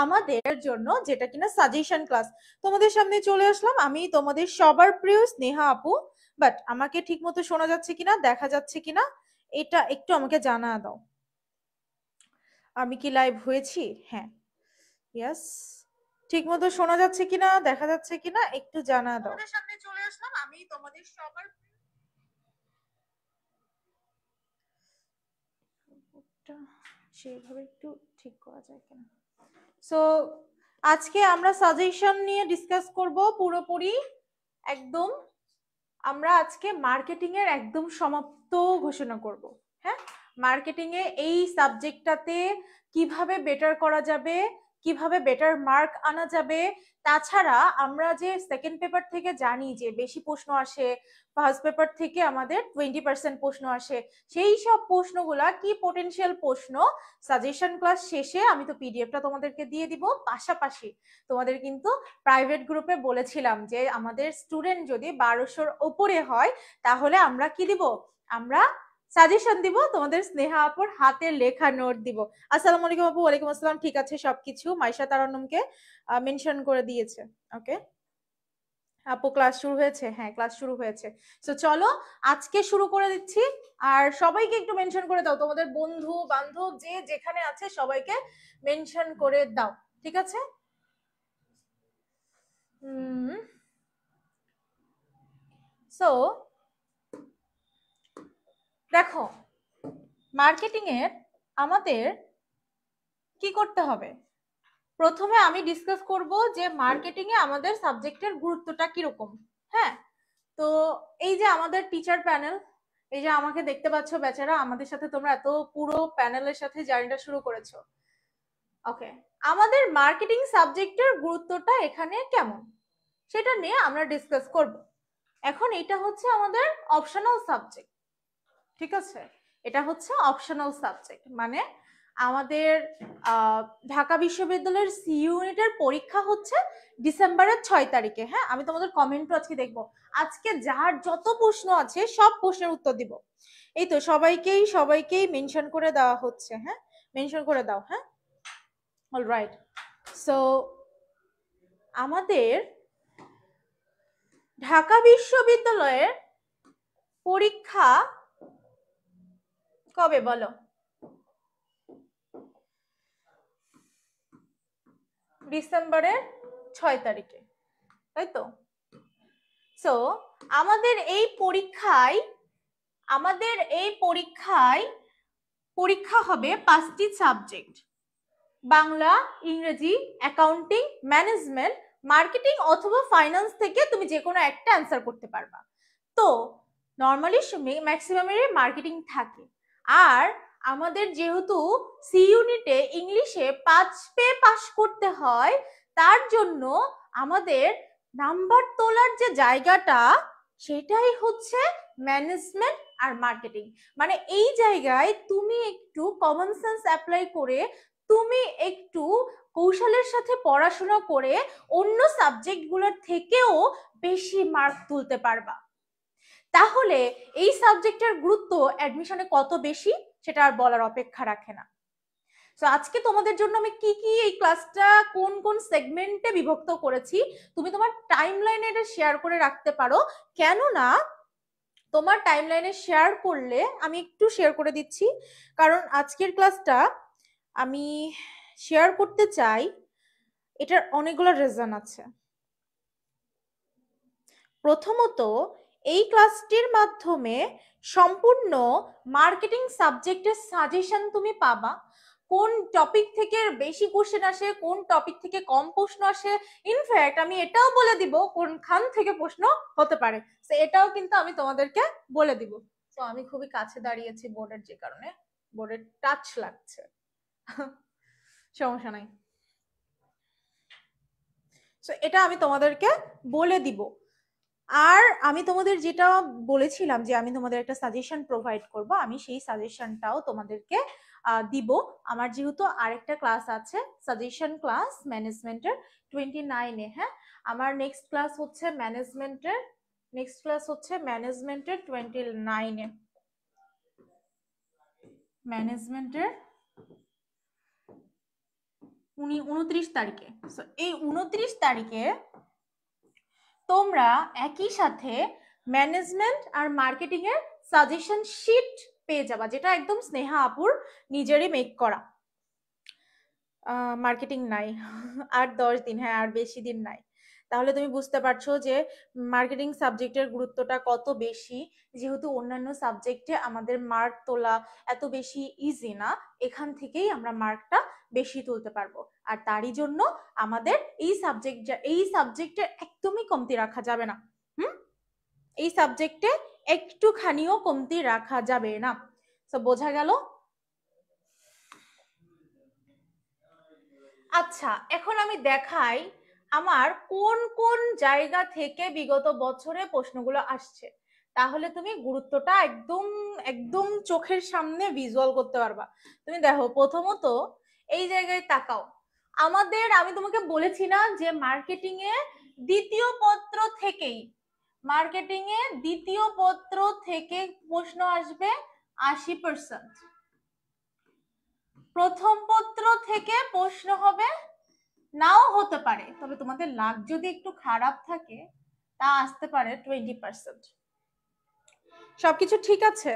আমাদের জন্য যেটা কিনা সাজেশন ক্লাস তোমাদের সামনে চলে আসলাম। আমি তোমাদের সবার প্রিয় স্নেহা আপু। বাট আমাকে ঠিক মতো শোনা যাচ্ছে কিনা, দেখা যাচ্ছে কিনা, এটা একটু আমাকে জানা দাও। আমি কি লাইভ হয়েছি? হ্যাঁ, ইয়েস। ঠিক মতো শোনা যাচ্ছে কিনা, দেখা যাচ্ছে কিনা, একটু জানা দাও। তোমাদের সামনে চলে আসলাম আমি তোমাদের সবার সেইভাবে একটু ঠিক করা যায় কিনা। সো আজকে আমরা সাজেশন নিয়ে ডিসকাস করব পুরোপুরি একদম। আমরা আজকে মার্কেটিং এর একদম সমাপ্ত ঘোষণা করব। হ্যাঁ, মার্কেটিং এ এই সাবজেক্টটাতে কিভাবে বেটার করা যাবে, কিভাবে বেটার মার্ক আনা যাবে। তাছাড়া আমরা যে সেকেন্ড পেপার থেকে জানি যে বেশি প্রশ্ন আসে, ফার্স্ট পেপার থেকে আমাদের 20% প্রশ্ন আসে, সেই সব প্রশ্নগুলা কি পোটেনশিয়াল প্রশ্ন সাজেশন ক্লাস শেষে আমি তো পিডিএফটা তোমাদেরকে দিয়ে দিব। পাশাপাশি তোমাদের কিন্তু প্রাইভেট গ্রুপে বলেছিলাম যে আমাদের স্টুডেন্ট যদি 1200-র উপরে হয় তাহলে আমরা কি দিব, আমরা সাজেশন দিব, তোমাদের স্নেহা আপুর হাতের লেখা নোট দিব। আসসালামু আলাইকুম আপু। ওয়ালাইকুম আসসালাম। ঠিক আছে, সবকিছু মাইশা তারান্নুমকে মেনশন করে দিয়েছে। ওকে আপু, ক্লাস শুরু হয়েছে? হ্যাঁ, ক্লাস শুরু হয়েছে। তো চলো আজকে শুরু করে দিচ্ছি। আর সবাইকে একটু মেনশন করে দাও, তোমাদের বন্ধু বান্ধব যে যেখানে আছে সবাইকে মেনশন করে দাও, ঠিক আছে? সো দেখো, মার্কেটিং এর আমাদের কি করতে হবে। প্রথমে আমি ডিসকাস করব যে মার্কেটিং এ আমাদের সাবজেক্টের গুরুত্বটা কিরকম। হ্যাঁ, তো এই যে আমাদের টিচার প্যানেল, এই যে আমাকে দেখতে পাচ্ছ বেচারা, আমাদের সাথে তোমরা এত পুরো প্যানেলের সাথে জার্নিটা শুরু করেছো। ওকে, আমাদের মার্কেটিং সাবজেক্টের গুরুত্বটা এখানে কেমন সেটা নিয়ে আমরা ডিসকাস করব। এখন এটা হচ্ছে আমাদের অপশনাল সাবজেক্ট, ঠিক আছে? এটা হচ্ছে অপশনাল সাবজেক্ট, মানে আমাদের ঢাকা বিশ্ববিদ্যালয়ের সি ইউনিটের পরীক্ষা হচ্ছে ডিসেম্বরের 6 তারিখে। হ্যাঁ, আমি তোমাদের কমেন্টও আজকে দেখবো। আজকে যার যত প্রশ্ন আছে সব প্রশ্নের উত্তর দিব। এই তো সবাইকেই মেনশন করে দেওয়া হচ্ছে। হ্যাঁ, মেনশন করে দাও। হ্যাঁ, অলরাইট। সো আমাদের ঢাকা বিশ্ববিদ্যালয়ের পরীক্ষা কবে বলো? ডিসেম্বরের 6 তারিখে, তাই তো? সো আমাদের এই পরীক্ষা হবে 5টি সাবজেক্ট: বাংলা, ইংরেজি, অ্যাকাউন্টিং, ম্যানেজমেন্ট, মার্কেটিং অথবা ফাইন্যান্স থেকে তুমি যে কোনো একটা অ্যান্সার করতে পারবা। তো নর্মালি ম্যাক্সিমামের মার্কেটিং থাকে। আর আমাদের যেহেতু সি ইউনিটে ইংলিশে 5 পেয়ে পাস করতে হয়, তার জন্য আমাদের নাম্বার তোলার যে জায়গাটা সেটাই হচ্ছে ম্যানেজমেন্ট আর মার্কেটিং। মানে এই জায়গায় তুমি একটু কমন সেন্স অ্যাপ্লাই করে, তুমি একটু কৌশলের সাথে পড়াশোনা করে অন্য সাবজেক্টগুলোর থেকেও বেশি মার্ক তুলতে পারবা। তাহলে এই সাবজেক্টের গুরুত্ব অ্যাডমিশনে কত বেশি সেটা আর বলার অপেক্ষা রাখে না। তো আজকে তোমাদের জন্য আমি কি কি এই ক্লাসটা কোন কোন সেগমেন্টে বিভক্ত করেছি তুমি তোমার টাইমলাইনে এটা শেয়ার করে রাখতে পারো। কেননা তোমার টাইমলাইনে শেয়ার করলে, আমি একটু শেয়ার করে দিচ্ছি কারণ আজকের ক্লাসটা আমি শেয়ার করতে চাই, এটার অনেকগুলো রিজন আছে। প্রথমত, এই ক্লাসটির মাধ্যমে সম্পূর্ণ মার্কেটিং সাবজেক্টের সাজেশন তুমি পাবা। কোন টপিক থেকে বেশি কোশ্চেন আসে, কোন টপিক থেকে কম প্রশ্ন আসে, ইনফ্যাক্ট আমি এটাও বলে দিব কোনখান থেকে প্রশ্ন হতে পারে, এটাও কিন্তু আমি তোমাদেরকে বলে দিব। তো আমি খুবই কাছে দাঁড়িয়েছি বোর্ডের, যে কারণে বোর্ডের টাচ লাগছে। সমস্যা নাই। সো এটা আমি তোমাদেরকে বলে দিব। আর আমি তোমাদের যেটা বলেছিলাম যে আমি তোমাদের একটা সাজেশন প্রোভাইড করব, আমি সেই সাজেশনটাও তোমাদেরকে দিব। আমার যেহেতু আরেকটা ক্লাস আছে সাজেশন ক্লাস ম্যানেজমেন্টের 29-এ। হ্যাঁ, আমার নেক্সট ক্লাস হচ্ছে ম্যানেজমেন্টের 29-এ। ম্যানেজমেন্টের 29 তারিখে। এই 29 তারিখে তোমরা একই সাথে ম্যানেজমেন্ট আর মার্কেটিং এর সাজেশন শিট পেয়ে যাবা, যেটা একদম স্নেহা আপুর নিজেরই মেক করা। মার্কেটিং নাই আর 10 দিন, হ্যাঁ আর বেশি দিন নাই। তাহলে তুমি বুঝতে পারছো যে মার্কেটিং সাবজেক্টের গুরুত্বটা কত বেশি। যেহেতু অন্যান্য সাবজেক্টে আমাদের মার্ক তোলা এত বেশি ইজি না, এখান থেকেই আমরা মার্কটা বেশি তুলতে পারবো। আর তারই জন্য আমাদের এই সাবজেক্টে একদমই কমতি রাখা যাবে না। এই সাবজেক্টে একটুখানিও কমতি রাখা যাবে না। তো বোঝা গেল? আচ্ছা, এখন আমি দেখাই আমার কোন কোন জায়গা থেকে বিগত বছরে প্রশ্নগুলো আসছে, তাহলে তুমি গুরুত্বটা একদম একদম চোখের সামনে ভিজুয়াল করতে পারবা। তুমি দেখো, প্রথমত এই জায়গায় তাকাও। আমি তোমাকে বলেছি না যে মার্কেটিং এ দ্বিতীয় পত্র থেকে প্রশ্ন আসবে 80%। প্রথম পত্র থেকে প্রশ্ন হবে, নাও হতে পারে, তবে তোমাদের লাক যদি একটু খারাপ থাকে তা আসতে পারে 20%। সবকিছু ঠিক আছে?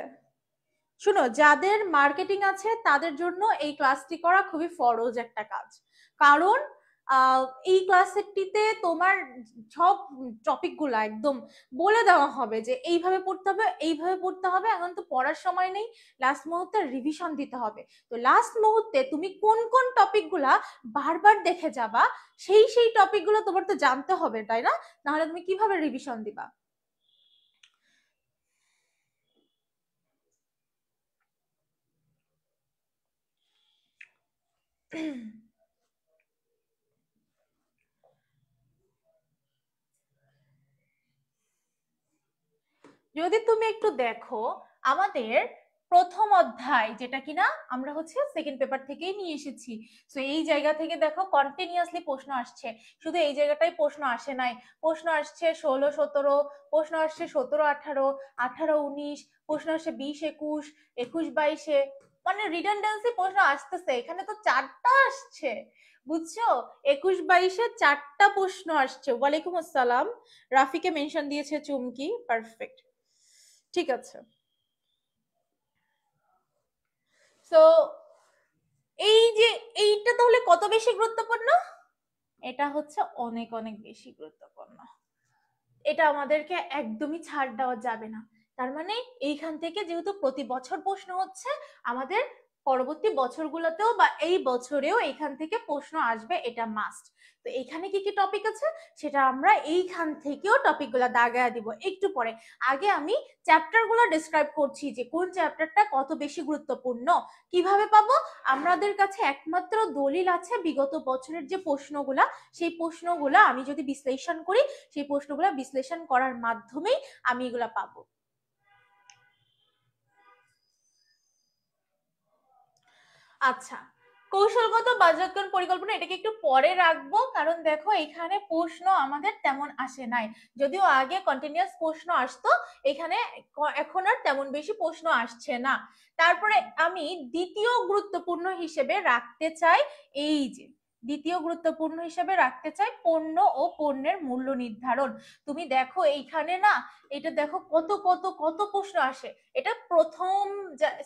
শুনো, যাদের মার্কেটিং আছে তাদের জন্য এই ক্লাসটি করা খুবই ফরজ একটা কাজ, কারণ এই ক্লাসটিতে তোমার সব টপিকগুলো একদম বলে দেওয়া হবে যে এইভাবে পড়তে হবে। এখন তো পড়ার সময় নেই, লাস্ট মুহূর্তে রিভিশন দিতে হবে। তো লাস্ট মুহূর্তে তুমি কোন কোন টপিকগুলা বারবার দেখে যাবা, সেই টপিকগুলো তোমার তো জানতে হবে, তাই না? নাহলে তুমি কিভাবে রিভিশন দিবা? যদি তুমি একটু দেখো, আমাদের প্রথম অধ্যায় যেটা কিনা আমরা সেকেন্ড পেপার থেকেই নিয়ে এসেছি, তো এই জায়গা থেকে দেখো কন্টিনিউয়াসলি প্রশ্ন আসছে। শুধু এই জায়গাটাই প্রশ্ন আসে নাই, প্রশ্ন আসছে 16-17, প্রশ্ন আসছে 17-18, 18-19, প্রশ্ন আসছে 20-21, 21-22, মানে রিডান্ডেন্সি প্রশ্ন আসতেছে। এখানে তো 4টা আসছে, বুঝছো? 21-22-এ 4টা প্রশ্ন আসছে। ওয়ালাইকুম আসসালাম, রাফিকে মেনশন দিয়েছে চুমকি, পারফেক্ট, ঠিক আছে। সো এই যে এইটা তাহলে কত বেশি গুরুত্বপূর্ণ? এটা অনেক অনেক বেশি গুরুত্বপূর্ণ। এটা আমাদেরকে একদমই ছাড় দেওয়া যাবে না। তার মানে এইখান থেকে যেহেতু প্রতি বছর প্রশ্ন হচ্ছে, আমাদের পরবর্তী বছরগুলোতেও বা এই বছরেও এইখান থেকে প্রশ্ন আসবে, এটা মাস্ট। তো এইখানে কি কি টপিক আছে সেটা আমরা এইখান থেকেও টপিকগুলো দাগায় দিব একটু পরে। আগে আমি চ্যাপ্টারগুলো ডিসক্রাইব করছি যে কোন চ্যাপ্টারটা কত বেশি গুরুত্বপূর্ণ। কিভাবে পাবো? আমাদের কাছে একমাত্র দলিল আছে বিগত বছরের যে প্রশ্নগুলা, সেই প্রশ্নগুলা আমি যদি বিশ্লেষণ করি, সেই প্রশ্নগুলা বিশ্লেষণ করার মাধ্যমেই আমি এগুলা পাবো। আচ্ছা, কৌশলগত বাজারজাতকরণ পরিকল্পনা এটাকে একটু পরে রাখবো, কারণ দেখো এখানে প্রশ্ন আমাদের তেমন আসে নাই। যদিও আগে কন্টিনিউয়াস প্রশ্ন আসতো, এখানে এখন আর তেমন বেশি প্রশ্ন আসছে না। তারপরে আমি দ্বিতীয় গুরুত্বপূর্ণ হিসেবে রাখতে চাই, এই যে দ্বিতীয় গুরুত্বপূর্ণ হিসেবে রাখতে চাই পণ্য ও পণ্যের মূল্য নির্ধারণ। তুমি দেখো এইখানে না, এটা দেখো কত কত কত প্রশ্ন আসে। এটা প্রথম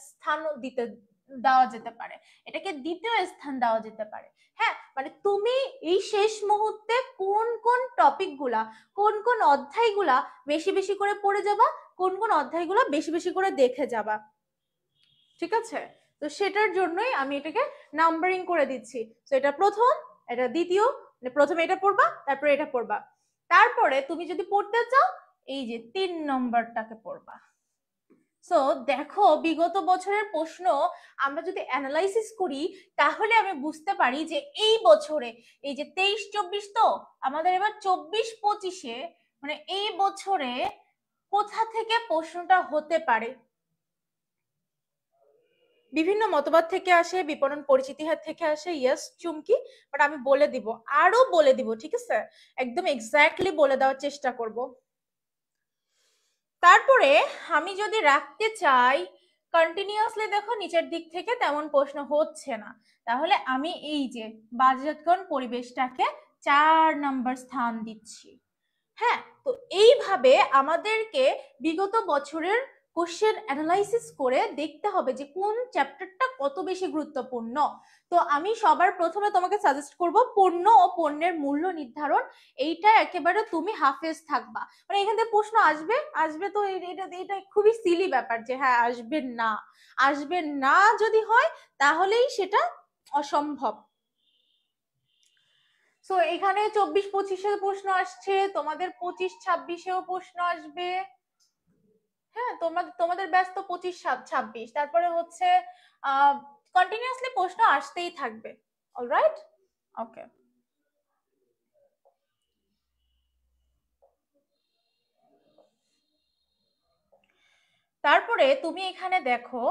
স্থান দিতে দেওয়া যেতে পারে, এটাকে দ্বিতীয় স্থান দেওয়া যেতে পারে। হ্যাঁ, মানে তুমি এই শেষ মুহূর্তে কোন কোন টপিকগুলা, কোন কোন অধ্যায়গুলা বেশি বেশি করে পড়ে যাবা, কোন কোন অধ্যায়গুলা বেশি বেশি করে দেখে যাবা, ঠিক আছে? তো সেটার জন্যই আমি এটাকে নাম্বারিং করে দিচ্ছি। তো এটা প্রথম, এটা দ্বিতীয়, প্রথমে এটা পড়বা, তারপরে এটা পড়বা। তারপরে তুমি যদি পড়তে চাও, এই যে 3 নম্বরটাকে পড়বা। সো দেখো, বিগত বছরের প্রশ্ন আমরা যদি অ্যানালাইসিস করি, তাহলে আমি বুঝতে পারি যে এই বছরে, এই যে 23-24, তো আমাদের এবার 24-25-এ, মানে এই বছরে কোথা থেকে প্রশ্নটা হতে পারে। বিভিন্ন মতবাদ থেকে আসে, বিপণন পরিচিতি থেকে আসে, ইয়েস চুমকি, বাট আমি বলে দিব, আরো বলে দিব, ঠিক আছে? একদম এক্স্যাক্টলি বলে দেওয়ার চেষ্টা করব। তারপরে আমি যদি রাখতে চাই কন্টিনিউয়াসলি দেখো নিচের দিক থেকে তেমন প্রশ্ন হচ্ছে না, তাহলে আমি এই যে বাজারজাতকরণ পরিবেশটাকে 4 নম্বর স্থান দিচ্ছি। হ্যাঁ, তো এইভাবে আমাদেরকে বিগত বছরের কোশ্চেন অ্যানালাইসিস করে দেখতে হবে যে কোন চ্যাপ্টারটা কত বেশি গুরুত্বপূর্ণ। তো আমি সবার প্রথমে তোমাকে সাজেস্ট করব পণ্য ও পণ্যের মূল্য নির্ধারণ, এইটা একেবারে তুমি হাফেজ থাকবা। মানে এখান থেকে প্রশ্ন আসবে আসবে তো এটা খুবই সিলি ব্যাপার যে হ্যাঁ আসবে না যদি হয় তাহলেই সেটা অসম্ভব। সো এখানে 24-25 প্রশ্ন আসছে, তোমাদের 25-26 প্রশ্ন আসবে। হ্যাঁ, তোমাদের ব্যাচ তো 25-26, তারপরে হচ্ছে কন্টিনিউয়াসলি প্রশ্ন আসতেই থাকবে। অলরাইট, ওকে। তারপরে তুমি এখানে দেখো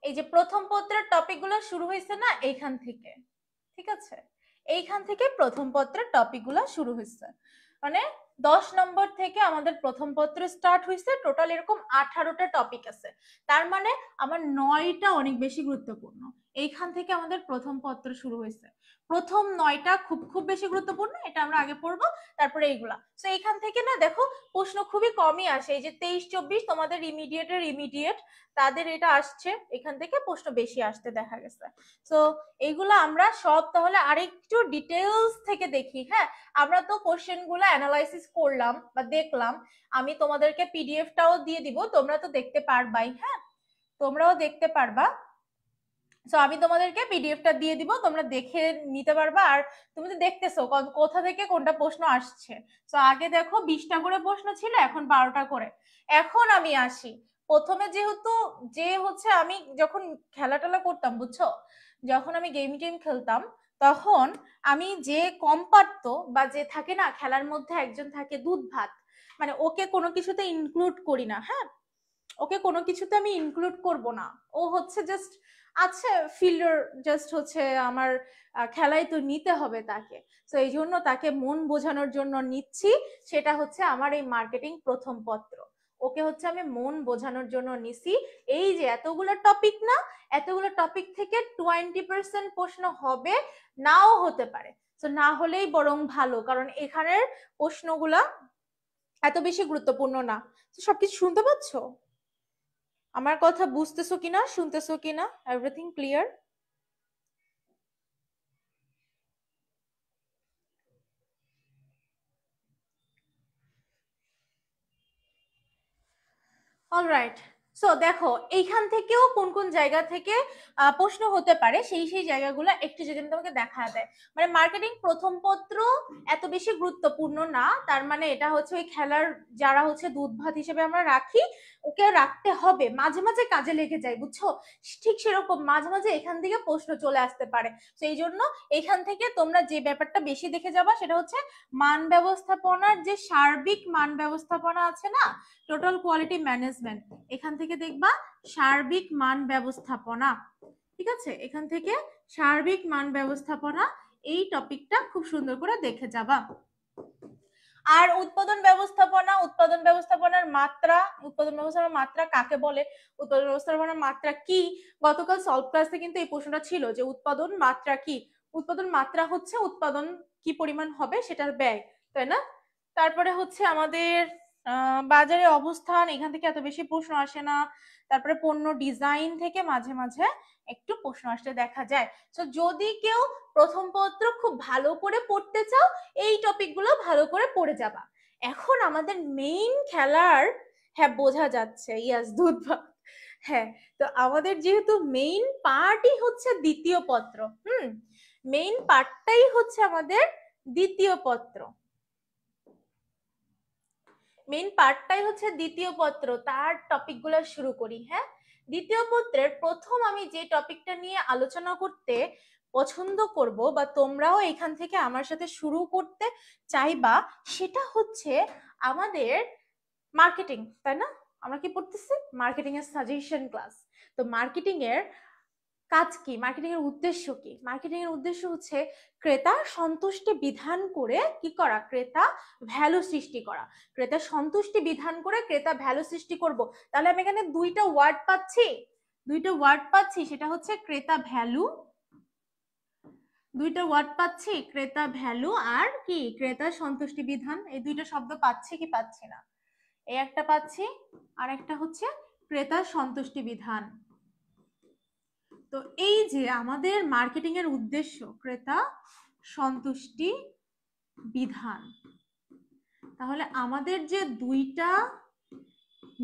এই যে প্রথম পত্রের টপিকগুলো শুরু হয়েছে না এইখান থেকে, ঠিক আছে, এইখান থেকে প্রথম পত্রের টপিকগুলো শুরু হয়েছে। মানে 10 নম্বর থেকে আমাদের প্রথম পত্র স্টার্ট হয়েছে, টোটাল এরকম 18টা টপিক আছে। তার মানে আমার 9টা অনেক বেশি গুরুত্বপূর্ণ। এইখান থেকে আমাদের প্রথম পত্র শুরু হয়েছে। প্রথম 9টা খুব বেশি গুরুত্বপূর্ণ, এটা আমরা আগে পড়বো, তারপরে এইগুলা। তো এইখান থেকে না দেখো প্রশ্ন খুবই কমই আসে। এই যে 23-24 তোমাদের ইমিডিয়েট তাদের এটা আসছে, এখান থেকে প্রশ্ন বেশি আসতে দেখা গেছে। তো এইগুলো আমরা সব তাহলে আরেকটু ডিটেলস থেকে দেখি। হ্যাঁ, আমরা তো কোশ্চেন গুলো অ্যানালাইসিস করলাম বা দেখলাম, আমি তোমাদেরকে পিডিএফটাও দিয়ে দিব, তোমরা তো দেখতে পারবাই। হ্যাঁ, তোমরাও দেখতে পারবা। সো আমি তোমাদেরকে পিডিএফটা দিয়ে দিব, তোমরা দেখে নিতে পারবা। আর তুমি তো দেখতেছো কোথা থেকে কোনটা প্রশ্ন আসছে। সো আগে দেখো 20টা করে প্রশ্ন ছিল, এখন 12টা করে। এখন আমি আসি প্রথমে, যেহেতু আমি যখন খেলা টেলা করতাম, বুঝছো, যখন আমি গেম খেলতাম তখন আমি যে কম পারতো বা যে থাকে না খেলার মধ্যে একজন থাকে দুধ ভাত, মানে ওকে কোনো কিছুতে ইনক্লুড করি না। হ্যাঁ, ওকে কোনো কিছুতে আমি ইনক্লুড করব না, ও হচ্ছে জাস্ট আছে ফিল্ডার, জাস্ট হচ্ছে আমার খেলায় তো নিতে হবে তাকে। তো এই জন্য তাকে মন বোঝানোর জন্য নিচ্ছি, সেটা হচ্ছে আমার এই মার্কেটিং প্রথম পত্র। ওকে হচ্ছে আমি মন বোঝানোর জন্য নিছি। এই যে এতগুলো টপিক না, এতগুলো টপিক থেকে 20% প্রশ্ন হবে, নাও হতে পারে। তো না হলেই বরং ভালো, কারণ এখানের প্রশ্নগুলা এত বেশি গুরুত্বপূর্ণ না। তো সবকিছু শুনতে পাচ্ছ? আমার কথা বুঝতেছো কিনা, শুনতেছো কিনা? Everything clear? অলরাইট। সো দেখো এইখান থেকেও কোন কোন জায়গা থেকে প্রশ্ন হতে পারে, সেই জায়গাগুলো একটু যদি আমি তোমাকে দেখা দেয়। মানে মার্কেটিং প্রথম পত্র এত বেশি গুরুত্বপূর্ণ না, তার মানে এটা হচ্ছে ওই খেলার যারা হচ্ছে দুধ ভাত হিসেবে আমরা রাখি, ওকে রাখতে হবে, মাঝে মাঝে কাজে লেগে যায়, বুঝছো, ঠিক সেরকম মাঝে মাঝে এখান থেকে প্রশ্ন চলে আসতে পারে। সেই জন্য এখান থেকে তোমরা যে ব্যাপারটা বেশি দেখে যাবা সেটা হচ্ছে মান ব্যবস্থাপনার যে সার্বিক মান ব্যবস্থাপনা আছে না, টোটাল কোয়ালিটি ম্যানেজমেন্ট, এখান থেকে দেখবা সার্বিক মান ব্যবস্থাপনা। ঠিক আছে, এখান থেকে সার্বিক মান ব্যবস্থাপনা, এই টপিকটা খুব সুন্দর করে দেখে যাবা। আর উৎপাদন ব্যবস্থাপনার মাত্রা, উৎপাদন ব্যবস্থাপনার মাত্রা কাকে বলে, উৎপাদন ব্যবস্থাপনার মাত্রা কি, গতকাল সলভ ক্লাসে কিন্তু এই প্রশ্নটা ছিল যে উৎপাদন মাত্রা কি। উৎপাদন মাত্রা হচ্ছে উৎপাদন কি পরিমাণ হবে সেটার ব্যয়, তাই না? তারপরে হচ্ছে আমাদের বাজারে অবস্থান, এখান থেকে এত বেশি প্রশ্ন আসে না। তারপরে পণ্য ডিজাইন থেকে মাঝে মাঝে একটু প্রশ্ন আসতে দেখা যায়। তো যদি কেউ প্রথম পত্র খুব ভালো করে পড়তে চাও, এই টপিকগুলো ভালো করে পড়ে যাবা। এখন আমাদের মেইন খেলার, হ্যাঁ বোঝা যাচ্ছে, ইয়াস দুধ ভাত। হ্যাঁ, তো আমাদের যেহেতু মেইন পার্টই হচ্ছে দ্বিতীয় পত্র, মেইন পার্টটাই হচ্ছে আমাদের দ্বিতীয় পত্র, মেইন পার্টটাই হচ্ছে দ্বিতীয় পত্র, তার টপিকগুলো শুরু করি। হ্যাঁ, দ্বিতীয় পত্রের প্রথম আমি যে টপিকটা নিয়ে আলোচনা করতে পছন্দ করব বা তোমরাও এখান থেকে আমার সাথে শুরু করতে চাইবা, সেটা হচ্ছে আমাদের মার্কেটিং, তাই না? আমরা কি পড়তেছি? মার্কেটিং এর সাজেশন ক্লাস। তো মার্কেটিং এর কাজ কি, মার্কেটিং এর উদ্দেশ্য কি? মার্কেটিং এর উদ্দেশ্য হচ্ছে ক্রেতার সন্তুষ্টি বিধান করে কি করা, ক্রেতা ভ্যালু সৃষ্টি করা। ক্রেতা সন্তুষ্টি বিধান করে ক্রেতা ভ্যালু সৃষ্টি করব। তাহলে আমি এখানে দুইটা ওয়ার্ড পাচ্ছি, সেটা হচ্ছে ক্রেতা ভ্যালু, দুইটা ওয়ার্ড পাচ্ছি, ক্রেতা ভ্যালু আর কি ক্রেতা সন্তুষ্টি বিধান। এই দুইটা শব্দ পাচ্ছি কি পাচ্ছি না? এই একটা পাচ্ছি, আর একটা হচ্ছে ক্রেতা সন্তুষ্টি বিধান। তো এই যে আমাদের মার্কেটিং এর উদ্দেশ্য ক্রেতা সন্তুষ্টি বিধান, তাহলে আমাদের যে দুইটা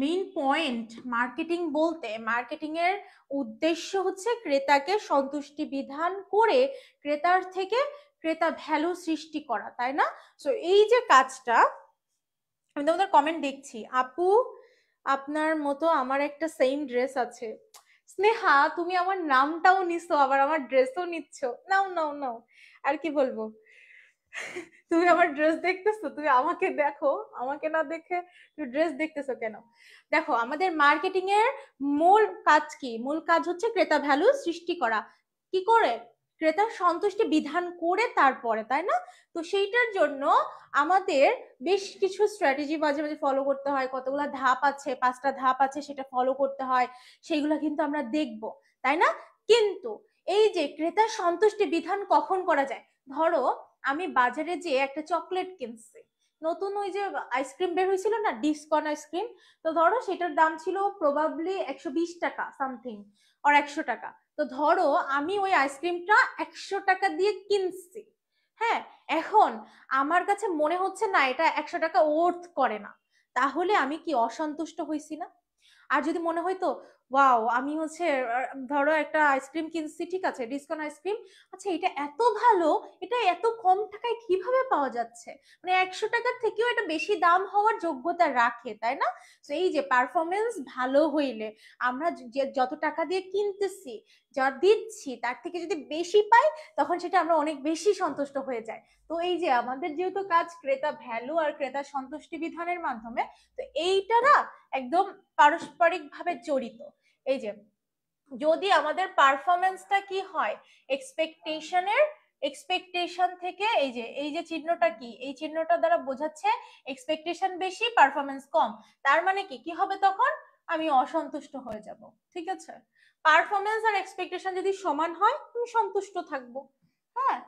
মেইন পয়েন্ট মার্কেটিং বলতে, মার্কেটিং এর উদ্দেশ্য হচ্ছে ক্রেতাকে সন্তুষ্টি বিধান করে ক্রেতার থেকে ক্রেতা ভ্যালু সৃষ্টি করা, তাই না? সো এই যে কাজটা, আমি তোমাদের কমেন্ট দেখছি, আপু আপনার মতো আমার একটা সেম ড্রেস আছে। স্নেহা তুমি আমার নামটাও নিছো, আবার আমার ড্রেসও নিচ্ছ, নাও নাও নাও, আর কি বলবো। তুমি আমার ড্রেস দেখতেছো, তুমি আমাকে দেখো, আমাকে না দেখে তুমি ড্রেস দেখতেছো কেন? দেখো আমাদের মার্কেটিং এর মূল কাজ কি? মূল কাজ হচ্ছে ক্রেতা ভ্যালু সৃষ্টি করা। কি করে? ক্রেতার সন্তুষ্টি বিধান করে তারপরে, তাই না? তো সেইটার জন্য আমাদের বেশ কিছু স্ট্র্যাটেজি মাঝে মাঝে ফলো করতে হয়, কতগুলো ধাপ আছে, 5টা ধাপ আছে, সেটা ফলো করতে হয়, সেইগুলো কিন্তু আমরা দেখব, তাই না? কিন্তু এই যে ক্রেতার সন্তুষ্টি বিধান কখন করা যায়? ধরো আমি বাজারে যে একটা চকলেট কিনছি, নতুন ওই যে আইসক্রিম বের হয়েছিল না, ডিসকন আইসক্রিম, তো ধরো সেটার দাম ছিল প্রবাবলি 120 টাকা সামথিং, আর 100 টাকা। তো ধরো আমি ওই আইসক্রিমটা 100 টাকা দিয়ে কিনছি, হ্যাঁ, এখন আমার কাছে মনে হচ্ছে না এটা 100 টাকা ওর্থ করে না, তাহলে আমি কি অসন্তুষ্ট হইছি না? আর যদি মনে হয়তো ওয়াও আমি হচ্ছে ধরো একটা আইসক্রিম কিনছি, ঠিক আছে, ডিসকাউন্ট আইসক্রিম, আচ্ছা এটা এত ভালো, এটা এত কম টাকায় কিভাবে পাওয়া যাচ্ছে, মানে 100 টাকার থেকেও এটা বেশি দাম হওয়ার যোগ্যতা রাখে, তাই না? তো এই যে পারফরমেন্স ভালো হইলে আমরা যে যত টাকা দিয়ে কিনতেছি, যা দিচ্ছি তার থেকে যদি বেশি পাই, তখন সেটা আমরা অনেক বেশি সন্তুষ্ট হয়ে যাই। তো এই যে আমাদের যেহেতু কাজ ক্রেতা ভ্যালু আর ক্রেতা সন্তুষ্টি বিধানের মাধ্যমে, তো এইটা না একদম পারস্পরিক ভাবে জড়িত। এই যে যদি আমাদের পারফরমেন্সটা কি হয়, এক্সপেকটেশন থেকে, এই যে চিহ্নটা কি, এই চিহ্নটা দ্বারা বোঝাচ্ছে এক্সপেকটেশন বেশি পারফরমেন্স কম, তার মানে কি কি হবে, তখন আমি অসন্তুষ্ট হয়ে যাব, ঠিক আছে? পারফরমেন্স আর এক্সপেকটেশন যদি সমান হয় আমি সন্তুষ্ট থাকবো, হ্যাঁ।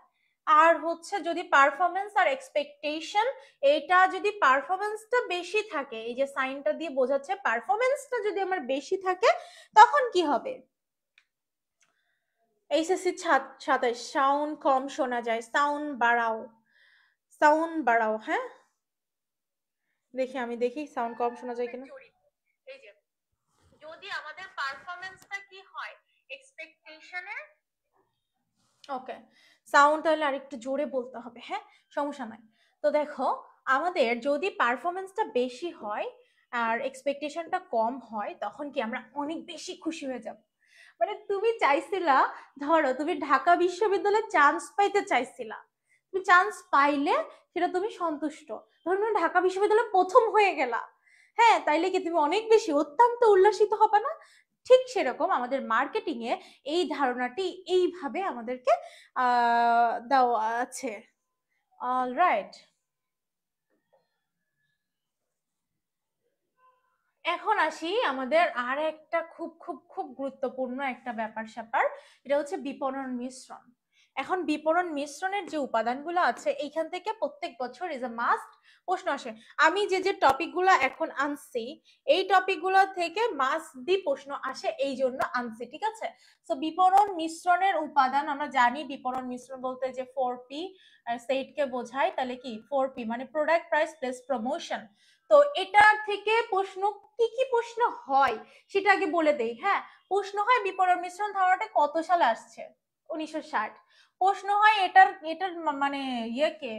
আর হচ্ছে যদি পারফরমেন্স আর এক্সপেকটেশন, এটা যদি পারফরমেন্সটা বেশি থাকে, এই যে সাইনটা দিয়ে বোঝাচ্ছে পারফরমেন্সটা যদি আমার বেশি থাকে, তখন কি হবে? এইচএসসি 27, সাউন্ড কম শোনা যায়, সাউন্ড বাড়াও, হ্যাঁ দেখি, আমি দেখি সাউন্ড কম শোনা যায় কিনা। এই যে যদি আমাদের পারফরমেন্সটা কি হয় এক্সপেকটেশনের, ওকে, সাউন্ড তাহলে আরেকটু জোরে বলতে হবে, হ্যাঁ, সমস্যা নাই। তো দেখো আমাদের যদি পারফরমেন্সটা বেশি হয় আর এক্সপেকটেশনটা কম হয়, তখন কি আমরা অনেক বেশি খুশি হয়ে যাব। মানে তুমি চাইছিলা, ধরো তুমি ঢাকা বিশ্ববিদ্যালয়ে চান্স পাইতে চাইছিলা, তুমি চান্স পাইলে সেটা তুমি সন্তুষ্ট, ধরো তুমি ঢাকা বিশ্ববিদ্যালয়ে প্রথম হয়ে গেলা, হ্যাঁ, তাইলে কি তুমি অনেক বেশি অত্যন্ত উল্লাসিত হবে না? ঠিক সেরকম আমাদের মার্কেটিং এ এই ধারণাটি এইভাবে আমাদেরকে দেওয়া আছে। অলরাইট, এখন আসি আমাদের আর একটা খুব খুব খুব গুরুত্বপূর্ণ একটা ব্যাপার স্যাপার, এটা হচ্ছে বিপণন মিশ্রণ। এখন বিপণন মিশ্রণের যে উপাদানগুলো আছে, এইখান থেকে প্রত্যেক বছর ইজ আ মাস্ট প্রশ্ন আসে। আমি যে যে টপিকগুলো এখন আনছি, এই টপিকগুলো থেকে মাস্ট বি প্রশ্ন আসে, এই জন্য আনছি, ঠিক আছে? তো বিপণন মিশ্রণের উপাদান আমরা জানি, বিপণন মিশ্রণ বলতে যে 4P সেইটকে বোঝায়, তাহলে কি 4P মানে প্রোডাক্ট, প্রাইস, প্লেস, প্রমোশন। তো এটা থেকে প্রশ্ন কি কি প্রশ্ন হয় সেটা আগে বলে দেই, হ্যাঁ। প্রশ্ন হয় বিপণন মিশ্রণ ধারণাটা কত সালে আসছে, 1960। প্রশ্ন হয় এটার এটার মানে কে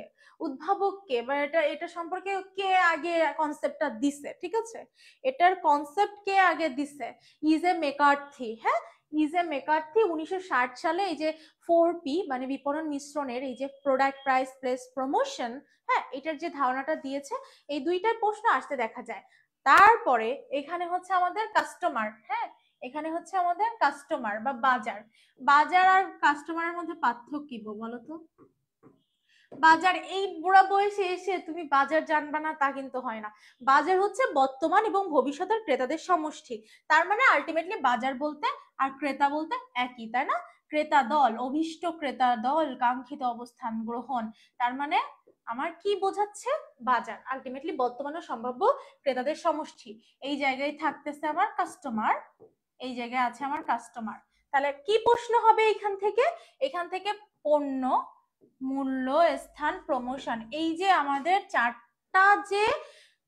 উদ্ভাবক কে, বা এটা সম্পর্কে কে আগে কনসেপ্টটা দিছে, ঠিক আছে? এটার কনসেপ্ট কে আগে দিছে, ইজ এ মেকার্থি, হ্যাঁ, ইজ এ মেকার্থি 1960 সালে এই যে 4P মানে বিপণন মিশ্রণের এই যে প্রোডাক্ট, প্রাইস, প্লেস, প্রমোশন, হ্যাঁ, এটার যে ধারণাটা দিয়েছে, এই দুইটার প্রশ্ন আসতে দেখা যায়। তারপরে এখানে হচ্ছে আমাদের কাস্টমার, হ্যাঁ, এখানে হচ্ছে আমাদের কাস্টমার বা বাজার। বাজার আর কাস্টমারের মধ্যে পার্থক্য কি বলো তো? বাজার, এই বুড়া বয়সে এসে তুমি বাজার জানবা না তা কিন্তু হয় না। বাজার হচ্ছে বর্তমান এবং ভবিষ্যতের ক্রেতাদের সমষ্টি। তার মানে আলটিমেটলি বাজার বলতে আর ক্রেতা বলতে একই, তাই না? ক্রেতা দল, অভীষ্ট ক্রেতা দল, কাঙ্ক্ষিত অবস্থান গ্রহণ। তার মানে আমার কি বোঝাচ্ছে? বাজার আলটিমেটলি বর্তমান ও সম্ভাব্য ক্রেতাদের সমষ্টি। এই জায়গায় থাকতেছে আমার কাস্টমার, এই জায়গায় আছে আমার কাস্টমার। তাহলে কি প্রশ্ন হবে এখান থেকে? এখান থেকে পণ্য, মূল্য, স্থান, প্রমোশন, এই যে আমাদের চারটা যে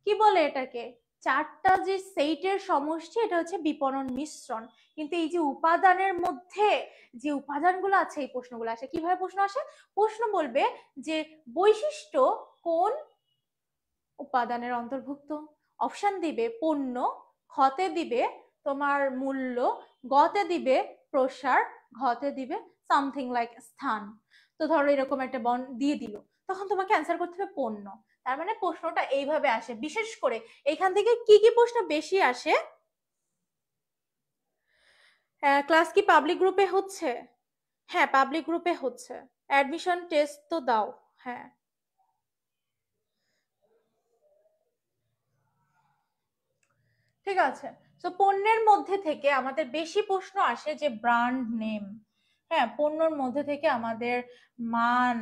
কি বলে এটাকে, চারটা যে সেইটের সমষ্টি, এটা হচ্ছে বিপণন মিশ্রণ। কিন্তু এই যে উপাদানের মধ্যে যে উপাদানগুলো আছে, এই প্রশ্নগুলো আসে কিভাবে? প্রশ্ন আসে, প্রশ্ন বলবে যে বৈশিষ্ট্য কোন উপাদানের অন্তর্ভুক্ত। অপশন দিবে পণ্য, খতে দিবে তোমার মূল্য, গতে দিবে প্রসার, ঘতে দিবে সামথিং লাইক স্থান। তো ধরো এরকম একটা বন দিয়ে দিল, তখন তোমাকে অ্যান্সার করতে হবে পণ্য। তার মানে প্রশ্নটা এইভাবে আসে। বিশেষ করে এখান থেকে কি কি প্রশ্ন বেশি আসে? ক্লাস কি পাবলিক গ্রুপে হচ্ছে? হ্যাঁ, পাবলিক গ্রুপে হচ্ছে। অ্যাডমিশন টেস্ট তো দাও। হ্যাঁ, ঠিক আছে। তো পণ্যের মধ্যে থেকে আমাদের বেশি প্রশ্ন আসে যে ব্র্যান্ড নেম। হ্যাঁ, পণ্যর মধ্যে থেকে আমাদের মান,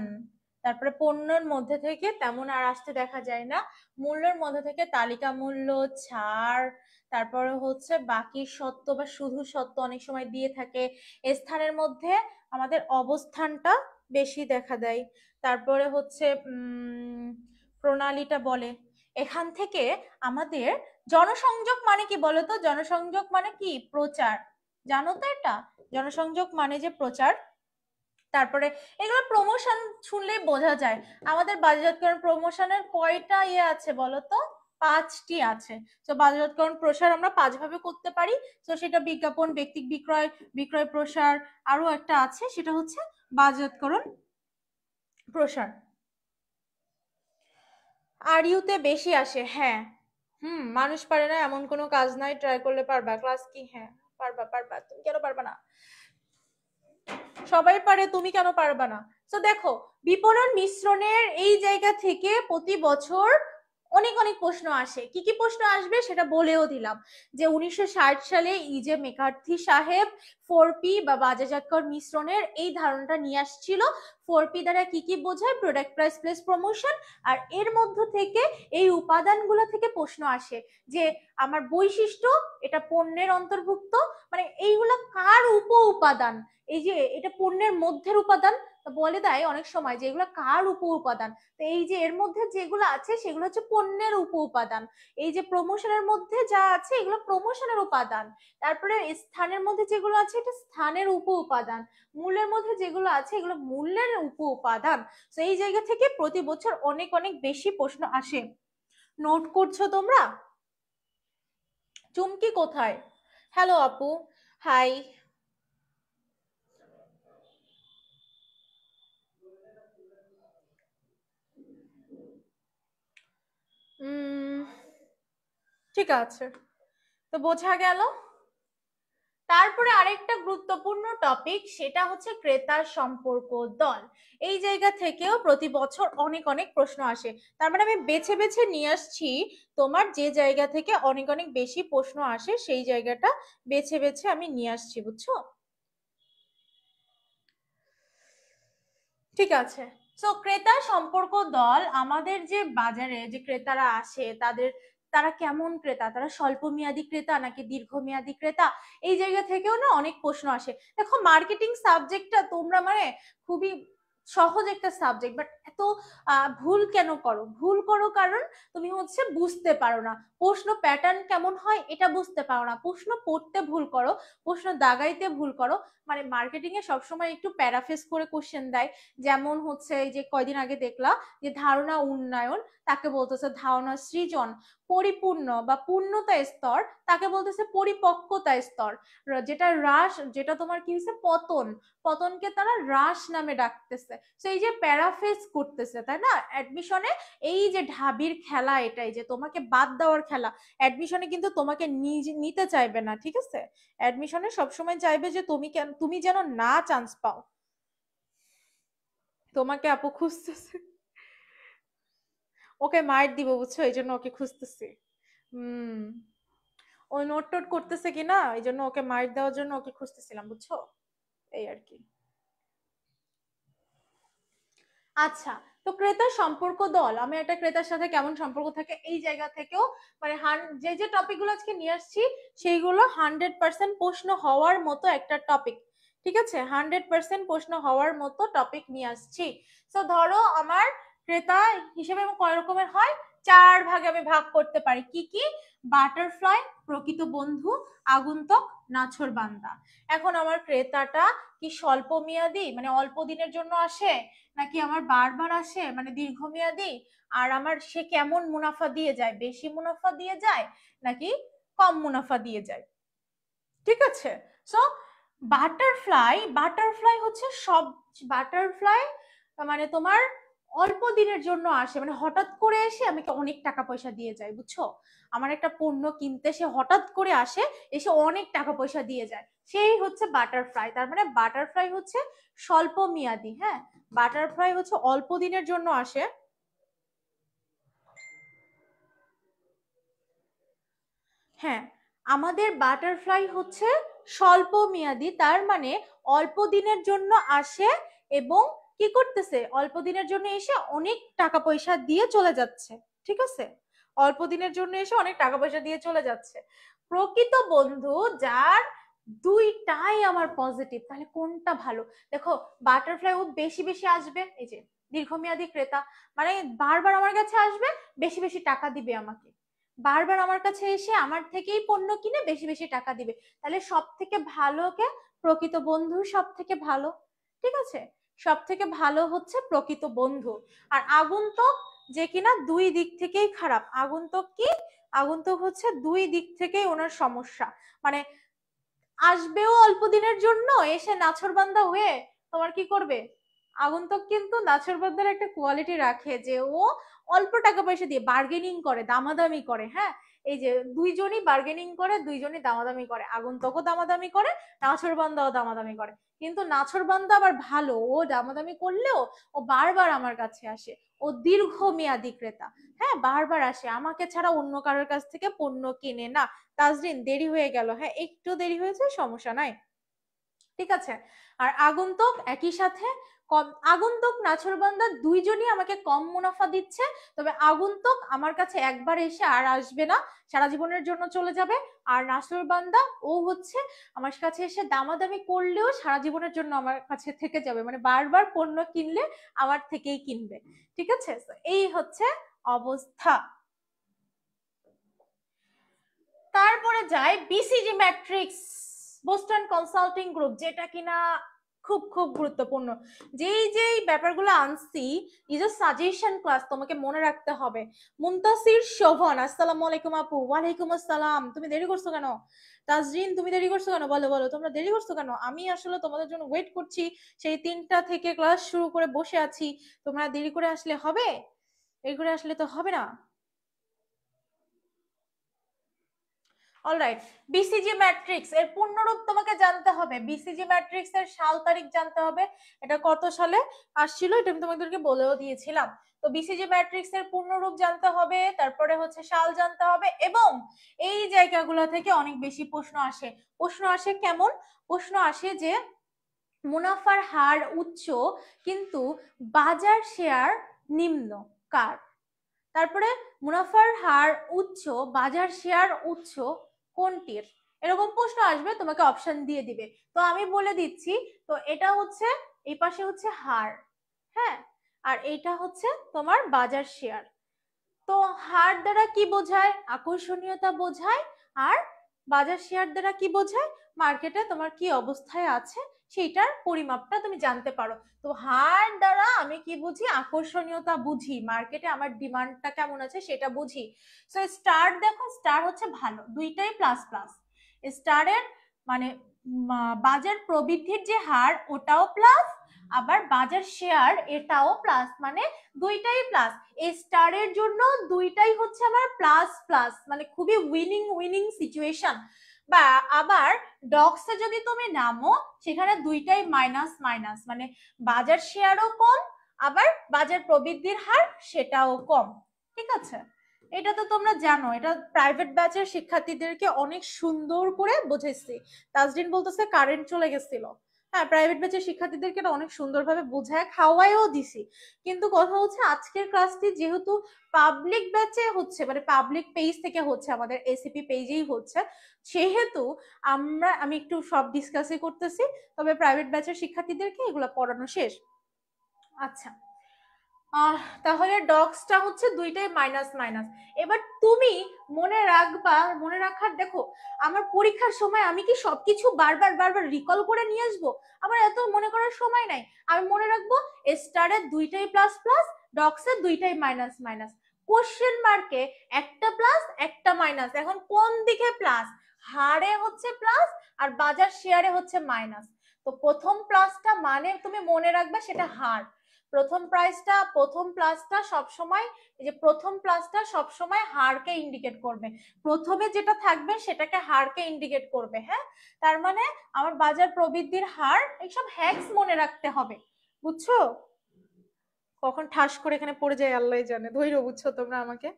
তারপরে পণ্যের মধ্যে থেকে তেমন আর আসতে দেখা যায় না। মূল্যের মধ্যে থেকে তালিকা মূল্য, ছাড়, তারপরে হচ্ছে বাকি সত্য বা শুধু সত্য অনেক সময় দিয়ে থাকে। স্থানের মধ্যে আমাদের অবস্থানটা বেশি দেখা দেয়। তারপরে হচ্ছে প্রণালীটা বলে। এখান থেকে আমাদের জনসংযোগ মানে কি বলতো? জনসংযোগ মানে কি? প্রচার। জানো তো এটা? জনসংযোগ মানে যে প্রচার। তারপরে এগুলো প্রমোশন শুনলেই বোঝা যায়। আমাদের বাজারজাতকরণ প্রমোশনের কয়টা ইয়ে আছে বলতো? 5টি আছে। তো বাজারজাতকরণ প্রসার আমরা 5 ভাবে করতে পারি। তো সেটা বিজ্ঞাপন, ব্যক্তি বিক্রয়, বিক্রয় প্রসার, আরো একটা আছে সেটা হচ্ছে বাজারজাতকরণ প্রসার। আর ইউতে বেশি আসে। হ্যাঁ, মানুষ পারে না এমন কোনো কাজ নাই, ট্রাই করলে পারবা। ক্লাস কি? হ্যাঁ, পারবা পারবা, তুমি কেন পারবা না? সবাই পারে, তুমি কেন পারবা না? তো দেখো, বিপণন মিশ্রণের এই জায়গা থেকে প্রতি বছর অনেক অনেক প্রশ্ন আসে। কি কি প্রশ্ন আসবে সেটা বলেও দিলাম, যে 1960 সালে ইজে মেকার্থি সাহেব 4P বা বাজারজাতকরণ মিশ্রণের এই ধারণাটা নিয়ে আসছিল। 4P দ্বারা কি কি বোঝায়? Product, price, place, promotion. আর এর মধ্য থেকে এই উপাদানগুলো থেকে প্রশ্ন আসে যে আমার বৈশিষ্ট্য, এটা পণ্যের অন্তর্ভুক্ত, মানে এইগুলা কার উপ উপাদান। এই যে এটা পণ্যের মধ্যের উপাদান, বলে দেয় অনেক সময় যে এগুলো কার উপ উপাদান। তো এই যে এর মধ্যে যেগুলো আছে সেগুলো হচ্ছে পণ্যের উপ উপাদান। এই যে প্রমোশনের মধ্যে যা আছে এগুলো প্রমোশনের উপাদান। তারপরে স্থানের মধ্যে যেগুলো আছে এটা স্থানের উপ উপাদান। মূল্যের মধ্যে যেগুলো আছে এগুলো মূল্যের উপ উপাদান। তো এই জায়গা থেকে প্রতি বছর অনেক অনেক বেশি প্রশ্ন আসে। নোট করছো তোমরা? চুমকি কোথায়? হ্যালো আপু, হাই। ঠিক আছে, তো বোঝা গেল। তারপরে আরেকটা গুরুত্বপূর্ণ টপিক, সেটা হচ্ছে ক্রেতার সম্পর্ক দল। এই জায়গা থেকেও প্রতি বছর অনেক অনেক প্রশ্ন আসে। তার মানে আমি বেছে বেছে নিয়ে আসছি তোমার যে জায়গা থেকে অনেক অনেক বেশি প্রশ্ন আসে, সেই জায়গাটা বেছে বেছে আমি নিয়ে আসছি, বুঝছো? ঠিক আছে। তো ক্রেতা সম্পর্ক দল, আমাদের যে বাজারে যে ক্রেতারা আসে তারা কেমন ক্রেতা? তারা স্বল্প মেয়াদী ক্রেতা নাকি দীর্ঘমেয়াদী ক্রেতা? এই জায়গা থেকেও না অনেক প্রশ্ন আসে। দেখো, মার্কেটিং সাবজেক্টটা তোমরা মানে খুবই সহজ একটা সাবজেক্ট, বাট এত ভুল কেন করো? ভুল করো কারণ তুমি হচ্ছে বুঝতে পারো না প্রশ্ন প্যাটার্ন কেমন হয়, এটা বুঝতে পারো না। প্রশ্ন পড়তে ভুল করো, প্রশ্ন দাগাইতে ভুল করো। মানে মার্কেটিং এ সবসময় একটু প্যারাফেস করে কোশ্চেন দেয়। যেমন হচ্ছে এই যে কয়দিন আগে দেখলা যে ধারণা উন্নয়ন, তাকে বলতেছে ধারণা সৃজন। পরিপূর্ণ বা পূর্ণতা স্তর তাকে বলতেছে পরিপক্কতা স্তর। যেটা হ্রাস, যেটা তোমার কি হয়েছে পতন, পতনকে তারা হ্রাস নামে ডাকতেছে। সেই যে প্যারাফেজ করতেছে, তাই না? অ্যাডমিশনে এই যে ঢাবির খেলা, এটাই যে তোমাকে বাদ দেওয়ার খেলা। অ্যাডমিশনে কিন্তু তোমাকে নিতে চাইবে না, ঠিক আছে? অ্যাডমিশনে সবসময় চাইবে যে তুমি যেন না চান্স পাও। তোমাকে আপু খুঁজতেছে, ওকে মাইর দিব বুঝছো, এই জন্য ওকে খুঁজতেছি। ওই নোট টোট করতেছে কিনা, এই জন্য ওকে মাইর দেওয়ার জন্য ওকে খুঁজতেছিলাম, বুঝছো? এই আর কি। আচ্ছা, তো ক্রেতার সম্পর্ক দল, আমি একটা ক্রেতার সাথে কেমন সম্পর্ক থাকে এই জায়গা থেকেও মানে যে যে টপিকগুলো আজকে নিয়ে আসছি সেইগুলো 100% প্রশ্ন হওয়ার মতো একটা টপিক, ঠিক আছে? 100% প্রশ্ন হওয়ার মতো টপিক নিয়ে আসছি। তো ধরো আমার ক্রেতা হিসেবে কয় রকমের হয়, 4 ভাগে আমি ভাগ করতে পারি। কি কি? বাটারফ্লাই, প্রকৃত বন্ধু, আগন্তুক, নাছোড়বান্দা। এখন আমার ক্রেতাটা কি স্বল্প মেয়াদি মানে অল্প দিনের জন্য আসে, নাকি আমার বারবার আসে মানে দীর্ঘমেয়াদী, আর আমার সে কেমন মুনাফা দিয়ে যায়, বেশি মুনাফা দিয়ে যায় নাকি কম মুনাফা দিয়ে যায়, ঠিক আছে? সো বাটারফ্লাই হচ্ছে সব, বাটারফ্লাই মানে তোমার অল্প দিনের জন্য আসে, মানে হঠাৎ করে এসে আমাকে অনেক টাকা পয়সা দিয়ে যায়, বুঝছো? আমার একটা পণ্য কিনতে সে হঠাৎ করে আসে, এসে অনেক টাকা পয়সা দিয়ে যায়, সেই হচ্ছে বাটারফ্লাই। তার মানে বাটারফ্লাই হচ্ছে স্বল্প মেয়াদী। হ্যাঁ, বাটারফ্লাই হচ্ছে অল্প দিনের জন্য আসে। হ্যাঁ, আমাদের বাটারফ্লাই হচ্ছে স্বল্প মেয়াদী, তার মানে অল্প দিনের জন্য আসে এবং কি করতেছে, অল্প দিনের জন্য এসে অনেক টাকা পয়সা দিয়ে চলে যাচ্ছে, ঠিক আছে? অল্প দিনের জন্য এসে অনেক টাকা পয়সা দিয়ে চলে যাচ্ছে। প্রকৃত বন্ধু যার দুইটাই আমার পজিটিভ, তাহলে কোনটা ভালো? দেখো, বাটারফ্লাই ও বেশি বেশি আসবে, এই যে দীর্ঘমেয়াদী ক্রেতা, মানে বারবার আমার কাছে আসবে, বেশি বেশি টাকা দিবে আমাকে, বারবার আমার কাছে এসে আমার থেকেই পণ্য কিনে বেশি বেশি টাকা দিবে, তাহলে সব থেকে ভালো কে? প্রকৃত বন্ধু সব থেকে ভালো, ঠিক আছে? সব থেকে ভালো হচ্ছে প্রকৃত বন্ধু। আর আগন্তুক যে কিনা দুই দিক থেকেই খারাপ। আগন্তুক কি? আগন্তুক হচ্ছে দুই দিক থেকেই ওনার সমস্যা, মানে আসবেও অল্প দিনের জন্য, এসে নাছোড়বান্দা হয়ে তোমার কি করবে? আগন্তুক কিন্তু নাছোড়বান্দার একটা কোয়ালিটি রাখে যে ও অল্প টাকা পয়সা দিয়ে বার্গেনিং করে, দামাদামি করে। হ্যাঁ, এই যে দুইজনই বার্গেনিং করে, দুইজনই দামাদামি করে, আগন্তুকও দামাদামি করে, নাছোড়বান্দাও দামাদামি করে। কিন্তু নাছোড়বান্দা আবার ভালো, ও দামাদামি করলেও ও বারবার আমার কাছে আসে, ও দীর্ঘমেয়াদী ক্রেতা। হ্যাঁ, বারবার আসে, আমাকে ছাড়া অন্য কারোর কাছ থেকে পণ্য কিনে না। তাজরিন, দেরি হয়ে গেল। হ্যাঁ, একটু দেরি হয়েছে, সমস্যা নাই, ঠিক আছে? আর আগন্তুক একই সাথে কম, আগন্তুক নাছোড়বান্দা দুইজনই আমাকে কম মুনাফা দিচ্ছে, তবে আগন্তুক আমার কাছে একবার এসে আর আসবে না, সারা জীবনের জন্য চলে যাবে। আর নাছোড়বান্দা ও হচ্ছে আমার কাছে এসে দামাদামি করলেও সারা জীবনের জন্য আমার কাছে থেকে যাবে, মানে বারবার পণ্য কিনলে আমার থেকেই কিনবে, ঠিক আছে? এই হচ্ছে অবস্থা। তারপরে যাই BCG matrix, Boston consulting group, যেটা কিনা খুব খুব গুরুত্বপূর্ণ। যেই যেই ব্যাপারগুলো আনছি, ইজ আ সাজেশন ক্লাস, তোমাকে মনে রাখতে হবে। মুনতাসির শোভন, আসসালামু আলাইকুম আপু। ওয়ালাইকুম আসসালাম। তুমি দেরি করছো কেন? তাজরিন, তুমি দেরি করছো কেন? বলো বলো, তোমরা দেরি করছো কেন? আমি আসলে তোমাদের জন্য ওয়েট করছি, সেই 3টা থেকে ক্লাস শুরু করে বসে আছি। তোমরা দেরি করে আসলে হবে? দেরি করে আসলে তো হবে না। অলরাইট, বিসিজি ম্যাট্রিক্স এর পূর্ণরূপ তোমাকে জানতে হবে, বিসিজি ম্যাট্রিক্স এর সাল তারিখ জানতে হবে, এটা কত সালে আসছিল এটা আমি তোমাদেরকে বলেও দিয়েছিলাম। তো বিসিজি ম্যাট্রিক্স এর পূর্ণরূপ জানতে হবে, তারপরে হচ্ছে সাল জানতে হবে, এবং এই জায়গাগুলো থেকে অনেক বেশি প্রশ্ন আসে। প্রশ্ন আসে কেমন? প্রশ্ন আসে যে মুনাফার হার উচ্চ কিন্তু বাজার শেয়ার নিম্ন কার? তারপরে মুনাফার হার উচ্চ, বাজার শেয়ার উচ্চ কোনটির? এরকম প্রশ্ন আসবে, তোমাকে অপশন দিয়ে দিবে। তো আমি বলে দিচ্ছি, তো এটা হচ্ছে, এই পাশে হচ্ছে হার, হ্যাঁ, আর এইটা হচ্ছে তোমার বাজার শেয়ার। তো হার দ্বারা কি বোঝায়? আকর্ষণীয়তা বোঝায়। আর বাজার শেয়ার দ্বারা কি বোঝায়? মার্কেটে তোমার কি অবস্থায় আছে সেইটার পরিমাপটা তুমি জানতে পারো। তো হার দ্বারা আমি কি বুঝি? আকর্ষণীয়তা বুঝি, মার্কেটে আমার ডিমান্ডটা কেমন আছে সেটা বুঝি। সো স্টার দেখো, স্টার হচ্ছে ভালো, দুইটাই প্লাস প্লাস। স্টারের মানে বাজার প্রবৃদ্ধির যে হার ওটাও প্লাস, আবার বাজার শেয়ার এটাও প্লাস, মানে দুইটাই প্লাস। এই স্টারের জন্য দুইটাই হচ্ছে আমার প্লাস প্লাস, মানে খুবই উইনিং উইনিং সিচুয়েশন। বা আবার ডক্সে যদি তুমি নামো, সেখানে দুইটাই মাইনাস মাইনাস, মানে বাজার শেয়ারও কম, আবার বাজার প্রবৃদ্ধির হার সেটাও কম। ঠিক আছে, এটা তো তোমরা জানো, এটা প্রাইভেট ব্যাচের শিক্ষার্থীদেরকে অনেক সুন্দর করে বুঝেছি। তাজরিন বলতেছে কারেন্ট চলে গেছিল। হ্যাঁ, প্রাইভেট ব্যাচের শিক্ষার্থীদেরকে এটা অনেক সুন্দরভাবে বোঝায় খাওয়ায়ও দিছি। কিন্তু কথা হচ্ছে আজকের ক্লাসটি যেহেতু পাবলিক ব্যাচে হচ্ছে, মানে পাবলিক পেজ থেকে হচ্ছে, আমাদের এসিপি পেজেই হচ্ছে, সেহেতু আমি একটু সব ডিসকাসই করতেছি, তবে প্রাইভেট ব্যাচের শিক্ষার্থীদেরকে এগুলো পড়ানো শেষ। আচ্ছা, তাহলে ডক্সটা হচ্ছে দুইটাই মাইনাস মাইনাস। এবার তুমি মনে রাখবা, মনে রাখার দেখো, আমার পরীক্ষার সময় আমি কি সবকিছু বারবার বারবার রিকল করে নিয়ে আসবো? আমার এত মনে করার সময় নাই। আমি মনে রাখবো স্টারের দুইটাই প্লাস প্লাস, ডক্সের দুইটাই মাইনাস মাইনাস। কোশ্চেন মার্কে একটা প্লাস একটা মাইনাস, এখন কোন দিকে প্লাস? হারে হচ্ছে প্লাস আর বাজার শেয়ারে হচ্ছে মাইনাস। তো প্রথম প্লাসটা মানে তুমি মনে রাখবে সেটা হার। প্রথম প্লাসটা সবসময়, এই যে প্রথম প্লাসটা সবসময় হারকে ইন্ডিকেট করবে, প্রথমে যেটা থাকবে সেটাকে হারকে ইন্ডিকেট করবে। হ্যাঁ, তার মানে আমার বাজার প্রবৃদ্ধির হার, এইসব হ্যাক্স মনে রাখতে হবে, বুঝছো? কখন ঠাস করে এখানে পড়ে যায় আল্লাহ জানে, ধৈর্য, বুঝছো তোমরা আমাকে?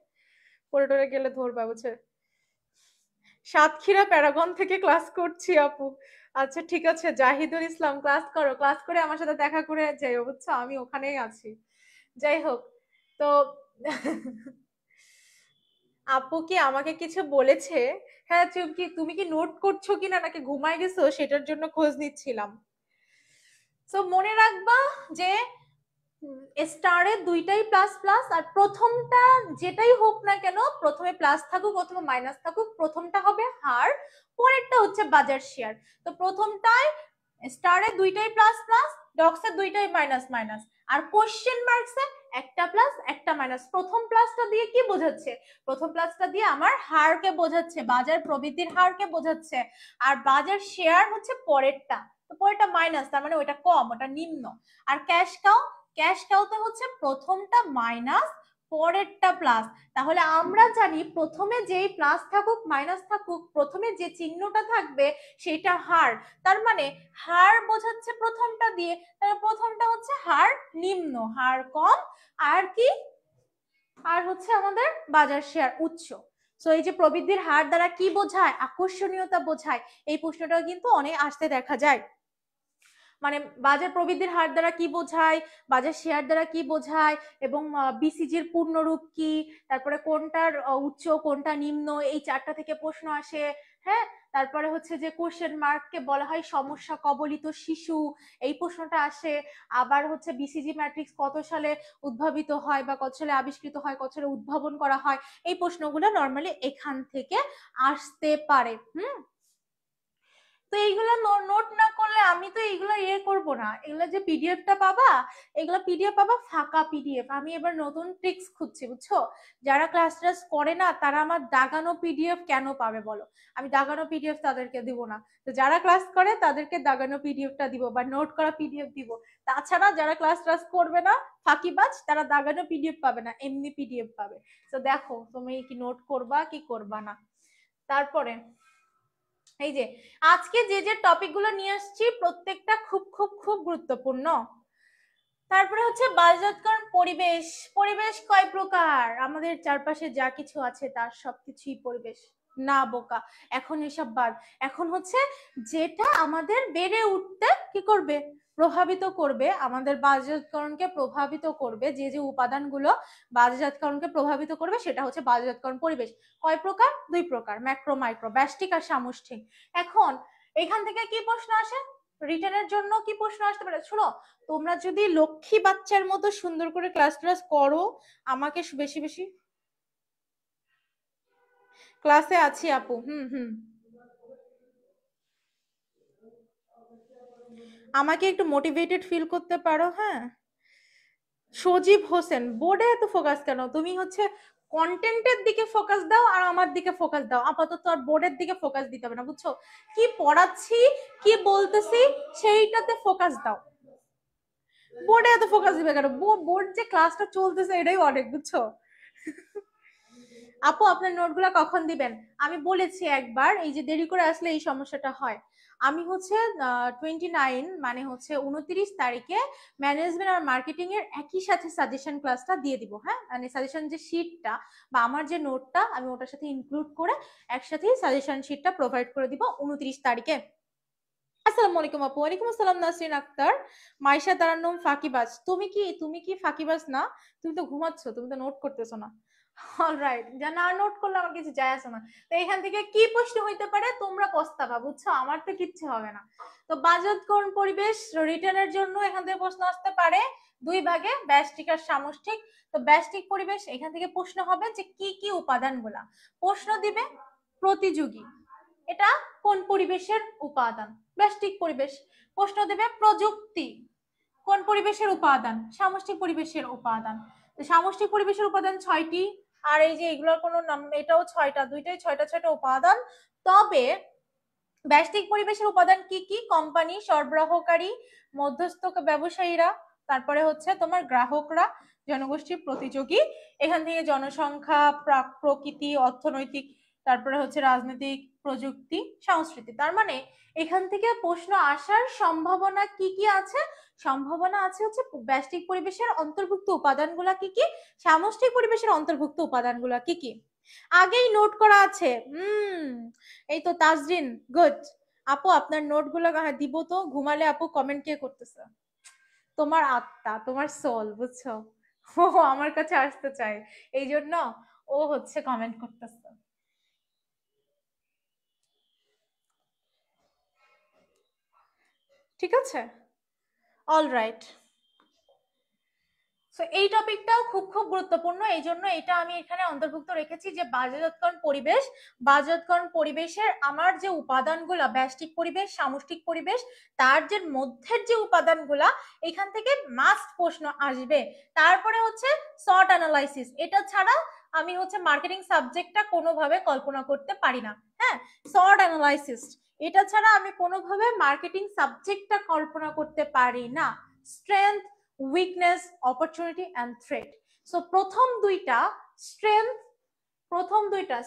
পড়ে টরে গেলে ধরবা, বুঝছো? সাতক্ষীরা প্যারাগন থেকে ক্লাস করছি আপু। আচ্ছা ঠিক আছে, জাহিদুল ইসলাম ক্লাস করো, ক্লাস করে আমার সাথে দেখা করে যাইও, বুঝছো? আমি ওখানেই আছি। যাই হোক, তো আপু কি আমাকে কিছু বলেছে? হ্যাঁ, তুমি কি নোট করছো কিনা নাকি ঘুমায় গেছো সেটার জন্য খোঁজ নিচ্ছিলাম। তো মনে রাখবা যে স্টারে দুইটাই প্লাস প্লাস, আর প্রথমটা যেটাই হোক না কেন, প্রথমে প্লাস থাকুক অথবা মাইনাস থাকুক, প্রথমটা হবে হার, পরেরটা হচ্ছে বাজার শেয়ার। তো প্রথমটায় স্টারে দুইটাই প্লাস প্লাস, ডক্সে দুইটাই মাইনাস মাইনাস, আর কোশ্চেন মার্কসে একটা প্লাস একটা মাইনাস। প্রথম প্লাসটা দিয়ে কি বোঝাচ্ছে? প্রথম প্লাসটা দিয়ে আমার হারকে বোঝাচ্ছে, বাজার প্রবৃদ্ধির হারকে বোঝাচ্ছে। আর বাজার শেয়ার হচ্ছে পরেরটা, তো পরেরটা মাইনাস, তার মানে ওইটা কম, ওটা নিম্ন। আর ক্যাশ কাউতে হচ্ছে প্রথমটা মাইনাস, পরেরটা প্লাস। তাহলে আমরা জানি প্রথমে যেই প্লাস থাকুক মাইনাস থাকুক, প্রথমে যে চিহ্নটা থাকবে সেটা হার। তার মানে হার বোঝাচ্ছে প্রথমটা দিয়ে, তাহলে প্রথমটা হচ্ছে হার নিম্ন, হার কম। আর কি? আর হচ্ছে আমাদের বাজার শেয়ার উচ্চ। সো এই যে প্রবৃদ্ধির হার দ্বারা কি বোঝায়? আকর্ষণীয়তা বোঝায়। এই প্রশ্নটাও কিন্তু অনেক আসতে দেখা যায়। মানে বাজার প্রবৃদ্ধির হার দ্বারা কি বোঝায়, বাজার শেয়ার দ্বারা কি বোঝায়, এবং বিসিজির পূর্ণরূপ কি, তারপরে কোনটার উচ্চ কোনটা নিম্ন, এই চারটা থেকে প্রশ্ন আসে। হ্যাঁ, তারপরে হচ্ছে যে কোশ্চেন মার্ককে বলা হয় সমস্যা কবলিত শিশু, এই প্রশ্নটা আসে। আবার হচ্ছে বিসিজি ম্যাট্রিক্স কত সালে উদ্ভাবিত হয় বা কত সালে আবিষ্কৃত হয়, কত সালে উদ্ভাবন করা হয়, এই প্রশ্নগুলো নর্মালি এখান থেকে আসতে পারে। তো এইগুলো নোট না করলে আমি তো এইগুলো করবো না। এগুলো যে পিডিএফটা পাবা, এগুলো পিডিএফ পাবা ফাঁকা পিডিএফ। আমি এবার নতুন ট্রিক্স খুঁজছি, বুঝছো? যারা ক্লাস টাস করে না তারা আমার দাগানো পিডিএফ কেন পাবে বলো? আমি দাগানো পিডিএফ তাদেরকে দিব না। তো যারা ক্লাস করে তাদেরকে দাগানো পিডিএফটা দিব বা নোট করা পিডিএফ দিব। তাছাড়া যারা ক্লাস টাস করবে না, ফাঁকিবাজ, তারা দাগানো পিডিএফ পাবে না, এমনি পিডিএফ পাবে। তো দেখো তুমি কি নোট করবা কি করবা না। তারপরে এই যে আজকে যে যে টপিক গুলো নিয়ে আসছি প্রত্যেকটা খুব খুব খুব গুরুত্বপূর্ণ। তারপরে হচ্ছে বাজারজাতকরণ পরিবেশ। পরিবেশ কয় প্রকার? আমাদের চারপাশে যা কিছু আছে তার সবকিছুই পরিবেশ। না বোকা, এখন এসব বাদ। এখন হচ্ছে যেটা আমাদের বেড়ে উঠতে কি করবে? প্রভাবিত করবে, আমাদের বাজারজাতকরণকে প্রভাবিত করবে, যে যে উপাদানগুলো বাজারজাতকরণকে প্রভাবিত করবে সেটা হচ্ছে বাজারজাতকরণ পরিবেশ। কয় প্রকার? দুই প্রকার, ম্যাক্রো মাইক্রো, ব্যষ্টিক আর সামষ্টিক। এখন এখান থেকে কি প্রশ্ন আসে? রিটেনের জন্য কি প্রশ্ন আসতে পারে? শুনো, তোমরা যদি লক্ষ্মী বাচ্চার মতো সুন্দর করে ক্লাস করো, আমাকে বেশি বেশি ক্লাসে আছি আপু। হুম হুম। আমাকে একটু মোটিভেটেড ফিল করতে পারো। হ্যাঁ, সজীব হোসেন, বোর্ডে এত ফোকাস কেন? তুমি হচ্ছে কন্টেন্টের দিকে ফোকাস দাও আর আমার দিকে ফোকাস দাও, আপাতত আর বোর্ডের দিকে ফোকাস দিতে হবে না, বুঝছো? কি পড়াচ্ছি কি বলতেছি সেইটাতে ফোকাস দাও, বোর্ডে এত ফোকাস দিবে কেন? বোর্ড যে ক্লাসটা চলতেছে এটাই অনেক, বুঝছো? আপু আপনার নোটগুলো কখন দিবেন? আমি বলেছি একবার, এই যে দেরি করে আসলে এই সমস্যাটা হয়। আমি হচ্ছে 29 মানে হচ্ছে 29 তারিখে ম্যানেজমেন্ট আর মার্কেটিং এর একই সাথে সাজেশন ক্লাসটা দিয়ে দিব। হ্যাঁ, মানে সাজেশন যে শিটটা বা আমার যে নোটটা আমি ওটার সাথে ইনক্লুড করে একসাথেই সাজেশন শিটটা প্রোভাইড করে দিব 29 তারিখে। আসসালামু আলাইকুম আপু। ওয়ালাইকুম আসসালাম নাসরিন আক্তার। মাইশা তারান্নুম ফাঁকিবাজ, তুমি কি ফাঁকিবাজ না? তুমি তো ঘুমাচ্ছ, তুমি তো নোট করতেছো না। অলরাইট, যা না নোট করলে আমার কিছু যায় আসে না। তো এখান থেকে কি প্রশ্ন হইতে পারে তোমরা পস্তাবা, বুঝছো? আমার তো কিচ্ছু হবে না। তো বাজেটকরণ পরিবেশ রিটার্নের জন্য এখান থেকে প্রশ্ন আসতে পারে দুই ভাগে, ব্যষ্টিক আর সামষ্টিক। তো ব্যষ্টিক পরিবেশ এখান থেকে প্রশ্ন হবে যে কি কি উপাদানগুলা। প্রশ্ন দিবে প্রতিযোগী, এটা কোন পরিবেশের উপাদান? ব্যষ্টিক পরিবেশ। প্রশ্ন দেবে প্রযুক্তি, কোন পরিবেশের উপাদান? সামষ্টিক পরিবেশের উপাদান। তো সামষ্টিক পরিবেশের উপাদান 6টি, আর এই যে এগুলোর কোনো নাম, এটাও 6টা, দুইটাই 6টা উপাদান। তবে ব্যষ্টিক পরিবেশের উপাদান কি কি? কোম্পানি, সরবরাহকারী, মধ্যস্থ ব্যবসায়ীরা, তারপরে হচ্ছে তোমার গ্রাহকরা, জনগোষ্ঠী, প্রতিযোগী, এখান থেকে জনসংখ্যা, প্রকৃতি, অর্থনৈতিক, তারপরে হচ্ছে রাজনৈতিক, প্রযুক্তি, সংস্কৃতি। তার মানে এখান থেকে প্রশ্ন আসার সম্ভাবনা কি কি আছে? সম্ভাবনা আছে হচ্ছে ব্যষ্টিক পরিবেশের অন্তর্ভুক্ত উপাদানগুলা কি কি, সামষ্টিক পরিবেশের অন্তর্ভুক্ত উপাদানগুলা কি কি। আগেই নোট করা আছে। এই তো তাজরিন, গুড। আপু আপনার নোটগুলো দিব তো। ঘুমালে আপু কমেন্ট কে করতেছে? তোমার আত্মা, তোমার সোল, বুঝছো? ও আমার কাছে আসতে চায়, এই জন্য ও হচ্ছে কমেন্ট করতেছে। ঠিক আছে, অলরাইট। সো এই টপিকটাও খুব খুব গুরুত্বপূর্ণ, এই জন্য এটা আমি এখানে অন্তর্ভুক্ত রেখেছি যে বাজারজাতকরণ পরিবেশ, বাজারজাতকরণ পরিবেশের আমার যে উপাদানগুলা, ব্যষ্টিক পরিবেশ, সামষ্টিক পরিবেশ, তার যে মধ্যের যে উপাদানগুলা, এখান থেকে মাস্ট প্রশ্ন আসবে। তারপরে হচ্ছে সর্ট অ্যানালাইসিস, এটা ছাড়া আমি হচ্ছে মার্কেটিং সাবজেক্টটা কোনোভাবে কল্পনা করতে পারি না। হ্যাঁ, সর্ট অ্যানালাইসিস, এটা ছাড়া আমি কোনোভাবে মার্কেটিং সাবজেক্টটা কল্পনা করতে পারি না। Strength, weakness, opportunity and threat. So প্রথম দুইটা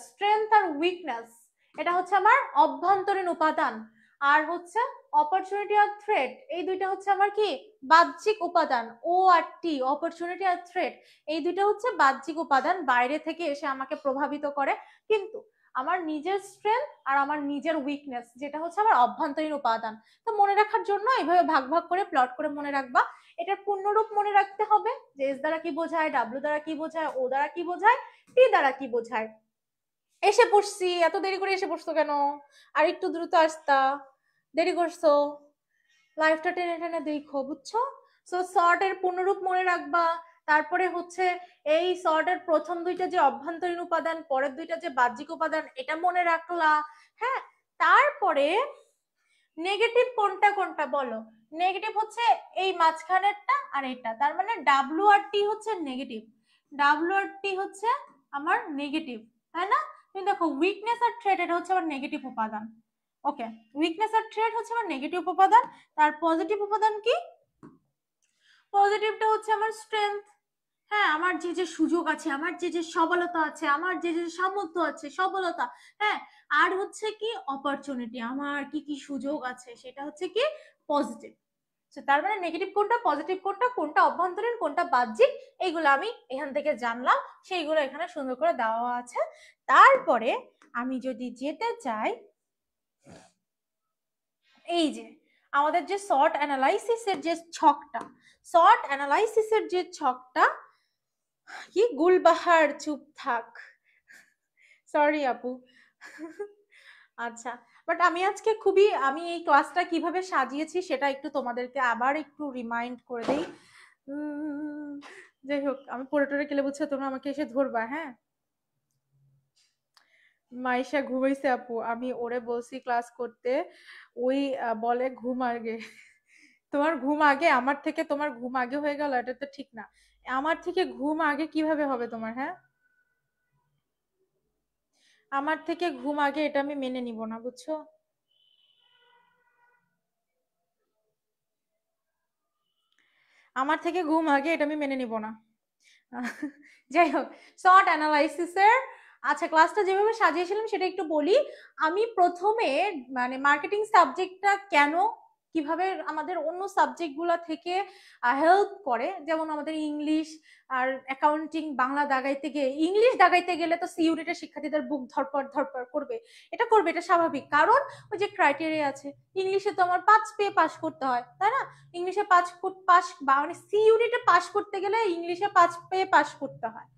স্ট্রেংথ আর উইকনেস, এটা হচ্ছে আমার অভ্যন্তরীণ উপাদান। আর হচ্ছে অপরচুনিটি আর থ্রেট, এই দুইটা হচ্ছে আমার কি বাহ্যিক উপাদান। ও আর টি, অপরচুনিটি আর থ্রেট, এই দুইটা হচ্ছে বাহ্যিক উপাদান, বাইরে থেকে এসে আমাকে প্রভাবিত করে। কিন্তু আমার নিজের স্ট্রেংথ আর আমার নিজের উইকনেস, যেটা হচ্ছে আমার অভ্যন্তরীণ উপাদান। তো মনে রাখার জন্য এইভাবে ভাগ ভাগ করে প্লট করে মনে রাখবা। এটার পূর্ণরূপ মনে রাখতে হবে যে এস দ্বারা কি বোঝায়, ডাব্লিউ দ্বারা কি বোঝায়, ও দ্বারা কি বোঝায়, টি দ্বারা কি বোঝায়। এসে পড়ছি, এত দেরি করে এসে পড়ছো কেন? আর একটু দ্রুত আসতা, দেরি করছো। লাইফটা টেনে টেনে দেখো, বুঝছো? সো শর্টের পূর্ণরূপ মনে রাখবা। তারপরে হচ্ছে এই শর্টের প্রথম দুইটা যে অভ্যন্তরীণ উপাদান, পরের দুইটা যে বাহ্যিক উপাদান, এটা মনে রাখলা। হ্যাঁ, তারপরে নেগেটিভ কোনটা কোনটা বলো? নেগেটিভ হচ্ছে এই মাঝখানেরটা আর এটা, তার মানে ডাব্লিউ আর টি হচ্ছে নেগেটিভ, ডাব্লিউ আর টি হচ্ছে আমার নেগেটিভ, তাই না? তুমি দেখো উইকনেস আর থ্রেট, এটা হচ্ছে আমার নেগেটিভ উপাদান। ওকে, উইকনেস আর থ্রেট হচ্ছে আমার নেগেটিভ উপাদান। তার পজিটিভ উপাদান কি? পজিটিভটা হচ্ছে আমার স্ট্রেংথ। হ্যাঁ, আমার যে যে সুযোগ আছে, আমার যে যে সবলতা আছে, আমার যে যে সামর্থ্য আছে, সবলতা। হ্যাঁ, আর হচ্ছে কি অপরচুনিটি, আমার কি কি সুযোগ আছে, সেটা হচ্ছে কি পজিটিভ। তার মানে নেগেটিভ কোনটা, পজিটিভ কোনটা, কোনটা অভ্যন্তরীণ, কোনটা বাহ্যিক, এইগুলো আমি এখান থেকে জানলাম, সেইগুলো এখানে সুন্দর করে দেওয়া আছে। তারপরে আমি যদি যেতে চাই, এই যে আমাদের যে সর্ট অ্যানালাইসিসের যে ছকটা, সর্ট অ্যানালাইসিসের যে ছকটা কি, গুলবাহার চুপ থাক, সরি আপু। আচ্ছা, বাট আমি আজকে খুবই, আমি এই ক্লাসটা কিভাবে সাজিয়েছি সেটা একটু তোমাদেরকে আবার একটু রিমাইন্ড করে দেই। যাই হোক, আমি পড়ে টরে গেলে বুঝছো তোমরা আমাকে এসে ধরবা। হ্যাঁ, মাইশা ঘুমাইছে আপু, আমি ওরে বলছি ক্লাস করতে, ওই বলে ঘুম আর গে। তোমার ঘুম আগে, আমার থেকে তোমার ঘুম আগে হয়ে গেল, এটা তো ঠিক না। আমার থেকে ঘুম আগে কিভাবে হবে তোমার? হ্যাঁ, আমার থেকে ঘুম আগে এটা আমি মেনে নিব না, বুঝছো? আমার থেকে ঘুম আগে এটা আমি মেনে নিব না। যাই হোক, শর্ট অ্যানালাইসিসের আচ্ছা ক্লাসটা যেভাবে সাজিয়েছিলাম সেটা একটু বলি। আমি প্রথমে মানে মার্কেটিং সাবজেক্টটা কেন কিভাবে আমাদের অন্য সাবজেক্ট গুলা থেকে হেল্প করে, যেমন আমাদের ইংলিশ আর অ্যাকাউন্টিং, বাংলা দাগাইতে গিয়ে ইংলিশ দাগাইতে গেলে তো সিইউটিটা শিক্ষার্থীদের বুক ধরপড় ধরপড় করবে, এটা করবে, এটা স্বাভাবিক, কারণ ওই যে ক্রাইটেরিয়া আছে। ইংলিশে তো আমার 5 পেয়ে পাস করতে হয়, তাই না? ইংলিশে পাস বা মানে সি ইউনিটে পাস করতে গেলে ইংলিশে 5 পেয়ে পাস করতে হয়।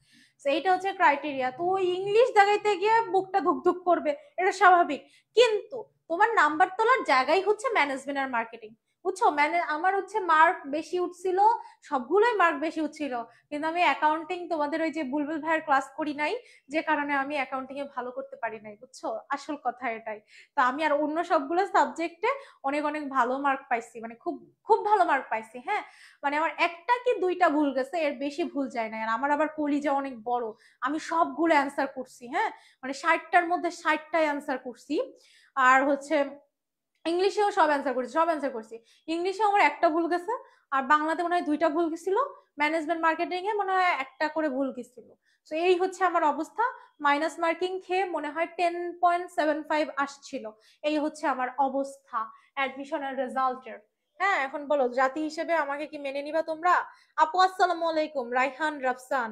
তো এইটা হচ্ছে ক্রাইটেরিয়া। তো ওই ইংলিশ দাগাইতে গিয়ে বুকটা ধুকধুক করবে, এটা স্বাভাবিক। কিন্তু তোমার নাম্বার তোলার জায়গায় হচ্ছে ম্যানেজমেন্ট আর মার্কেটিং, বুঝছো? মানে আমার হচ্ছে মার্ক বেশি উঠছিল, সবগুলোই মার্ক বেশি উঠছিল, কিন্তু আমি অ্যাকাউন্টিং তোমাদের ওই যে বুলবুল ভাইয়ের ক্লাস করি নাই, যে কারণে আমি অ্যাকাউন্টিং এ ভালো করতে পারি নাই, বুঝছো? আসল কথা এটাই। তো আমি আর অন্য সবগুলো সাবজেক্টে অনেক অনেক ভালো মার্ক পাইছি, মানে খুব খুব ভালো মার্ক পাইছি। হ্যাঁ, মানে আমার একটা কি দুইটা ভুল গেছে, এর বেশি ভুল যায় না। আর আমার আবার কলিজা অনেক বড়, আমি সবগুলো অ্যান্সার করছি। হ্যাঁ, মানে 60টার মধ্যে 60টাই অ্যান্সার করছি। আর হচ্ছে ইংলিশেও সব অ্যান্সার করছি। ইংলিশে আমার একটা ভুল গেছে, আর বাংলাতে মনে হয় দুইটা ভুল গেছিল, ম্যানেজমেন্ট মার্কেটিং এ মনে হয় একটা করে ভুল গেছিল। তো এই হচ্ছে আমার অবস্থা। মাইনাস মার্কিং খেয়ে মনে হয় 10.75 আসছিল। এই হচ্ছে আমার অবস্থা অ্যাডমিশনের রেজাল্টের। হ্যাঁ, এখন বলো, জাতি হিসেবে আমাকে কি মেনে নিবা তোমরা? আপু আসসালামু আলাইকুম, রাইহান রাফসান।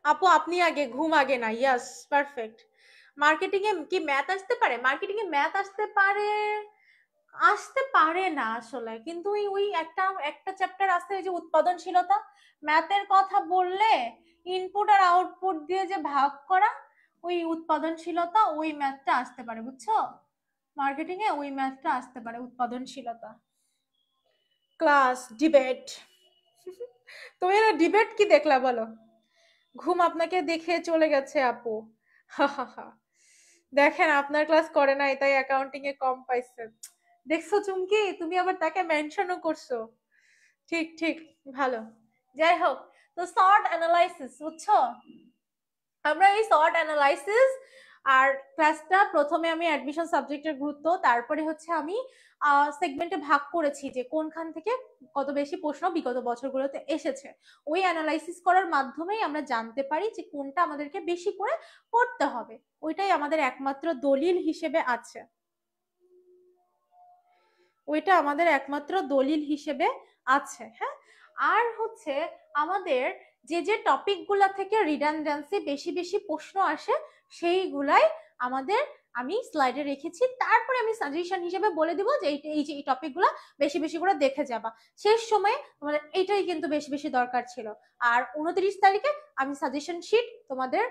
আপু আপনি আগে, ঘুম আগে না, ইয়াস, পারফেক্ট। মার্কেটিং এ কি ম্যাথ আসতে পারে? মার্কেটিং এ ম্যাথ আসতে পারে, আসতে পারে না আসলে, কিন্তু ওই ওই একটা একটা চ্যাপ্টার আছে, ওই যে উৎপাদনশীলতা, ম্যাথের কথা বললে ইনপুট আর আউটপুট দিয়ে যে ভাগ করা, ওই উৎপাদনশীলতা, ওই ম্যাথটা আসতে পারে, বুঝছো? মার্কেটিং এ ওই ম্যাথটা আসতে পারে, উৎপাদনশীলতা। ক্লাস ডিবেট, তুমি না ডিবেট কি দেখলা বলো? ঘুম আপনাকে দেখে চলে গেছে আপু। হা হা হা। দেখেন, আপনার ক্লাস করে নাই তাই অ্যাকাউন্টিং এ কম পাইছে। দেখছো চুমকি, তুমি আবার তাকে মেনশনও করছো। ঠিক ঠিক, ভালো। যাই হোক, তো শর্ট অ্যানালাইসিস, বুঝছো? আমরা এই শর্ট অ্যানালাইসিস আর ক্লাসটা প্রথমে আমি অ্যাডমিশন সাবজেক্টের গুরুত্ব, তারপরে হচ্ছে আমি সেগমেন্টে ভাগ করেছি যে কোনখান থেকে কত বেশি প্রশ্ন বিগত বছরগুলোতে এসেছে। ওই অ্যানালাইসিস করার মাধ্যমেই আমরা জানতে পারি যে কোনটা আমাদেরকে বেশি করে পড়তে হবে। ওইটাই আমাদের একমাত্র দলিল হিসেবে আছে, ওইটা আমাদের একমাত্র দলিল হিসেবে আছে। হ্যাঁ, আর হচ্ছে আমাদের যে যে টপিক গুলা থেকে রিডান্ডেন্সি বেশি বেশি প্রশ্ন আসে, সেইগুলাই আমাদের আমি স্লাইডে রেখেছি। তারপরে আমি সাজেশন হিসেবে বলে দিব যে এই যে এই টপিক গুলা বেশি বেশি করে দেখে যাবা। শেষ সময়ে তোমাদের এইটাই কিন্তু বেশি বেশি দরকার ছিল। আর 29 তারিখে আমি সাজেশন শিট তোমাদের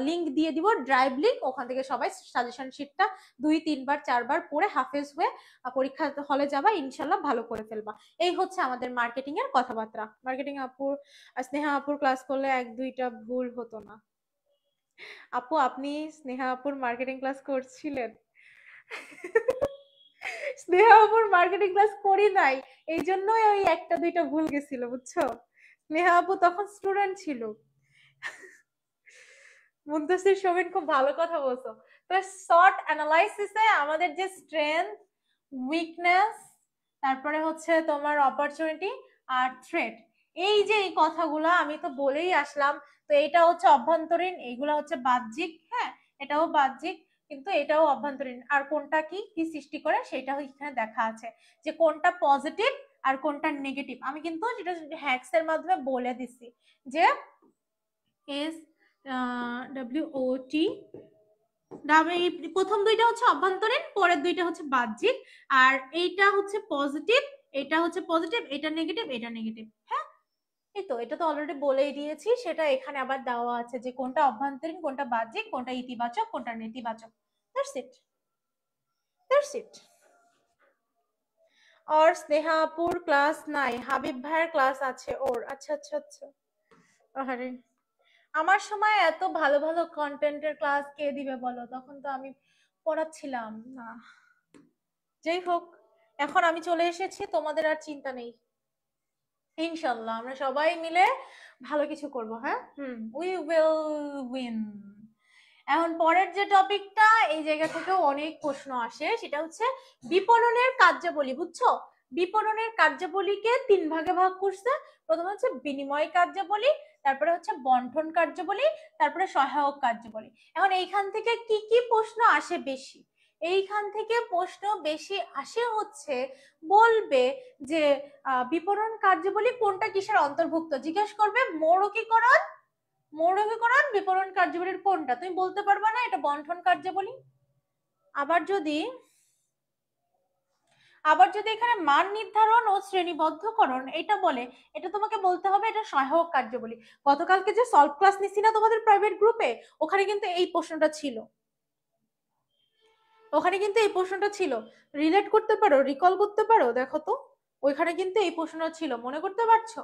লিংক দিয়ে দিব, ড্রাইভ লিংক, ওখান থেকে সবাই সাজেশন শিটটা 2 3 বার 4 বার পড়ে হাফেজ হয়ে পরীক্ষা হলে যাবা, ইনশাল্লাহ ভালো করে ফেলবা। এই হচ্ছে আমাদের মার্কেটিং এর কথাবার্তা। মার্কেটিং আপুর, স্নেহা আপুর ক্লাস করলে 1 2টা ভুল হতো না। আপু আপনি স্নেহা আপুর মার্কেটিং ক্লাস করছিলেন? স্নেহা আপুর মার্কেটিং ক্লাস করি নাই, এই জন্যই ওই 1টা 2টা ভুল গেছিল, বুঝছো? স্নেহা আপু তখন স্টুডেন্ট ছিল। মুন্তাসির শোভন, খুব ভালো কথা বলছো। তো শর্ট অ্যানালাইসিসে আমাদের যে স্ট্রেংথ, উইকনেস, তারপরে হচ্ছে তোমার অপরচুনিটি আর থ্রেট, এই যে এই কথাগুলো আমি তো বলেই আসলাম। তো এটা হচ্ছে অভ্যন্তরীণ, এইগুলা হচ্ছে বাহ্যিক। হ্যাঁ, এটাও বাহ্যিক, কিন্তু এটাও অভ্যন্তরীণ। আর কোনটা কি কি সৃষ্টি করে সেটা এখানে দেখা আছে, যে কোনটা পজিটিভ আর কোনটা নেগেটিভ। আমি কিন্তু যেটা হ্যাক্স এর মাধ্যমে বলে দিছি যে এস ডব্লিউ প্রথম দুইটা হচ্ছে অভ্যন্তরীণ, পরের দুইটা হচ্ছে বাহ্যিক। আর এইটা হচ্ছে পজিটিভ, এটা হচ্ছে পজিটিভ, এটা নেগেটিভ, এটা নেগেটিভ। হ্যাঁ, এই তো এটা তো অলরেডি বলেই দিয়েছি, সেটা এখানে আবার দেওয়া আছে যে কোনটা অভ্যন্তরীণ, কোনটা বাহ্যিক, কোনটা ইতিবাচক, কোনটা নেতিবাচক। That's it, that's it. और স্নেহা আপুর ক্লাস নাই, হাবিব ভাইয়ের ক্লাস আছে ওর। আচ্ছা আচ্ছা আচ্ছা। আরে, আমার সময় এত ভালো ভালো কন্টেন্টের ক্লাস কে দিবে বলো? তখন তো আমি পড়াচ্ছিলাম না। যাই হোক, এখন আমি চলে এসেছি, তোমাদের আর চিন্তা নেই, ইনশাল্লাহ আমরা সবাই মিলে ভালো কিছু করব। হ্যাঁ, উই উইল উইন। এখন পরের যে টপিকটা, এই জায়গা থেকেও অনেক প্রশ্ন আসে, সেটা হচ্ছে বিপণনের কার্যাবলী। বুঝছো, বিপণনের কার্যাবলীকে 3 ভাগে ভাগ করছে। প্রথমে হচ্ছে বিনিময় কার্যাবলী, তারপরে হচ্ছে বন্টন কার্যাবলী, তারপরে সহায়ক কার্যাবলী। এখন এইখান থেকে কি কি প্রশ্ন আসে বেশি? এইখান থেকে প্রশ্ন বেশি আসে হচ্ছে, বলবে যে বিপণন কার্যাবলী কোনটা কিসের অন্তর্ভুক্ত, জিজ্ঞেস করবে মৌখিকরণ, মৌখিকরণ বিপণন কার্যাবলীর কোনটা, তুমি বলতে পারবে না এটা বন্টন কার্যাবলী। আবার যদি এখানে মান নির্ধারণ ও শ্রেণীবদ্ধকরণ এটা বলে, এটা তোমাকে বলতে হবে এটা সহায়ক কার্যাবলী। গতকালকে যে সলভ ক্লাস নিছি না তোমাদের প্রাইভেট গ্রুপে, ওখানে কিন্তু এই প্রশ্নটা ছিল, ওখানে কিন্তু এই প্রশ্নটা ছিল। রিলেট করতে পারো, রিকল করতে পারো, দেখো তো ওইখানে কিন্তু এই প্রশ্নটা ছিল, মনে করতে পারছো?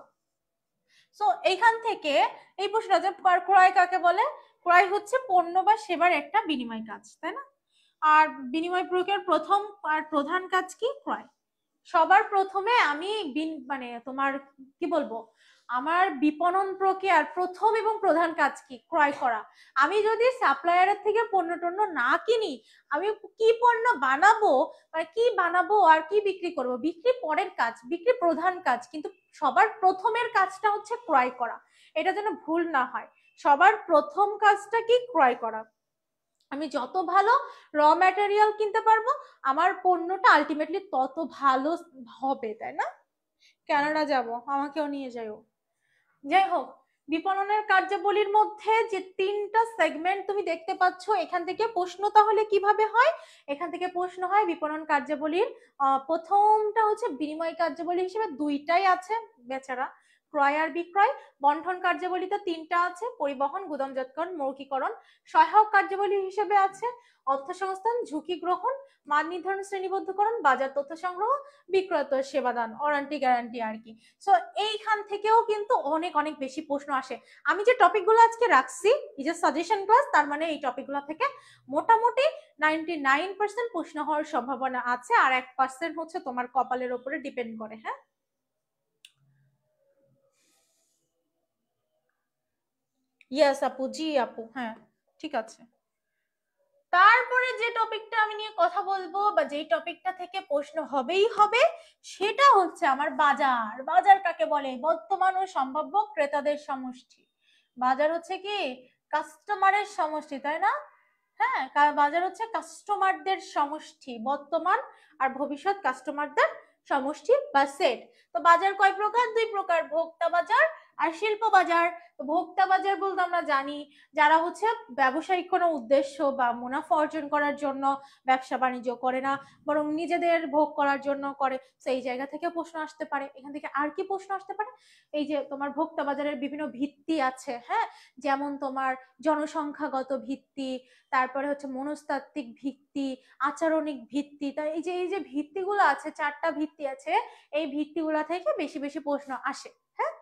সো এইখান থেকে এই প্রশ্নটা যে ক্রয় কাকে বলে, ক্রয় হচ্ছে পণ্য বা সেবার একটা বিনিময় কাজ, তাই না? আর বিনিময় প্রক্রিয়ার প্রথম আর প্রধান কাজ কি? ক্রয়। সবার প্রথমে আমি মানে তোমার কি বলবো, আমার বিপণন প্রক্রিয়ার প্রথম এবং প্রধান কাজ কি? ক্রয় করা। আমি যদি সাপ্লায়ারের থেকে পণ্য টন্য না কিনি, আমি কি পণ্য বানাবো, মানে কি বানাবো আর কি বিক্রি করব, বিক্রি পরের কাজ, বিক্রি প্রধান কাজ, কিন্তু সবার প্রথমের কাজটা হচ্ছে ক্রয় করা। এটা যেন ভুল না হয়, সবার প্রথম কাজটা কি? ক্রয় করা। আমি যত ভালো র ম্যাটেরিয়াল কিনতে পারবো, আমার পণ্যটা আলটিমেটলি তত ভালো হবে, তাই না? কানাডা যাব, আমাকেও নিয়ে যাও। যাই হোক, বিপণনের কার্যাবলীর মধ্যে যে 3টা সেগমেন্ট তুমি দেখতে পাচ্ছ, এখান থেকে প্রশ্ন তাহলে কিভাবে হয়? এখান থেকে প্রশ্ন হয় বিপণন কার্যাবলীর প্রথমটা হচ্ছে বিনিময় কার্যাবলী হিসেবে 2টাই আছে বেচারা, ক্রয় আর বিক্রয়। বন্টন কার্যাবলীতে 3টা আছে, পরিবহন, গুদামজাতকরণ, মৌখিকরণ। সহায়ক কার্যাবলী হিসেবে আছে অর্থ সংস্থান, ঝুঁকি গ্রহণ, মান নির্ধারণ, শ্রেণীবদ্ধকরণ, বাজার তথ্য সংগ্রহ, বিক্রয়ত সেবা দান, ওয়ারেন্টি গ্যারান্টি আর কি। সো এইখান থেকেও কিন্তু অনেক অনেক বেশি প্রশ্ন আসে। আমি যে টপিকগুলো আজকে রাখছি, এই যে সাজেশন ক্লাস, তার মানে এই টপিকগুলো থেকে মোটামুটি 99% প্রশ্ন হওয়ার সম্ভাবনা আছে, আর 1% হচ্ছে তোমার কপালের উপরে ডিপেন্ড করে। হ্যাঁ, ইয়েস আপু, জি আপু, হ্যাঁ ঠিক আছে। তারপরে যে টপিকটা আমি নিয়ে কথা বলবো, বা যেই টপিকটা থেকে প্রশ্ন হবেই হবে, সেটা হচ্ছে আমার বাজার। বাজার কাকে বলে? বর্তমান ও সম্ভাব্য ক্রেতাদের সমষ্টি। বাজার হচ্ছে কি? কাস্টমারের সমষ্টি, তাই না? হ্যাঁ, বাজার হচ্ছে কাস্টমারদের সমষ্টি, বর্তমান আর ভবিষ্যৎ কাস্টমারদের সমষ্টি বা সেট। তো বাজার কয় প্রকার? 2 প্রকার, ভোক্তা বাজার আর শিল্প বাজার। ভোক্তা বাজার বলতে আমরা জানি যারা হচ্ছে ব্যবসায়িক কোনো উদ্দেশ্য বা মুনাফা অর্জন করার জন্য ব্যবসা বাণিজ্য করে না, বরং নিজেদের ভোগ করার জন্য করে, সেই জায়গা থেকে প্রশ্ন আসতে পারে। এখান থেকে আর কি প্রশ্ন আসতে পারে? এই যে তোমার ভোক্তা বাজারের বিভিন্ন ভিত্তি আছে, হ্যাঁ, যেমন তোমার জনসংখ্যাগত ভিত্তি, তারপরে হচ্ছে মনস্তাত্ত্বিক ভিত্তি, আচরণিক ভিত্তি। তাই এই যে ভিত্তিগুলো আছে, 4টা ভিত্তি আছে, এই ভিত্তিগুলো থেকে বেশি বেশি প্রশ্ন আসে। হ্যাঁ,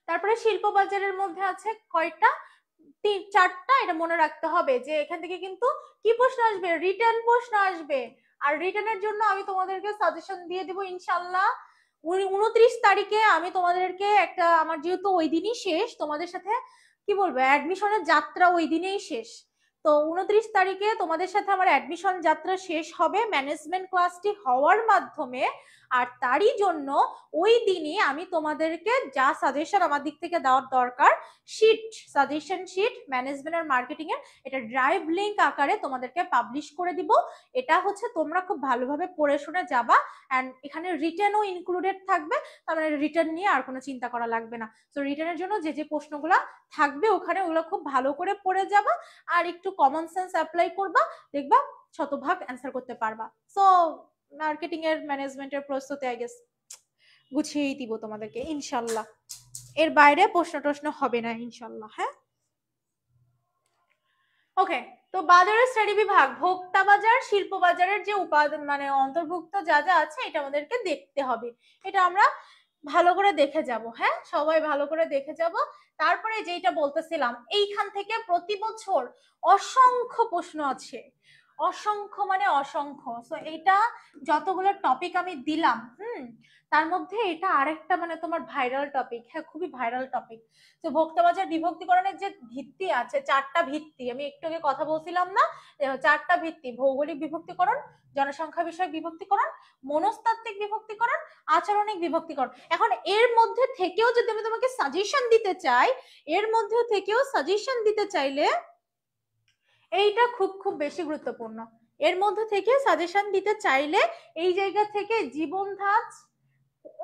তারপরে শিল্প বাজারের মধ্যে আছে কয়টা? 4টা, এটা মনে রাখতে হবে যে এখান থেকে কিন্তু কি প্রশ্ন আসবে? রিটার্ন প্রশ্ন আসবে। আর রিটার্নের জন্য আমি তোমাদেরকে সাজেশন দিয়ে দিব ইনশাল্লাহ। 29 তারিখে আমি তোমাদেরকে একটা, আমার যেহেতু ওই দিনই শেষ, তোমাদের সাথে কি বলবো, অ্যাডমিশনের যাত্রা ওই দিনেই শেষ। তো 29 তারিখে তোমাদের সাথে আমার অ্যাডমিশন যাত্রা শেষ হবে ম্যানেজমেন্ট ক্লাসটি হওয়ার মাধ্যমে। আর তারই জন্য ওই দিনই আমি তোমাদেরকে যা সাজেশন আমার দিক থেকে দেওয়ার দরকার, শিট, সাজেশন শিট ম্যানেজমেন্ট আর মার্কেটিং এর, এটা ড্রাইভ লিংক আকারে তোমাদেরকে পাবলিশ করে দিব। এটা হচ্ছে তোমরা খুব ভালোভাবে পড়ে শুনে যাবা, এন্ড এখানে রিটার্নও ইনক্লুডেড থাকবে। তার মানে রিটার্ন নিয়ে আর কোনো চিন্তা করা লাগবে না। তো রিটার্নের জন্য যে যে প্রশ্নগুলো থাকবে ওখানে, ওগুলো খুব ভালো করে পড়ে যাবা, আর একটু কমন সেন্স অ্যাপ্লাই করবা, দেখবা শতভাগ অ্যান্সার করতে পারবা। সো মার্কেটিং এর, ম্যানেজমেন্টের প্রস্তুতি আই গেস গুছিয়েই দিব তোমাদেরকে ইনশাল্লাহ। এর বাইরে প্রশ্ন টশ্ন হবে না ইনশাল্লাহ। হ্যাঁ, ওকে। তো বাজারের শ্রেণী বিভাগ, ভোক্তা বাজার, শিল্প বাজারের যে উপাদান মানে অন্তর্ভুক্ত যা যা আছে, এটা আমাদেরকে দেখতে হবে। এটা আমরা ভালো করে দেখে যাব। হ্যাঁ, সবাই ভালো করে দেখে যাব। তারপরে যেটা বলতেছিলাম, এইখান থেকে প্রতি বছর অসংখ্য প্রশ্ন আছে, অসংখ্য মানে অসংখ্য। সো এটা যতগুলো টপিক আমি দিলাম, তার মধ্যে এটা আরেকটা মানে তোমার ভাইরাল টপিক, হ্যাঁ খুবই ভাইরাল টপিক। তো ভোক্তাবাজার বিভক্তিকরণের যে ভিত্তি আছে, চারটা ভিত্তি, আমি একটু আগে কথা বলছিলাম না, চারটা ভিত্তি: ভৌগোলিক বিভক্তিকরণ, জনসংখ্যা বিষয়ক বিভক্তিকরণ, মনস্তাত্ত্বিক বিভক্তিকরণ, আচরণিক বিভক্তিকরণ। এখন এর মধ্যে থেকেও যদি আমি তোমাকে সাজেশন দিতে চাই, এর মধ্যে থেকেও সাজেশন দিতে চাইলে এইটা খুব খুব বেশি গুরুত্বপূর্ণ। এর মধ্যে থেকে সাজেশন দিতে চাইলে এই জায়গা থেকে জীবন ধাঁচ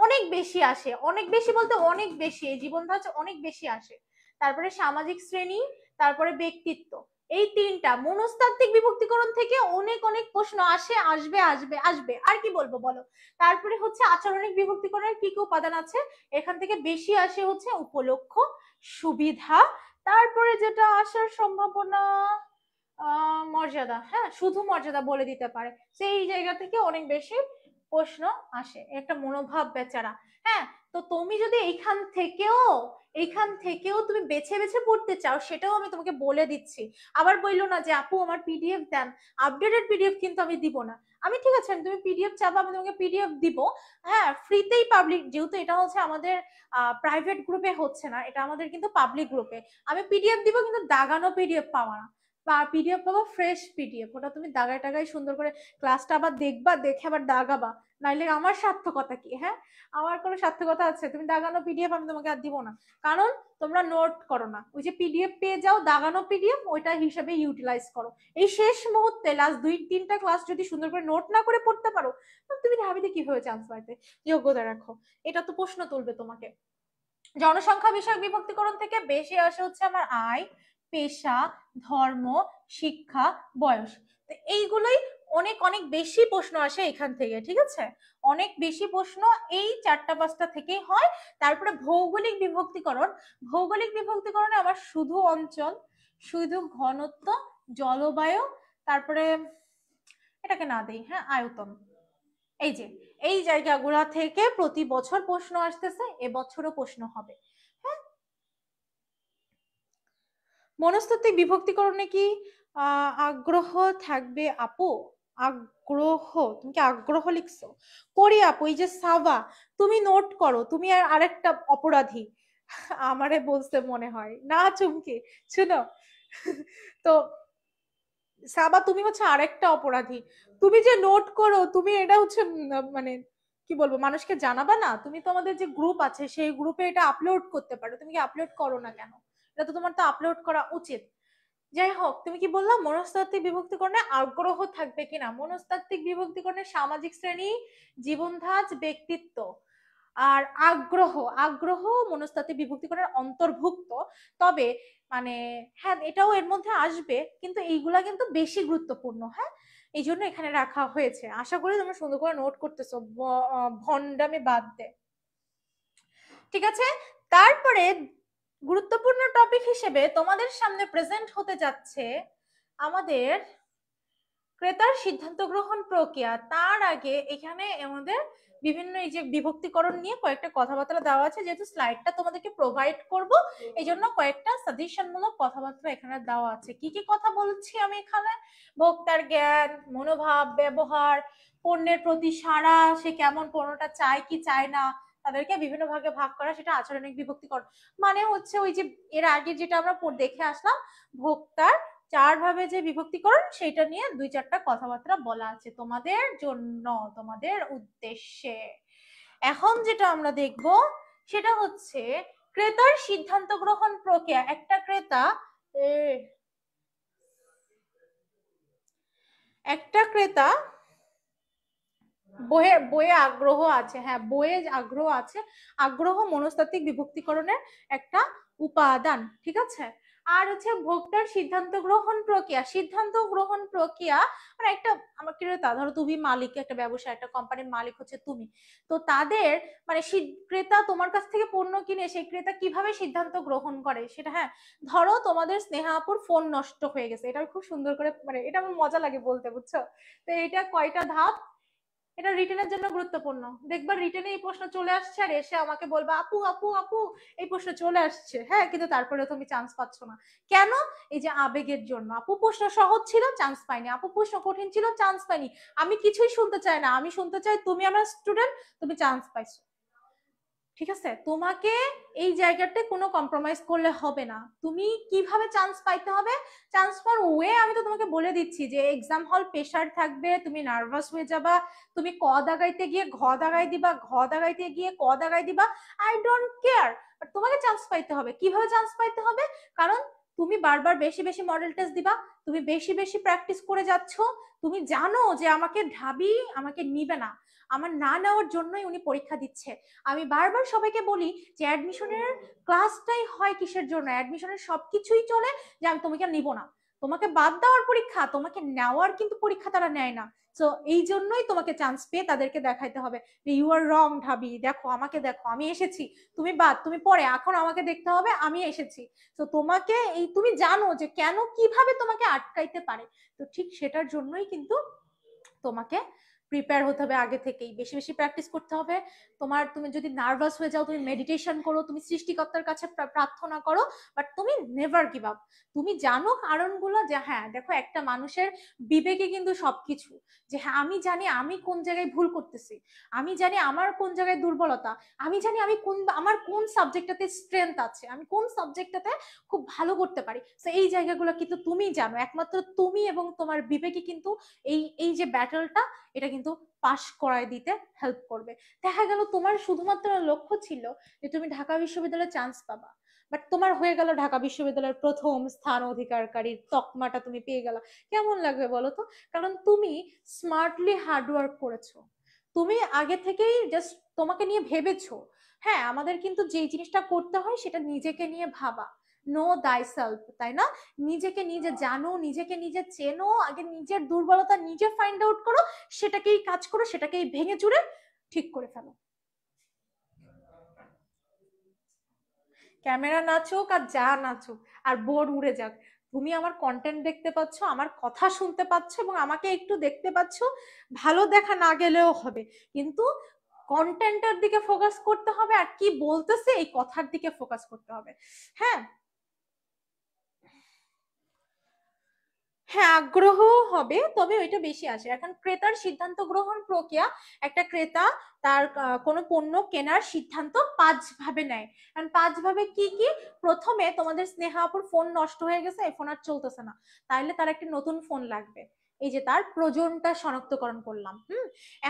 অনেক বেশি আসে, অনেক বেশি বলতে অনেক বেশি, এই জীবন ধাঁচ অনেক বেশি আসে। তারপরে সামাজিক শ্রেণী, তারপরে ব্যক্তিত্ব, এই তিনটা। মনস্তাত্ত্বিক বিভক্তিকরণ থেকে অনেক অনেক প্রশ্ন আসে, আসবে আসবে আসবে, আর কি বলবো বলো। তারপরে হচ্ছে আচরণিক বিভক্তিকরণের কি কি উপাদান আছে, এখান থেকে বেশি আসে হচ্ছে উপলক্ষ, সুবিধা, তারপরে যেটা আসার সম্ভাবনা মর্যাদা, হ্যাঁ শুধু মর্যাদা বলে দিতে পারে, সেই জায়গা থেকে অনেক বেশি প্রশ্ন আসে, একটা মনোভাব বেচারা। হ্যাঁ, তো তুমি যদি এইখান থেকেও তুমি বেছে বেছে পড়তে চাও, সেটাও আমি তোমাকে বলে দিচ্ছি। আবার বললো না যে আপু আমার পিডিএফ দেন, আপডেটেড পিডিএফ কিন্তু আমি দিব না। আমি ঠিক আছে, তুমি পিডিএফ চাবো, আমি তোমাকে পিডিএফ দিব, হ্যাঁ ফ্রিতেই পাবলিক, যেহেতু এটা হচ্ছে আমাদের প্রাইভেট গ্রুপে হচ্ছে না, এটা আমাদের কিন্তু পাবলিক গ্রুপে। আমি পিডিএফ দিব, কিন্তু দাগানো পিডিএফ পাওয়া না, বা পিডিএফ পাবো ফ্রেশ পিডিএফ, ওটা তুমি দাগায় টাগায় সুন্দর করে ক্লাসটা আবার দেখবা, দেখে আবার দাগাবা, নাইলে আমার সার্থকতা কি? হ্যাঁ, আমার কোনো সার্থকতা আছে? তুমি দাগানো পিডিএফ আমি তোমাকে আর দিব না, কারণ তোমরা নোট করো না। ওই যে পিডিএফ পেয়ে যাও দাগানো পিডিএফ, ওইটা হিসাবে ইউটিলাইজ করো। এই শেষ মুহূর্তে লাস্ট 2-3টা ক্লাস যদি সুন্দর করে নোট না করে পড়তে পারো, তুমি ঢাবিতে কিভাবে চান্স পাইতে যোগ্যতা রাখো? এটা তো প্রশ্ন তুলবে তোমাকে। জনসংখ্যা বিষয়ক বিভক্তিকরণ থেকে বেশি আসে হচ্ছে আমার আয়, পেশা, ধর্ম, শিক্ষা, বয়স। তো এইগুলোই অনেক অনেক বেশি প্রশ্ন আসে এখান থেকে, ঠিক আছে? অনেক বেশি প্রশ্ন এই 4-5টা থেকেই হয়। তারপরে ভৌগোলিক বিভক্তিকরণ, ভৌগোলিক বিভক্তিকরণে আবার শুধু অঞ্চল, শুধু ঘনত্ব, জলবায়ু, তারপরে এটাকে না দেই, হ্যাঁ আয়তন, এই যে এই জায়গাগুলা থেকে প্রতি বছর প্রশ্ন আসতেছে, এবছরও প্রশ্ন হবে। হ্যাঁ, মনস্তাত্ত্বিক বিভক্তিকরণে কি আগ্রহ থাকবে আপু? আগ্রহ, তুমি কি আগ্রহ লিখছো? করি আপু। এই যে সাবা, তুমি নোট করো, তুমি আর আরেকটা অপরাধী আমারে বলতে মনে হয় না চুমকি, শুনো তো সাবা তুমি হচ্ছে আরেকটা অপরাধী, তুমি যে নোট করো, তুমি এটা হচ্ছে মানে কি বলবো, মানুষকে জানাবা না? তুমি তো আমাদের যে গ্রুপ আছে সেই গ্রুপে এটা আপলোড করতে পারো, তুমি কি আপলোড করো না কেন? এটা তো তোমার তো আপলোড করা উচিত। যাই হোক, তুমি কি বললাম মনস্তাত্ত্বিক বিভক্তিকরণে আগ্রহ থাকবে কিনা? মনস্তাত্ত্বিক বিভক্তিকরণে সামাজিক শ্রেণী, জীবন ধাঁচ, ব্যক্তিত্ব আর আগ্রহ, আগ্রহ মনস্তাত্ত্বিক বিভক্তিকরণের অন্তর্ভুক্ত। তবে মানে হ্যাঁ এটাও এর মধ্যে আসবে, কিন্তু এইগুলা কিন্তু বেশি গুরুত্বপূর্ণ। হ্যাঁ, এই জন্য এখানে রাখা হয়েছে। আশা করি তোমরা সুন্দর করে নোট করতেছো, ভন্ডামি বাদ দে। ঠিক আছে, তারপরে গুরুত্বপূর্ণ টপিক হিসেবে তোমাদের সামনে প্রেজেন্ট হতে যাচ্ছে আমাদের ক্রেতার সিদ্ধান্ত গ্রহণ প্রক্রিয়া। তার আগে এখানে আমাদের বিভিন্ন এই যে বিভক্তিকরণ নিয়ে কয়েকটা কথাবার্তা দেওয়া আছে, যেহেতু স্লাইডটা তোমাদেরকে প্রোভাইড করব, এই জন্য কয়েকটা সাজেশনমূলক কথাবার্তা এখানে দেওয়া আছে। কি কি কথা বলছি আমি এখানে? ভোক্তার জ্ঞান, মনোভাব, ব্যবহার, পণ্যের প্রতি সাড়া, সে কেমন পণ্যটা চায় কি চায় না, তাদেরকে বিভিন্ন ভাগে ভাগ করা, সেটা আচরণিক বিভক্তিকরণ। মানে হচ্ছে ওই যে এর আগে যেটা আমরা দেখে আসলাম, ভোক্তার 4 ভাবে যে বিভক্তিকরণ, সেটা নিয়ে 2-4টা কথাবার্তা বলা আছে তোমাদের জন্য, তোমাদের উদ্দেশ্যে। এখন যেটা আমরা দেখব সেটা হচ্ছে ক্রেতার সিদ্ধান্ত গ্রহণ প্রক্রিয়া। একটা ক্রেতা বইয়ে আগ্রহ আছে, হ্যাঁ বইয়ে আগ্রহ আছে। আগ্রহ মনস্তাত্ত্বিক বিভক্তিকরণের একটা উপাদান, ঠিক আছে? আর হচ্ছে ভোক্তার সিদ্ধান্ত গ্রহণ প্রক্রিয়া। সিদ্ধান্ত গ্রহণ প্রক্রিয়া মানে একটা, আমার ক্রেতা, ধরো তুমি মালিক, একটা ব্যবসা, একটা কোম্পানির মালিক হচ্ছে তুমি, তো তাদের মানে ক্রেতা তোমার কাছ থেকে পণ্য কিনে সেই ক্রেতা কিভাবে সিদ্ধান্ত গ্রহণ করে সেটা। হ্যাঁ, ধরো তোমাদের স্নেহা আপুর ফোন নষ্ট হয়ে গেছে, এটা খুব সুন্দর করে মানে এটা আমার মজা লাগে বলতে, বুঝছো? তো এটা কয়টা ধাপ? এটা রিটেনের জন্য গুরুত্বপূর্ণ। দেখবা রিটেনে এই প্রশ্ন চলে আসছে আর এসে আমাকে বলবা আপু আপু আপু এই প্রশ্ন চলে আসছে, হ্যাঁ, কিন্তু তারপরে তুমি চান্স পাচ্ছ না কেন? এই যে আবেগের জন্য। আপু প্রশ্ন সহজ ছিল, চান্স পাইনি, আপু প্রশ্ন কঠিন ছিল, চান্স পাইনি। আমি কিছুই শুনতে চাই না, আমি শুনতে চাই তুমি আমার স্টুডেন্ট, তুমি চান্স পাইছো। ঠিক আছে, তোমাকে এই জায়গাতে কোনো কম্প্রোমাইজ করলে হবে না। তুমি কিভাবে চান্স পাইতে হবে, চান্স পাওয়ার ওয়ে আমি তো তোমাকে বলে দিচ্ছি যে এক্সাম হল প্রেশার থাকবে, তুমি নার্ভাস হয়ে যাবা, তুমি ক দাগাইতে গিয়ে ঘ দাগাই দিবা, ঘ দাগাইতে গিয়ে ক দাগাই দিবা, আই ডোন্ট কেয়ার, বাট তোমাকে চান্স পাইতে হবে। কিভাবে চান্স পাইতে হবে? কারণ তুমি বারবার বেশি বেশি মডেল টেস্ট দিবা, তুমি বেশি বেশি প্র্যাকটিস করে যাচ্ছ, তুমি জানো যে আমাকে ঢাবি আমাকে নিবে না, আমার না নেওয়ার জন্যই উনি পরীক্ষা দিচ্ছে। আমি বারবার সবাইকে বলি যে অ্যাডমিশনের ক্লাসটাই হয় কিসের জন্য, অ্যাডমিশনের সবকিছুই চলে যে আমি তোমাকে নিব না, তোমাকে বাদ দেওয়ার পরীক্ষা, তোমাকে নেওয়ার কিন্তু পরীক্ষা তারা নেয় না। সো এই জন্যই তোমাকে চান্স পেয়ে তাদেরকে দেখাইতে হবে যে ইউ আর রং ঢাবি, দেখো আমাকে, দেখো আমি এসেছি, তুমি বাদ, তুমি পরে, এখন আমাকে দেখতে হবে আমি এসেছি। তো তোমাকে এই তুমি জানো যে কেন কিভাবে তোমাকে আটকাইতে পারে, তো ঠিক সেটার জন্যই কিন্তু তোমাকে প্রিপেয়ার হতে হবে আগে থেকেই, বেশি বেশি প্র্যাকটিস করতে হবে। তোমার তুমি যদি নার্ভাস হয়ে যাও তুমি মেডিটেশন করো, তুমি সৃষ্টিকর্তার কাছে প্রার্থনা করো, বাট তুমি নেভার গিভ আপ। তুমি জানো কারণগুলো, যে হ্যাঁ দেখো একটা মানুষের বিবেকে কিন্তু সবকিছু, যে হ্যাঁ আমি জানি আমি কোন জায়গায় ভুল করতেছি, আমি জানি আমার কোন জায়গায় দুর্বলতা, আমি জানি আমি কোন আমার কোন সাবজেক্টটাতে স্ট্রেংথ আছে, আমি কোন সাবজেক্টটাতে খুব ভালো করতে পারি। তো এই জায়গাগুলো কিন্তু তুমি জানো, একমাত্র তুমি এবং তোমার বিবেকে কিন্তু এই এই যে ব্যাটলটা, এটা কিন্তু পাশ করায় দিতে হেল্প করবে। দেখা গেল তোমার শুধুমাত্র লক্ষ্য ছিল যে তুমি ঢাকা বিশ্ববিদ্যালয়ে চান্স পাবা, বাট তোমার হয়ে গেল ঢাকা বিশ্ববিদ্যালয়ের প্রথম স্থান অধিকারকারীর তকমাটা তুমি পেয়ে গেলা, কেমন লাগবে বলো তো? কারণ তুমি স্মার্টলি হার্ডওয়ার্ক করেছো, তুমি আগে থেকেই জাস্ট তোমাকে নিয়ে ভেবেছো। হ্যাঁ, আমাদের কিন্তু যেই জিনিসটা করতে হয় সেটা নিজেকে নিয়ে ভাবা, নো দাই সেলফ, তাই না? নিজেকে নিজে জানো, নিজেকে নিজে চেনো, আগে নিজের দুর্বলতা নিজে ফাইন্ড আউট করো, সেটাকেই কাজ করো, সেটাকেই ভেঙে চুরে ঠিক করে ফেলো। ক্যামেরা নাচুক আর যা নাচুক আর বোর্ড উড়ে যাক, তুমি আমার কন্টেন্ট দেখতে পাচ্ছ, আমার কথা শুনতে পাচ্ছ এবং আমাকে একটু দেখতে পাচ্ছ, ভালো দেখা না গেলেও হবে, কিন্তু কন্টেন্টের দিকে ফোকাস করতে হবে আর কি বলতেছে এই কথার দিকে ফোকাস করতে হবে। হ্যাঁ, হ্যাঁ আগ্রহ হবে, তবে ওইটা বেশি আসে। এখন ক্রেতার সিদ্ধান্ত গ্রহণ প্রক্রিয়া, একটা ক্রেতা তার কোনো পণ্য কেনার সিদ্ধান্ত 5 ভাবে নেয়। কারণ 5 ভাবে কি কি? প্রথমে তোমাদের স্নেহা আপুর ফোন নষ্ট হয়ে গেছে, এই ফোন আর চলতেছে না, তাইলে তার একটা নতুন ফোন লাগবে, এই যে তার প্রয়োজনটা শনাক্তকরণ করলাম।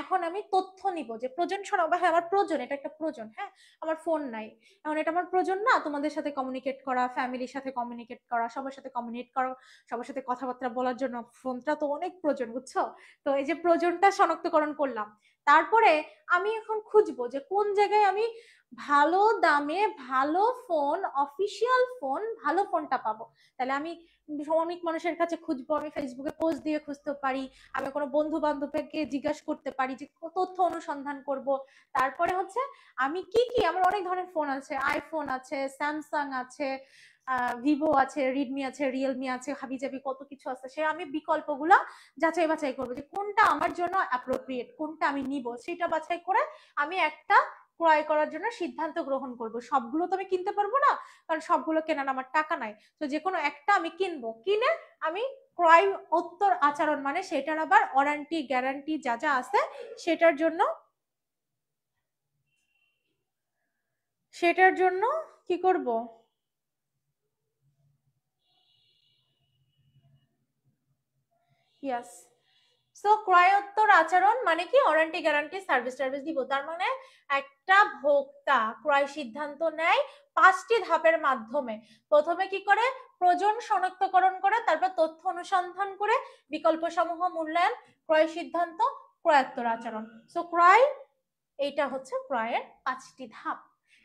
এখন আমি তথ্য নিব যে প্রয়োজন শনাক্ত, হ্যাঁ আমার প্রয়োজন, এটা একটা প্রয়োজন, হ্যাঁ আমার ফোন নাই, এখন এটা আমার প্রয়োজন না, তোমাদের সাথে কমিউনিকেট করা, ফ্যামিলির সাথে কমিউনিকেট করা, সবার সাথে কমিউনিকেট করা, সবার সাথে কথাবার্তা বলার জন্য ফোনটা তো অনেক প্রয়োজন, বুঝছো? তো এই যে প্রয়োজনটা শনাক্তকরণ করলাম, তারপরে আমি এখন খুঁজবো যে কোন জায়গায় আমি ভালো দামে ভালো ফোন, অফিসিয়াল ফোন, ভালো ফোনটা পাবো। তাহলে আমি অনেক মানুষের কাছে খুঁজবো, আমি ফেসবুকে পোস্ট দিয়ে খুঁজতে পারি, আমি কোনো বন্ধু বান্ধবকে জিজ্ঞাসা করতে পারি, যে তথ্য অনুসন্ধান করব। তারপরে হচ্ছে আমি কি কি, আমার অনেক ধরনের ফোন আছে, আইফোন আছে, স্যামসাং আছে, ভিভো আছে, রিডমি আছে, রিয়েলমি আছে, হাবিজাবি কত কিছু আছে, সে আমি বিকল্পগুলা যাচাই বাছাই করবো যে কোনটা আমার জন্য অ্যাপ্রোপ্রিয়েট, কোনটা আমি নিব, সেটা বাছাই করে আমি একটা ক্রয় করার জন্য সিদ্ধান্ত গ্রহণ করব। সবগুলো তো আমি কিনতে পারবো না, কারণ সবগুলো কেনার আমার টাকা নাই, তো যে কোনো একটা আমি কিনবো, কিনে আমি ক্রয় উত্তর আচরণ, মানে সেটার আবার ওয়ারেন্টি গ্যারান্টি যা যা আছে সেটার জন্য, সেটার জন্য কি করব? ইয়াস, সো ক্রয়োত্তর আচরণ মানে কি, ওয়ারেন্টি গ্যারান্টি সার্ভিস টার্ভিস দিব, তার মানে একটা ভোক্তা ক্রয় সিদ্ধান্ত নেয় 5টি ধাপের মাধ্যমে। প্রথমে কি করে? প্রয়োজন শনাক্তকরণ করে, তারপর তথ্য অনুসন্ধান করে, বিকল্প সমূহ মূল্যায়ন, ক্রয় সিদ্ধান্ত, ক্রয়োত্তর আচরণ। সো ক্রয়, এইটা হচ্ছে ক্রয়ের 5টি ধাপ,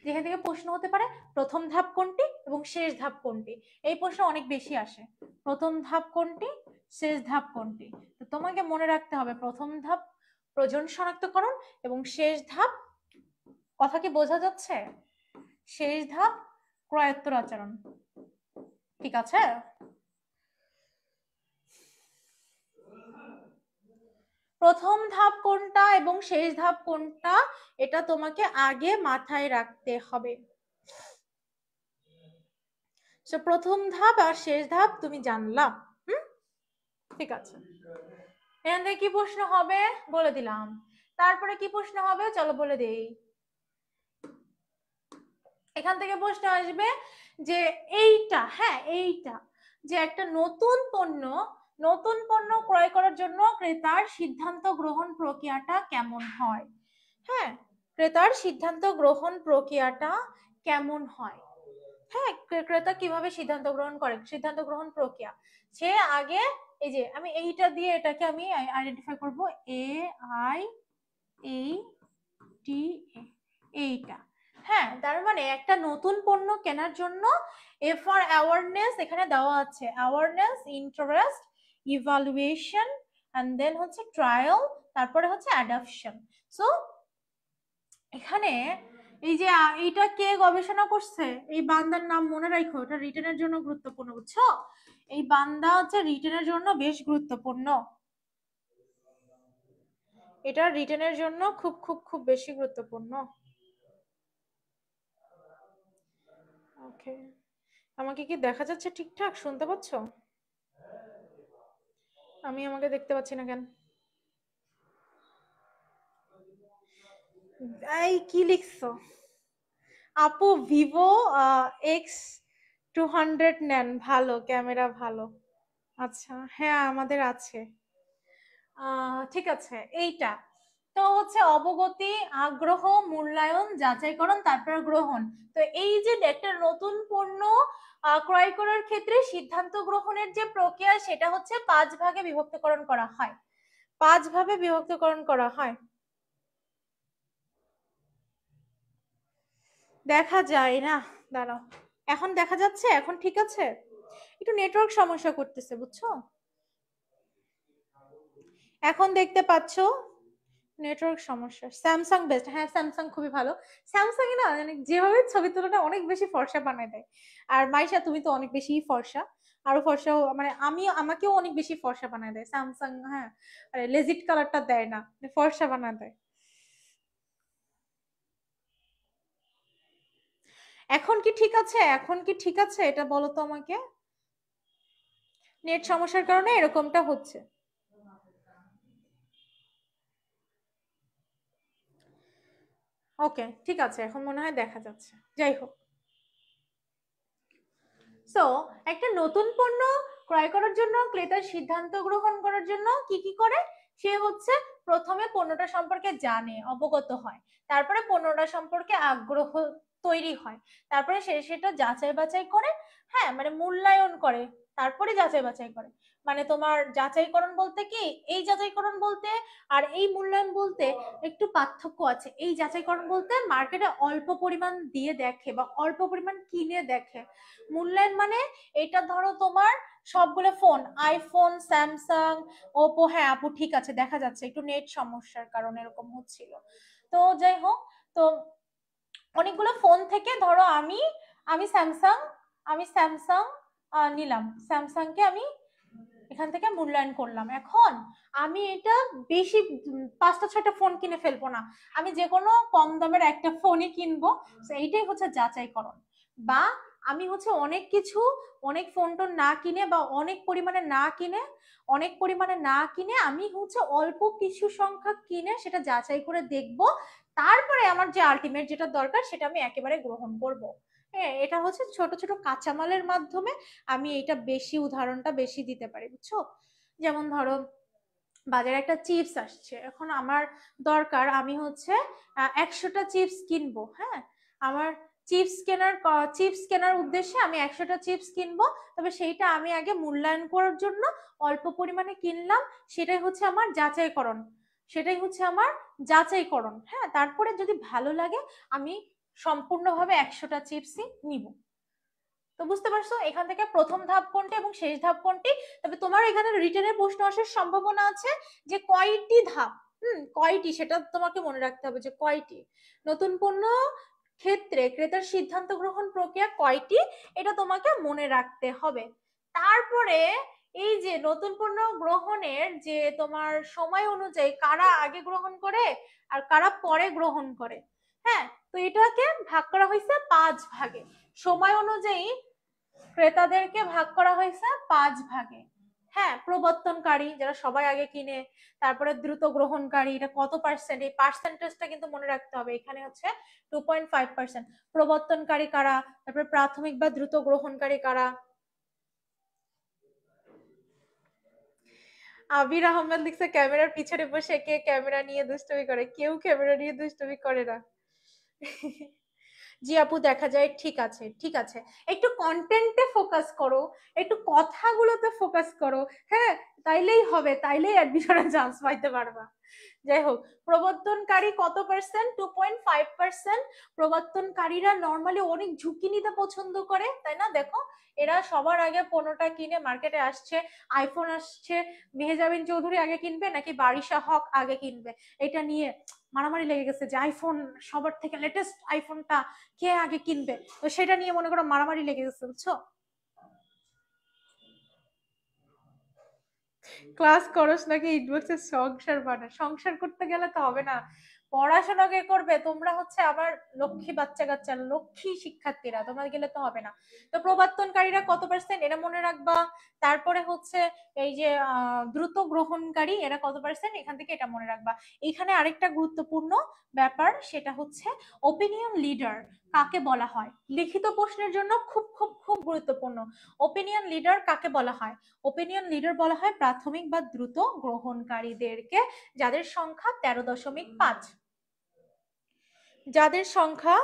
যেখান থেকে প্রশ্ন হতে পারে প্রথম ধাপ কোনটি এবং শেষ ধাপ কোনটি। এই প্রশ্ন অনেক বেশি আসে, প্রথম ধাপ কোনটি, শেষ ধাপ কোনটি। তো তোমাকে মনে রাখতে হবে প্রথম ধাপ প্রয়োজন শনাক্তকরণ এবং শেষ ধাপ, কথা কি বোঝা যাচ্ছে? শেষ ধাপ ক্রয়োত্তর আচরণ, ঠিক আছে? প্রথম ধাপ কোনটা এবং শেষ ধাপ কোনটা এটা তোমাকে আগে মাথায় রাখতে হবে। প্রথম ধাপ আর শেষ ধাপ তুমি জানলা। ঠিক আছে, এখান থেকে কি প্রশ্ন হবে বলে দিলাম। তারপরে কি প্রশ্ন হবে চলো বলে দেই। এখান থেকে প্রশ্ন আসবে যে এইটা, হ্যাঁ এইটা যে একটা নতুন পণ্য ক্রয় করার জন্য ক্রেতার সিদ্ধান্ত গ্রহণ প্রক্রিয়াটা কেমন হয়। হ্যাঁ, ক্রেতার সিদ্ধান্ত গ্রহণ প্রক্রিয়াটা কেমন হয়। হ্যাঁ, ক্রেতা কিভাবে সিদ্ধান্ত গ্রহণ করে, সিদ্ধান্ত গ্রহণ প্রক্রিয়া। সে আগে এই যে আমি এইটা দিয়ে এটাকে আমি আইডেন্টিফাই করব, এ আই এই টি এ, এইটা। হ্যাঁ, তার মানে একটা নতুন পণ্য কেনার জন্য এ ফর অ্যাওয়ারনেস এখানে দেওয়া আছে, awareness, interest, evaluation and then হচ্ছে ট্রায়াল, তারপরে হচ্ছে অ্যাডাপশন। সো এখানে এই যে এইটা কে গবেষণা করছে, এই বান্দার নাম মনে রাখো, এটা রিটেনের জন্য গুরুত্বপূর্ণ, বুঝছো? এই বান্দা হচ্ছে রিটেনের জন্য বেশ গুরুত্বপূর্ণ, এটা রিটেনের জন্য খুব খুব খুব বেশি গুরুত্বপূর্ণ। ওকে, আমাকে কি দেখা যাচ্ছে ঠিকঠাক, শুনতে পাচ্ছ? আমি আমাকে দেখতে পাচ্ছি না কেন? এই কি লিখছো আপু? ভিভো X200 নেন, ভালো ক্যামেরা, ভালো। আচ্ছা হ্যাঁ আমাদের আছে। ঠিক আছে, এইটা তো হচ্ছে অবগতি, আগ্রহ, মূল্যায়ন, যাচাইকরণ, তারপর গ্রহণ। তো এই যে একটা নতুন পণ্য ক্রয় করার ক্ষেত্রে সিদ্ধান্ত গ্রহণের যে প্রক্রিয়া সেটা হচ্ছে 5 ভাগে বিভক্তকরণ করা হয়, 5 ভাবে বিভক্তকরণ করা হয়। দেখা যায় না, দাঁড়াও, এখন দেখা যাচ্ছে, এখন ঠিক আছে? একটু নেটওয়ার্ক সমস্যা করতেছে, বুঝছো? এখন দেখতে পাচ্ছ? নেটওয়ার্ক সমস্যা। স্যামসাং বেস্ট, হ্যাঁ স্যামসাং খুবই ভালো। স্যামসাং এ না মানে যেভাবে ছবি তোলাটা অনেক বেশি ফর্সা বানায় দেয়। আর মাইশা তুমি তো অনেক বেশি ফর্সা, আরো ফর্সা, মানে আমাকেও অনেক বেশি ফর্সা বানায় দেয় স্যামসাং। হ্যাঁ, আরে লেজিট কালারটা দেয় না, ফর্সা বানায় দেয়। এখন কি ঠিক আছে? এখন কি ঠিক আছে এটা বলো তো আমাকে। নেট সমস্যার কারণে এরকমটা হচ্ছে। ওকে ঠিক আছে, এখন মনে হয় দেখা যাচ্ছে। যাই হোক, সো একটা নতুন পণ্য ক্রয় করার জন্য ক্রেতার সিদ্ধান্ত গ্রহণ করার জন্য কি কি করে, সে হচ্ছে প্রথমে পণ্যটা সম্পর্কে জানে, অবগত হয়, তারপরে পণ্যটা সম্পর্কে আগ্রহ তৈরি হয়, তারপরে সে সেটা যাচাই বাছাই করে, হ্যাঁ মানে মূল্যায়ন করে, তারপরে যাচাই বাছাই করে। মানে তোমার যাচাইকরণ বলতে কি, এই যাচাইকরণ বলতে আর এই মূল্যায়ন বলতে একটু পার্থক্য আছে। এই যাচাইকরণ বলতে মার্কেটে অল্প পরিমাণ দিয়ে দেখে বা অল্প পরিমাণ কিনে দেখে। মূল্যায়ন মানে এটা ধরো তোমার সবগুলো ফোন, আইফোন, স্যামসাং, ওপো, হ্যাঁ আপু ঠিক আছে দেখা যাচ্ছে, একটু নেট সমস্যার কারণে এরকম হচ্ছিল। তো যাই হোক, তো অনেকগুলো ফোন থেকে ধরো আমি আমি স্যামসাং আমি স্যামসাং নিলাম, স্যামসাংকে আমি এখান থেকে মূল্যায়ন করলাম। এখন আমি এটা বেশি 5টা 6টা ফোন কিনে ফেলবো না, আমি যে কোনো কম দামের একটা ফোনই কিনবো। এইটাই হচ্ছে যাচাইকরণ। বা আমি হচ্ছে অনেক কিছু, অনেক ফোন টোন না কিনে বা অনেক পরিমাণে না কিনে আমি হচ্ছে অল্প কিছু সংখ্যা কিনে সেটা যাচাই করে দেখবো, তারপরে আমার যে আলটিমেট যেটা দরকার সেটা আমি একেবারে গ্রহণ করব। হ্যাঁ, এটা হচ্ছে ছোট ছোট কাঁচামালের মাধ্যমে আমি এটা বেশি, উদাহরণটা বেশি দিতে পারি, বুঝছো? যেমন ধরো বাজারে একটা চিপস আসছে, এখন আমার দরকার, আমি হচ্ছে 100টা চিপস কিনবো। হ্যাঁ, আমার চিপস কেনার উদ্দেশ্যে আমি 100টা চিপস কিনবো, তবে সেইটা আমি আগে মূল্যায়ন করার জন্য অল্প পরিমাণে কিনলাম, সেটাই হচ্ছে আমার যাচাইকরণ, হ্যাঁ, তারপরে যদি ভালো লাগে আমি সম্পূর্ণভাবে 100টা চিপসই নিব। তো বুঝতে পারছো এখান থেকে প্রথম ধাপ কোনটি এবং শেষ ধাপ কোনটি। তবে তোমার এখানে রিটেনের প্রশ্ন আসার সম্ভাবনা আছে যে কয়টি ধাপ, কয়টি সেটা তোমাকে মনে রাখতে হবে, যে কয়টি নতুন পণ্য ক্ষেত্রে ক্রেতার সিদ্ধান্ত গ্রহণ প্রক্রিয়া কয়টি, এটা তোমাকে মনে রাখতে হবে। তারপরে এই যে নতুন পণ্য গ্রহণের যে তোমার সময় অনুযায়ী কারা আগে গ্রহণ করে আর কারা পরে গ্রহণ করে, হ্যাঁ, তো এটাকে ভাগ করা হয়েছে 5 ভাগে। সময় অনুযায়ী ক্রেতাদেরকে ভাগ করা হয়েছে 5 ভাগে। হ্যাঁ, প্রবর্তনকারী যারা সবাই আগে কিনে, তারপরে দ্রুত গ্রহণকারী, এটা কত পার্সেন্ট, এই পার্সেন্টেজটা কিন্তু মনে রাখতে হবে। এখানে হচ্ছে 2.5%। প্রবর্তনকারী কারা, তারপরে প্রাথমিক বা দ্রুত গ্রহণকারী কারা। আবির আহমেদ লিখছে ক্যামেরার পিছনে বসে কে ক্যামেরা নিয়ে দুষ্টুমি করে, কেউ ক্যামেরা নিয়ে দুষ্টুমি করে না। জি আপু দেখা যায়, ঠিক আছে ঠিক আছে, একটু কন্টেন্টে ফোকাস করো, একটু কথাগুলোতে ফোকাস করো, হ্যাঁ, তাইলেই হবে, তাইলেই অ্যাডমিশনে চান্স পাইতে পারবা। যাই হোক, প্রবর্তনকারী কত পার্সেন্ট? 2.5%। প্রবর্তনকারীরা নর্মালি অনেক ঝুঁকি নিতে পছন্দ করে, তাই না? দেখো, এরা সবার আগে পণ্যটা কিনে, মার্কেটে আসছে, আইফোন আসছে, মেহজাবিন চৌধুরী আগে কিনবে নাকি বারিশা হক আগে কিনবে, এটা নিয়ে মারামারি লেগে গেছে যে আইফোন সবার থেকে লেটেস্ট আইফোনটা কে আগে কিনবে, তো সেটা নিয়ে মনে করো মারামারি লেগে গেছে, বুঝছো? ক্লাস করস নাকি ইনবক্সে সংসার বানা? সংসার করতে গেলে তো হবে না, পড়াশোনা কে করবে? তোমরা হচ্ছে আবার লক্ষ্মী বাচ্চা কাচ্চা, লক্ষ্মী শিক্ষার্থীরা, তোমরা গেলে তো হবে না। তো প্রবর্তনকারীরা কত পার্সেন্ট এটা মনে রাখবা। তারপরে হচ্ছে এই যে দ্রুত গ্রহণকারী এরা কত পার্সেন্ট, এখান থেকে এটা মনে রাখবা। এখানে আরেকটা গুরুত্বপূর্ণ ব্যাপার, সেটা হচ্ছে ওপিনিয়ন লিডার কাকে বলা হয়। লিখিত প্রশ্নের জন্য খুব খুব খুব গুরুত্বপূর্ণ। ওপিনিয়ন লিডার কাকে বলা হয়? ওপিনিয়ন লিডার বলা হয় প্রাথমিক বা দ্রুত গ্রহণকারীদেরকে, যাদের সংখ্যা 13.5, যাদের সংখ্যা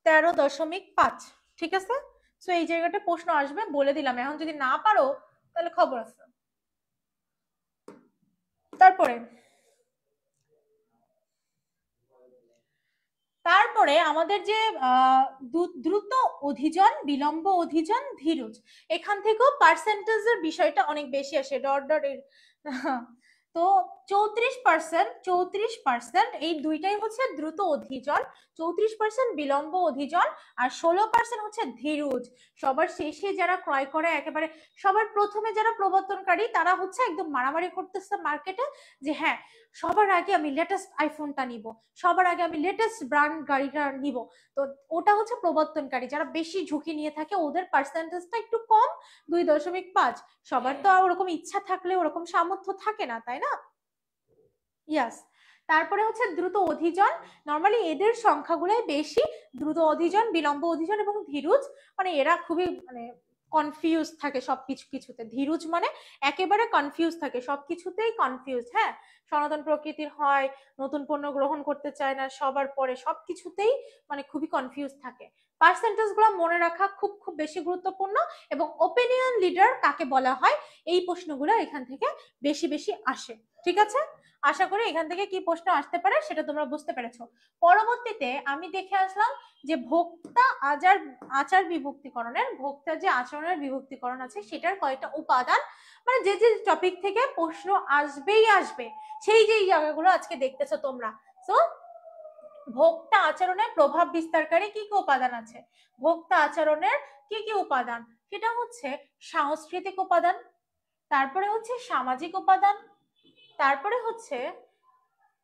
13.5। ঠিক আছে, তো এই জায়গাটা প্রশ্ন আসবে, বলে দিলাম। এখন যদি না পারো তাহলে খবর আছে। তারপরে তারপরে আমাদের যে দ্রুত অধিজন, বিলম্ব অধিজন, ধীরজ, এখান থেকেও পার্সেন্টেজের বিষয়টা অনেক বেশি আসে, ডট ডট। তো 34%, 34% এই দুইটাই হচ্ছে দ্রুত অধিজন, 34% বিলম্ব অধিজন, আর 16% হচ্ছে ধীরজ। সবার শেষে যারা ক্রয় করে, একেবারে সবার প্রথমে যারা প্রবর্তনকারী, তারা হচ্ছে একদম মারামারি করতেছে মার্কেটে যে হ্যাঁ, সবার আগে আমি লেটেস্ট আইফোনটা নিব, সবার আগে আমি লেটেস্ট ব্র্যান্ড গাড়িটা নিব। তো ওটা হচ্ছে প্রবর্তনকারী, যারা বেশি ঝুঁকি নিয়ে থাকে, ওদের পার্সেন্টেজটা একটু কম, 2.5। সবার তো আর ওরকম ইচ্ছা থাকলে ওরকম সামর্থ্য থাকে না, তাই না? ইয়াস। তারপরে হচ্ছে দ্রুত অধিজন, নর্মালি এদের সংখ্যাগুলোই বেশি। দ্রুত অধিজন, বিলম্ব অধিজন এবং ধীরজ, মানে এরা খুবই মানে কনফিউজ থাকে সবকিছু কিছুতে। ধীরজ মানে একেবারে কনফিউজ থাকে, সবকিছুতেই কনফিউজ, হ্যাঁ, সনাতন প্রকৃতির হয়, নতুন পণ্য গ্রহণ করতে চায় না, সবার পরে সবকিছুতেই মানে খুবই কনফিউজ থাকে। পার্সেন্টেজ গুলো মনে রাখা খুব খুব বেশি গুরুত্বপূর্ণ। এবং ওপিনিয়ন লিডার কাকে বলা হয়, এই প্রশ্নগুলো এখান থেকে বেশি বেশি আসে। ঠিক আছে, আশা করি এখান থেকে কি প্রশ্ন আসতে পারে সেটা তোমরা বুঝতে পেরেছো। পরবর্তীতে আমি দেখে আসলাম যে ভোক্তা আচার আচার বিভক্তিকরণের, ভোক্তার যে আচরণের বিভক্তিকরণ আছে সেটার কয়েকটা উপাদান, মানে যে যে টপিক থেকে প্রশ্ন আসবেই আসবে, সেই যেই জায়গাগুলো আজকে দেখতেছো তোমরা। তো ভোক্তা আচরণের প্রভাব বিস্তারকারী কি কি উপাদান আছে, ভোক্তা আচরণের কি কি উপাদান, সেটা হচ্ছে সাংস্কৃতিক উপাদান, তারপরে হচ্ছে সামাজিক উপাদান, তারপরে হচ্ছে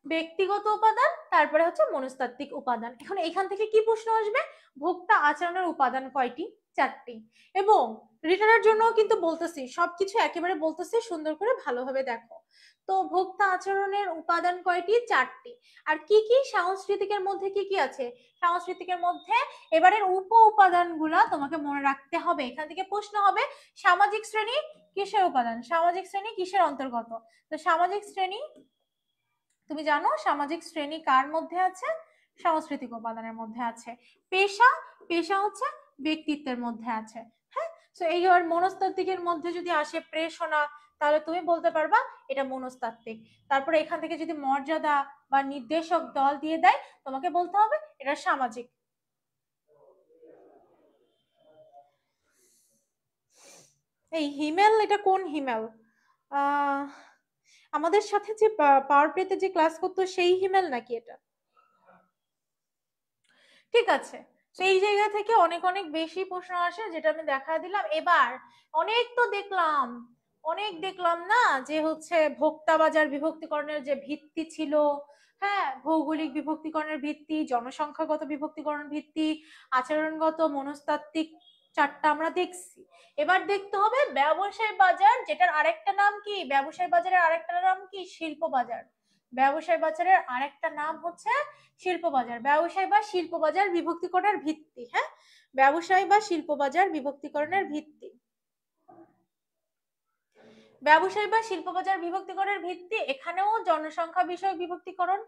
ব্যক্তিগত উপাদান, তারপরে হচ্ছে মনস্তাত্ত্বিক উপাদান। এখন এখান থেকে কি প্রশ্ন আসবে, ভোক্তা আচরণের উপাদান কয়টি? 4টি। এবং রিটার্নের জন্য কিন্তু বলতেছি, সবকিছু একেবারে বলতেছি, সুন্দর করে ভালোভাবে দেখো। তো ভোক্তা আচরণের উপাদান কয়টি? 4টি। আর কি কি সাংস্কৃতিকের মধ্যে কি কি আছে, সাংস্কৃতিকের মধ্যে এবারের উপ উপাদানগুলা তোমাকে মনে রাখতে হবে। এখান থেকে প্রশ্ন হবে সামাজিক শ্রেণী কিসের উপাদান, সামাজিক শ্রেণী কিসের অন্তর্গত। তো সামাজিক শ্রেণী, তুমি জানো সামাজিক শ্রেণী কার মধ্যে আছে, সাংস্কৃতিক উপাদানের মধ্যে আছে। পেশা, পেশা হচ্ছে ব্যক্তিত্বের মধ্যে আছে। হ্যাঁ, তো এই আর মনস্তাত্ত্বিকের মধ্যে যদি আসে প্রেষণা, তাহলে তুমি বলতে পারবা এটা মনস্তাত্ত্বিক। তারপরে এখান থেকে যদি মর্যাদা বা নির্দেশক দল দিয়ে দেয়, তোমাকে বলতে হবে এটা সামাজিক। এই হিমেল, এটা কোন হিমেল? আহ আমাদের সাথে যে পাওয়ার প্লেতে যে ক্লাস করতো সেই হিমেল নাকি এটা? ঠিক আছে, তো এই জায়গা থেকে অনেক অনেক বেশি প্রশ্ন আসে, যেটা আমি দেখা দিলাম। এবার অনেক তো দেখলাম, অনেক দেখলাম না যে হচ্ছে ভোক্তা বাজার বিভক্তিকরণের যে ভিত্তি ছিল, হ্যাঁ, ভৌগোলিক বিভক্তিকরণের ভিত্তি, জনসংখ্যাগত বিভক্তিকরণ ভিত্তি, আচরণগত, মনস্তাত্ত্বিক, চারটা আমরা দেখছি। এবার দেখতে হবে ব্যবসায় বাজার, যেটার আরেকটা নাম কি, ব্যবসায় বাজারের আরেকটা নাম কি, শিল্প বাজার। ব্যবসায় বাজারের আরেকটা নাম হচ্ছে শিল্প বাজার। ব্যবসায় বা শিল্প বাজার বিভক্তিকরণের ভিত্তি, হ্যাঁ, ব্যবসায় বা শিল্প বাজার বিভক্তিকরণের ভিত্তি। ব্যবসায় বা শিল্প বাজার বিভক্তিকরণের ভিত্তি, এখানেও জনসংখ্যা বিষয়ক বিভক্তিকরণ,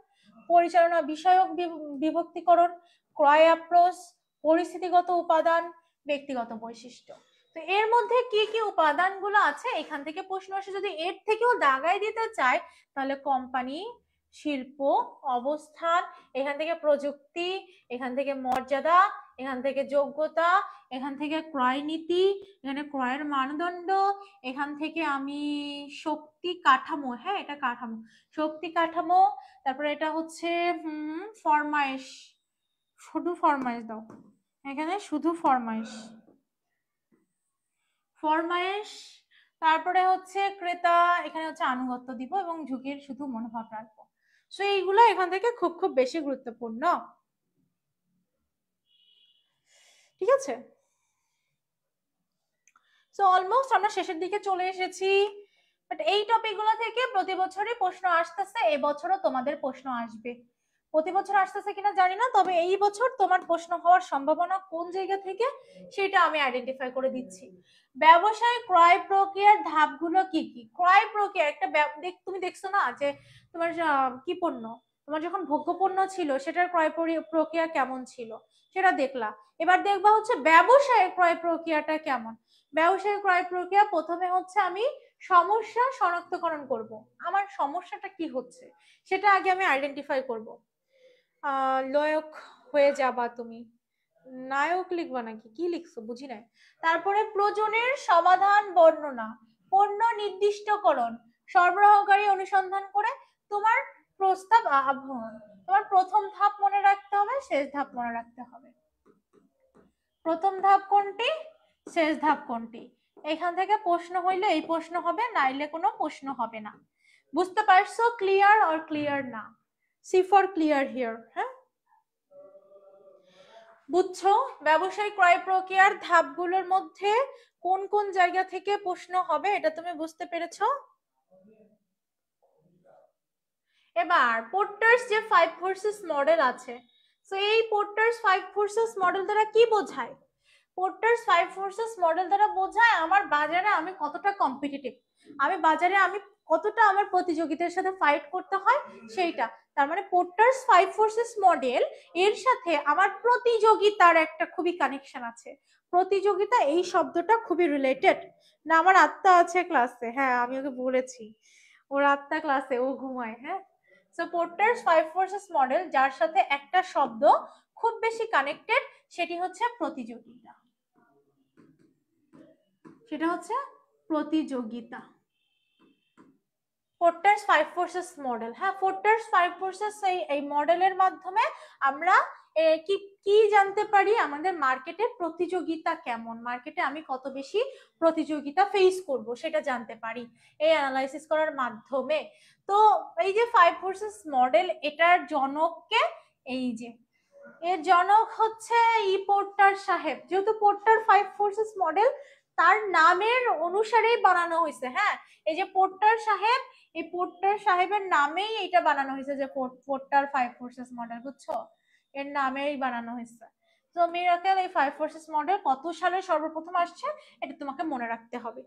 পরিচালনা বিষয়ক বিভক্তিকরণ, ক্রয় অ্যাপ্রোচ, পরিস্থিতিগত উপাদান, ব্যক্তিগত বৈশিষ্ট্য। তো এর মধ্যে কি কি উপাদানগুলো আছে এখান থেকে প্রশ্ন আসে। যদি এর থেকেও দাগাই দিতে চায় তাহলে কোম্পানি, শিল্প, অবস্থান, এখান থেকে প্রযুক্তি, এখান থেকে মর্যাদা, এখান থেকে যোগ্যতা, এখান থেকে ক্রয় নীতি, এখানে ক্রয়ের মানদণ্ড, এখান থেকে আমি শক্তি কাঠামো, হ্যাঁ এটা কাঠামো, শক্তি কাঠামো, তারপরে এটা হচ্ছে ফরমাইশ, শুধু ফরমাইশ দাও, এখানে শুধু ফরমাইশ, ফরমাইশ, তারপরে হচ্ছে ক্রেতা, এখানে হচ্ছে আনুগত্য দিব এবং ঝুঁকির শুধু মনোভাব রাখবো। সো এইগুলো এখান থেকে খুব খুব বেশি গুরুত্বপূর্ণ, ঠিক আছে। সো অলমোস্ট আমরা শেষের দিকে চলে এসেছি, বাট এই টপিকগুলো থেকে প্রতি বছরই প্রশ্ন আসতেছে, এবছরও তোমাদের প্রশ্ন আসবে। প্রতি বছর আসতেছে কিনা জানি না, তবে এই বছর তোমার প্রশ্ন হওয়ার সম্ভাবনা কোন জায়গা থেকে সেটা আমি আইডেন্টিফাই করে দিচ্ছি। ব্যবসায় ক্রয় প্রক্রিয়ার ধাপগুলো কি কি? ক্রয় প্রক্রিয়া একটা তুমি দেখছো না যে তোমার কি পণ্য, তোমার যখন ভোগ্য পণ্য ছিল সেটার ক্রয় প্রক্রিয়া কেমন ছিল সেটা দেখলা। এবার দেখবা হচ্ছে ব্যবসায়ের ক্রয় প্রক্রিয়াটা কেমন। ব্যবসায়িক ক্রয় প্রক্রিয়া প্রথমে হচ্ছে আমি সমস্যা শনাক্তকরণ করব, আমার সমস্যাটা কি হচ্ছে সেটা আগে আমি আইডেন্টিফাই করব। লয়ক হয়ে যাবা তুমি, নায়ক লিখবা নাকি, কি লিখছো বুঝি নাই। তারপরে প্রয়োজনের সমাধান বর্ণনা, পণ্য নির্দিষ্টকরণ, সরবরাহকারী অনুসন্ধান করে তোমার প্রস্তাব আহ্বান। তোমার প্রথম ধাপ মনে রাখতে হবে, শেষ ধাপ মনে রাখতে হবে। প্রথম ধাপ কোনটি, শেষ ধাপ কোনটি, এখান থেকে প্রশ্ন হইলে এই প্রশ্ন হবে, নাইলে কোনো প্রশ্ন হবে না। বুঝতে পারছো? ক্লিয়ার অর ক্লিয়ার না? সি ফর ক্লিয়ার হিয়ার, হ্যাঁ বুঝছো? ব্যবসায়িক ক্রয় প্রক্রিয়ার ধাপগুলোর মধ্যে কোন কোন জায়গা থেকে প্রশ্ন হবে এটা তুমি বুঝতে পেরেছো? এবার পোর্টার্স যে 5 ফোর্সেস মডেল আছে, সো এই পোর্টার্স 5 ফোর্সেস মডেল দ্বারা কি বোঝায়? পোর্টার্স 5 ফোর্সেস মডেল দ্বারা বোঝায় আমার বাজারে আমি কতটা কম্পিটিটিভ, আমি বাজারে আমি কতটা আমার প্রতিযোগিতার সাথে ফাইট করতে হয় সেইটা। তার মানে পোর্টার্স 5 ফোর্সেস মডেল এর সাথে আমার প্রতিযোগিতার একটা খুবই কানেকশন আছে। প্রতিযোগিতা এই শব্দটা খুবই রিলেটেড না। আমার আত্মা আছে ক্লাসে, হ্যাঁ আমি ওকে বলেছি, ওর আত্মা ক্লাসে, ও ঘুমায়, হ্যাঁ। সো পোর্টার্স 5 ফোর্সেস মডেল যার সাথে একটা শব্দ খুব বেশি কানেক্টেড সেটি হচ্ছে প্রতিযোগিতা, সেটা হচ্ছে প্রতিযোগিতা। পোর্টার্স 5 ফোর্সেস মডেল, হ্যাঁ পোর্টার্স 5 ফোর্সেস এই মডেলের মাধ্যমে আমরা কি কি জানতে পারি, আমাদের মার্কেটে প্রতিযোগিতা কেমন, মার্কেটে আমি কত বেশি প্রতিযোগিতা ফেস করব সেটা জানতে পারি এই অ্যানালাইসিস করার মাধ্যমে। তো এই যে 5 ফোর্সেস মডেল, এটার জনককে, এই যে এর জনক হচ্ছে পোর্টার সাহেব। যেহেতু পোর্টার 5 ফোর্সেস মডেল তার নামের অনুসারেই বানানো হয়েছে, হ্যাঁ এই যে পোর্টার সাহেব, এই পোর্টার সাহেবের নামেই এটা বানানো হয়েছে যে পোর্টার 5 ফোর্সেস মডেল, বুঝছো, এর নামেই বানানো হয়েছে। তো মিরাকেল এই 5 ফোর্সেস মডেল কত সালে সর্বপ্রথম আসছে এটা তোমাকে মনে রাখতে হবে।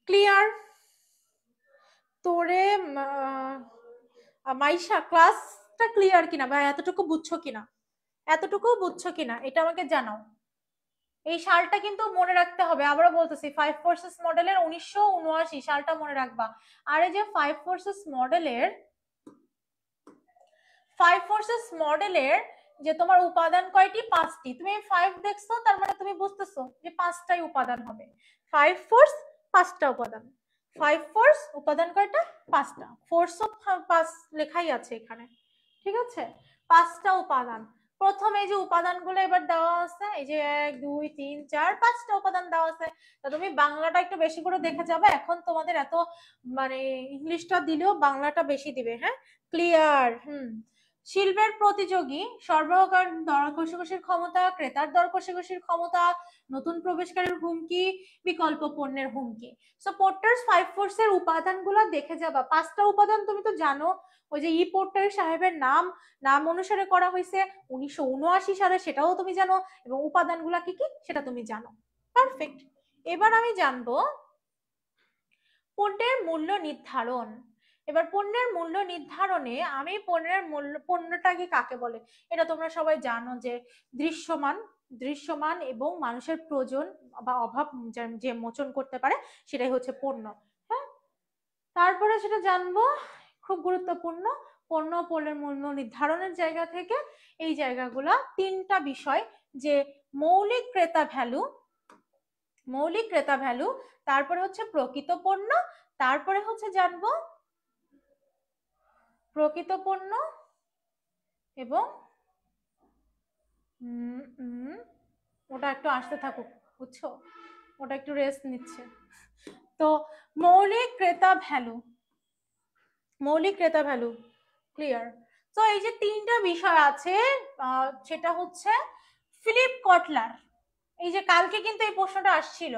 ক্লিয়ার? তোরে মাইশা ক্লাসটা ক্লিয়ার কিনা বা এতটুকু বুঝছো কিনা, এতটুকু বুঝছো কিনা এটা আমাকে জানাও। এই সালটা কিন্তু মনে রাখতে হবে, আবারও বলতেছি 5 ফোর্সেস মডেলের 1979 সালটা মনে রাখবা। আর এই যে 5 ফোর্সেস মডেলের যে তোমার উপাদান কয়টি, 5টি। তুমি 5 দেখছো তার মানে তুমি বুঝতেছো যে 5টাই উপাদান হবে। 5 ফোর্স 5টা উপাদান, 5 ফোর্স উপাদান কয়টা, 5টা, ফোর্স অফ 5 লেখাই আছে এখানে, ঠিক আছে, 5টা উপাদান। প্রথম এই যে উপাদানগুলো এবার দেওয়া আছে, এই যে 1 2 3 4 5টা উপাদান দেওয়া আছে। তো তুমি বাংলাটা একটু বেশি করে দেখে যাবে, এখন তোমাদের এত মানে ইংলিশটা দিলেও বাংলাটা বেশি দিবে। হ্যাঁ, ক্লিয়ার? শিল্পের প্রতিযোগী, সরবরাহকারীর দর কষাকষির ক্ষমতা, ক্রেতার দর কষাকষির ক্ষমতা, নতুন প্রবেশকারীর হুমকি, বিকল্প পণ্যের হুমকি। সো পোর্টার্স 5 ফোর্সের উপাদানগুলো দেখে যাবা। 5টা উপাদান তুমি তো জানো, ওই যে পোর্টার সাহেবের নাম অনুসারে করা হয়েছে 1979 সালে, সেটাও তুমি জানো, এবং উপাদানগুলা কি কি সেটা তুমি জানো। পারফেক্ট। এবার আমি জানবো পণ্যের মূল্য নির্ধারণ। এবার পণ্যের মূল্য নির্ধারণে আমি পণ্যটাকে কাকে বলে এটা তোমরা সবাই জানো, যে দৃশ্যমান এবং মানুষের প্রয়োজন বা অভাব যে মোচন করতে পারে সেটাই হচ্ছে পণ্য। হ্যাঁ, তারপরে সেটা জানবো, খুব গুরুত্বপূর্ণ, পণ্য পণ্যের মূল্য নির্ধারণের জায়গা থেকে এই জায়গাগুলা 3টা বিষয়, যে মৌলিক ক্রেতা ভ্যালু, তারপরে হচ্ছে প্রকৃত পণ্য, তারপরে হচ্ছে জানবো প্রকৃত পণ্য এবং ওটা একটু আসতে থাকুক, বুঝছো, ওটা একটু রেস্ট নিচ্ছে। তো মৌলিক ক্রেতা ভ্যালু ক্লিয়ার? তো এই যে 3টা বিষয় আছে, সেটা হচ্ছে ফিলিপ কটলার, এই যে কালকে কিন্তু এই প্রশ্নটা আসছিল,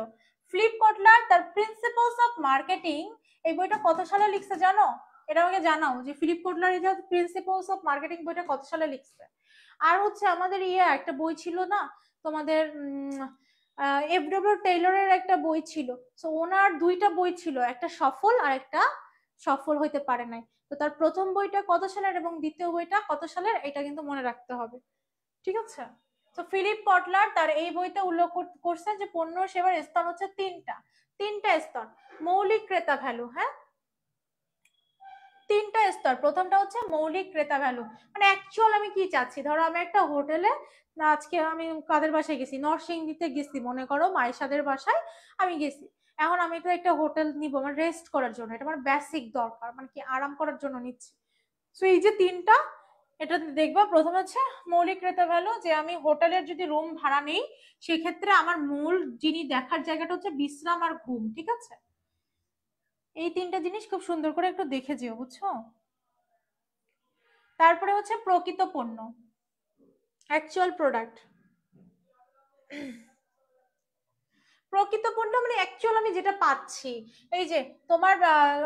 ফিলিপ কটলার তার প্রিন্সিপালস অফ মার্কেটিং এই বইটা কত সালে লিখছে জানো? এটা আমাকে জানাও, যে ফিলিপ কটলার এই যে প্রিন্সিপালস অফ মার্কেটিং বইটা কত সালে লিখছে। আর হচ্ছে আমাদের একটা বই ছিল না তোমাদের, এফ.ডব্লিউ. টেইলরের একটা বই ছিল, সো ওনার 2টা বই ছিল, একটা সফল আর একটা সফল হইতে পারে নাই। তো তার প্রথম বইটা কত সালের এবং দ্বিতীয় বইটা কত সালের, এটা কিন্তু মনে রাখতে হবে, ঠিক আছে? তো ফিলিপ কটলার তার এই বইতে উল্লেখ করছে যে পণ্য সেবার স্তর হচ্ছে তিনটা স্তর। মৌলিক ক্রেতা ভ্যালু, হ্যাঁ, 3টা স্তর। প্রথমটা হচ্ছে মৌলিক ক্রেতা ভ্যালু, মানে অ্যাকচুয়াল আমি কি চাচ্ছি, ধরো আমি একটা হোটেলে, আজকে আমি কাদের বাসায় গেছি, নরসিংদীতে গেছি, মনে করো মাইশাদের বাসায় আমি গেছি। এখন আমি তো একটা হোটেল নিব মানে রেস্ট করার জন্য, এটা আমার বেসিক দরকার, মানে কি আরাম করার জন্য নিচ্ছি। সো এই যে 3টা, এটা দেখবা প্রথমে হচ্ছে মৌলিক ক্রেতা ভ্যালু, যে আমি হোটেলের যদি রুম ভাড়া নেই সেক্ষেত্রে আমার মূল যিনি দেখার জায়গাটা হচ্ছে বিশ্রাম আর ঘুম, ঠিক আছে? এই 3টা জিনিস খুব সুন্দর করে একটু দেখে যেও, বুঝছো? তারপরে হচ্ছে প্রকৃত পণ্য, অ্যাকচুয়াল প্রোডাক্ট। প্রকৃত পণ্য মানে অ্যাকচুয়াল আমি যেটা পাচ্ছি, এই যে তোমার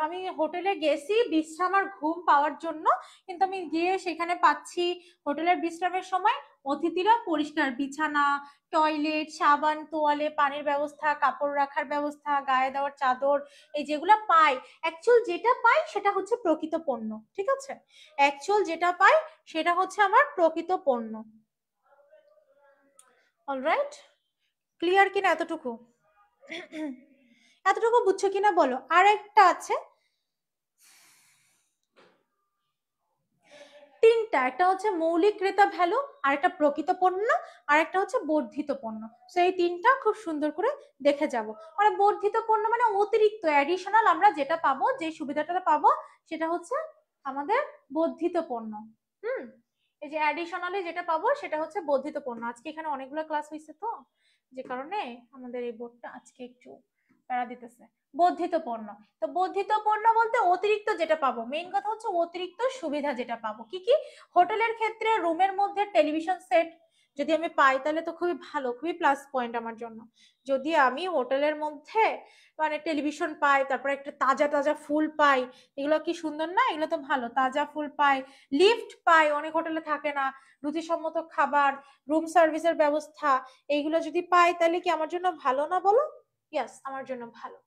আমি হোটেলে গেছি বিশ্রাম আর ঘুম পাওয়ার জন্য, কিন্তু আমি গিয়ে সেখানে পাচ্ছি হোটেলের বিশ্রামের সময় অতিথিরা পরিষ্কার বিছানা, টয়লেট, সাবান, তোয়ালে, পানির ব্যবস্থা, কাপড় রাখার ব্যবস্থা, গায়ে দেওয়ার চাদর, এই যেগুলো পাই, অ্যাকচুয়াল যেটা পাই সেটা হচ্ছে প্রকৃত পণ্য, ঠিক আছে? অ্যাকচুয়াল যেটা পাই সেটা হচ্ছে আমার প্রকৃত পণ্য। অলরাইট, ক্লিয়ার কিনা এতটুকু? এতটুকু বুঝছো কিনা বলো। আর একটা আছে, 3টা, একটা হচ্ছে মৌলিক ক্রেতা ভ্যালু, আর একটা প্রকৃত পণ্য, আর একটা হচ্ছে বর্ধিত পণ্য। সো এই 3টা খুব সুন্দর করে দেখে যাব। মানে বর্ধিত পণ্য মানে অতিরিক্ত অ্যাডিশনাল আমরা যেটা পাবো, যে সুবিধাটা পাবো সেটা হচ্ছে আমাদের বর্ধিত পণ্য। এই যে অ্যাডিশনালি যেটা পাবো সেটা হচ্ছে বর্ধিত পণ্য। আজকে এখানে অনেকগুলো ক্লাস হয়েছে, তো যে কারণে আমাদের এই বোর্ডটা আজকে একটু প্যারা দিতেছে। বর্ধিত পণ্য, তো বর্ধিত পণ্য বলতে অতিরিক্ত যেটা পাবো, মেইন কথা হচ্ছে অতিরিক্ত সুবিধা যেটা পাবো। কি কি? হোটেলের ক্ষেত্রে রুমের মধ্যে টেলিভিশন সেট যদি আমি পাই তাহলে তো খুবই ভালো, খুবই প্লাস পয়েন্ট আমার জন্য। যদি আমি হোটেলের মধ্যে মানে টেলিভিশন পাই, তারপরে একটা তাজা তাজা ফুল পাই, এগুলো কি সুন্দর না? এগুলো তো ভালো, তাজা ফুল পাই, লিফট পাই, অনেক হোটেলে থাকে না, রুচিসম্মত খাবার, রুম সার্ভিসের ব্যবস্থা, এইগুলো যদি পাই তাহলে কি আমার জন্য ভালো না বলো? ইয়েস, আমার জন্য ভালো।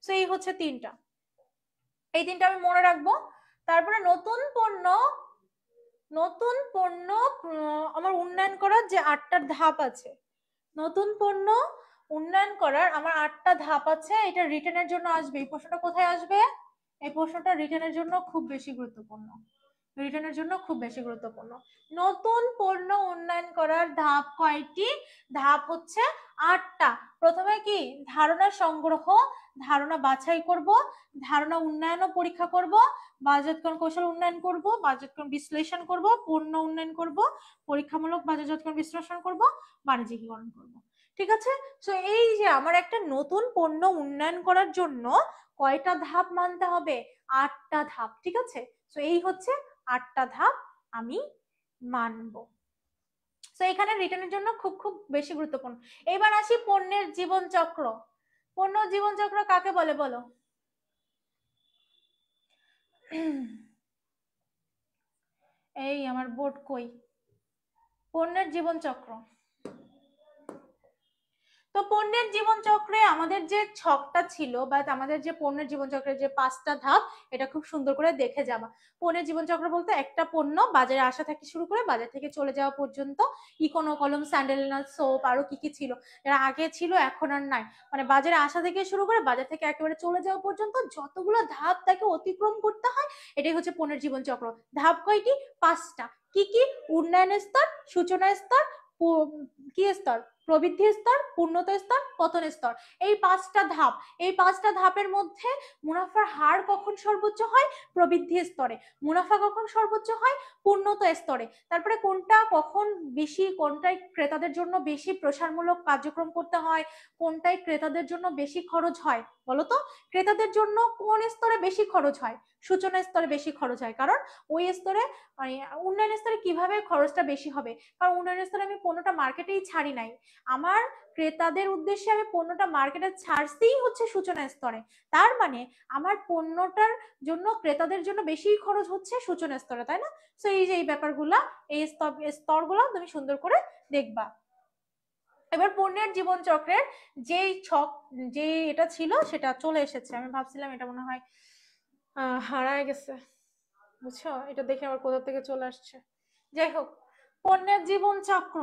সো এই হচ্ছে 3টা, এই 3টা আমি মনে রাখবো। তারপরে নতুন পণ্য আমার উন্নয়ন করার যে 8টা ধাপ আছে, নতুন পণ্য উন্নয়ন করার আমার 8টা ধাপ আছে। এটা রিটেনের জন্য আসবে। এই প্রশ্নটা কোথায় আসবে? এই প্রশ্নটা রিটেনের জন্য খুব বেশি গুরুত্বপূর্ণ, নতুন পণ্য উন্নয়ন করার ধাপ কয়টি? ধাপ হচ্ছে 8টা। প্রথমে কি? ধারণা সংগ্রহ, ধারণা বাছাই করব, ধারণা উন্নয়ন ও পরীক্ষা করব, বাজারজাতকরণ কৌশল উন্নয়ন করব, বাজারজাতকরণ বিশ্লেষণ করব, পণ্য উন্নয়ন করব, পরীক্ষামূলক বাজারজাতকরণ বিশ্লেষণ করব, বাণিজ্যিকীকরণ করব। ঠিক আছে? সো এই যে আমার একটা নতুন পণ্য উন্নয়ন করার জন্য কয়টা ধাপ মানতে হবে? 8টা ধাপ। ঠিক আছে? সো এই হচ্ছে 8টা ধাপ আমি মানবো। তো এখানে রিটার্নের জন্য খুব খুব বেশি গুরুত্বপূর্ণ। এবার আসি পণ্যের জীবন চক্র। পণ্য জীবন চক্র কাকে বলে বলো? এই আমার বোর্ড কই? পণ্যের জীবন চক্র। তো পণ্যের জীবন চক্রে আমাদের যে ছকটা ছিল বা আমাদের যে পণ্যের জীবন চক্রের যে 5টা ধাপ, এটা খুব সুন্দর করে দেখে যাবা। পণ্যের জীবন চক্র বলতে একটা পণ্য বাজারে আসা থেকে শুরু করে বাজার থেকে চলে যাওয়া পর্যন্ত, ইকোনো কলম, স্যান্ডেল, সোপ, আরো কি কি ছিল, এরা আগে ছিল এখন আর নাই, মানে বাজারে আসা থেকে শুরু করে বাজার থেকে একেবারে চলে যাওয়া পর্যন্ত যতগুলো ধাপ তাকে অতিক্রম করতে হয়, এটাই হচ্ছে পণ্যের জীবন চক্র। ধাপ কয়টি? 5টা। কি কি? উন্নয়ন স্তর, সূচনা স্তর, কি স্তর? প্রবৃদ্ধি স্তর, পূর্ণতা স্তর, পতন স্তর। এই 5টা ধাপ। এই 5টা ধাপের মধ্যে মুনাফার হার কখন সর্বোচ্চ হয়? প্রবৃদ্ধি স্তরে। মুনাফা কখন সর্বোচ্চ হয়? পূর্ণতা স্তরে। তারপরে কোনটা কখন বেশি, কোনটায় ক্রেতাদের জন্য বেশি প্রসারমূলক কার্যক্রম করতে হয়, কোনটায় ক্রেতাদের জন্য বেশি খরচ হয় বলতো? ক্রেতাদের জন্য কোন স্তরে বেশি খরচ হয়? সূচনা স্তরে বেশি খরচ হয়, কারণ ওই স্তরে, উন্নয়ন স্তরে কিভাবে খরচটা বেশি হবে? কারণ উন্নয়ন স্তরে আমি পণ্যটা মার্কেটেই ছাড়ি নাই, আমার ক্রেতাদের উদ্দেশ্যে আমি পণ্যটা মার্কেটে ছাড়তেই হচ্ছে সূচনা স্তরে। তার মানে আমার পণ্যটার জন্য ক্রেতাদের জন্য বেশি খরচ হচ্ছে সূচনা স্তরে, তাই না? তো এই যে এই ব্যাপারগুলা, এই স্তরগুলো তুমি সুন্দর করে দেখবা। এবার পণ্যের জীবন চক্রের যেই ছক, যে এটা ছিল সেটা চলে এসেছে। আমি ভাবছিলাম এটা মনে হয় হারায় গেছে, বুঝছো? এটা দেখে আবার কোথা থেকে চলে আসছে। যাই হোক, পণ্যের জীবন চক্র,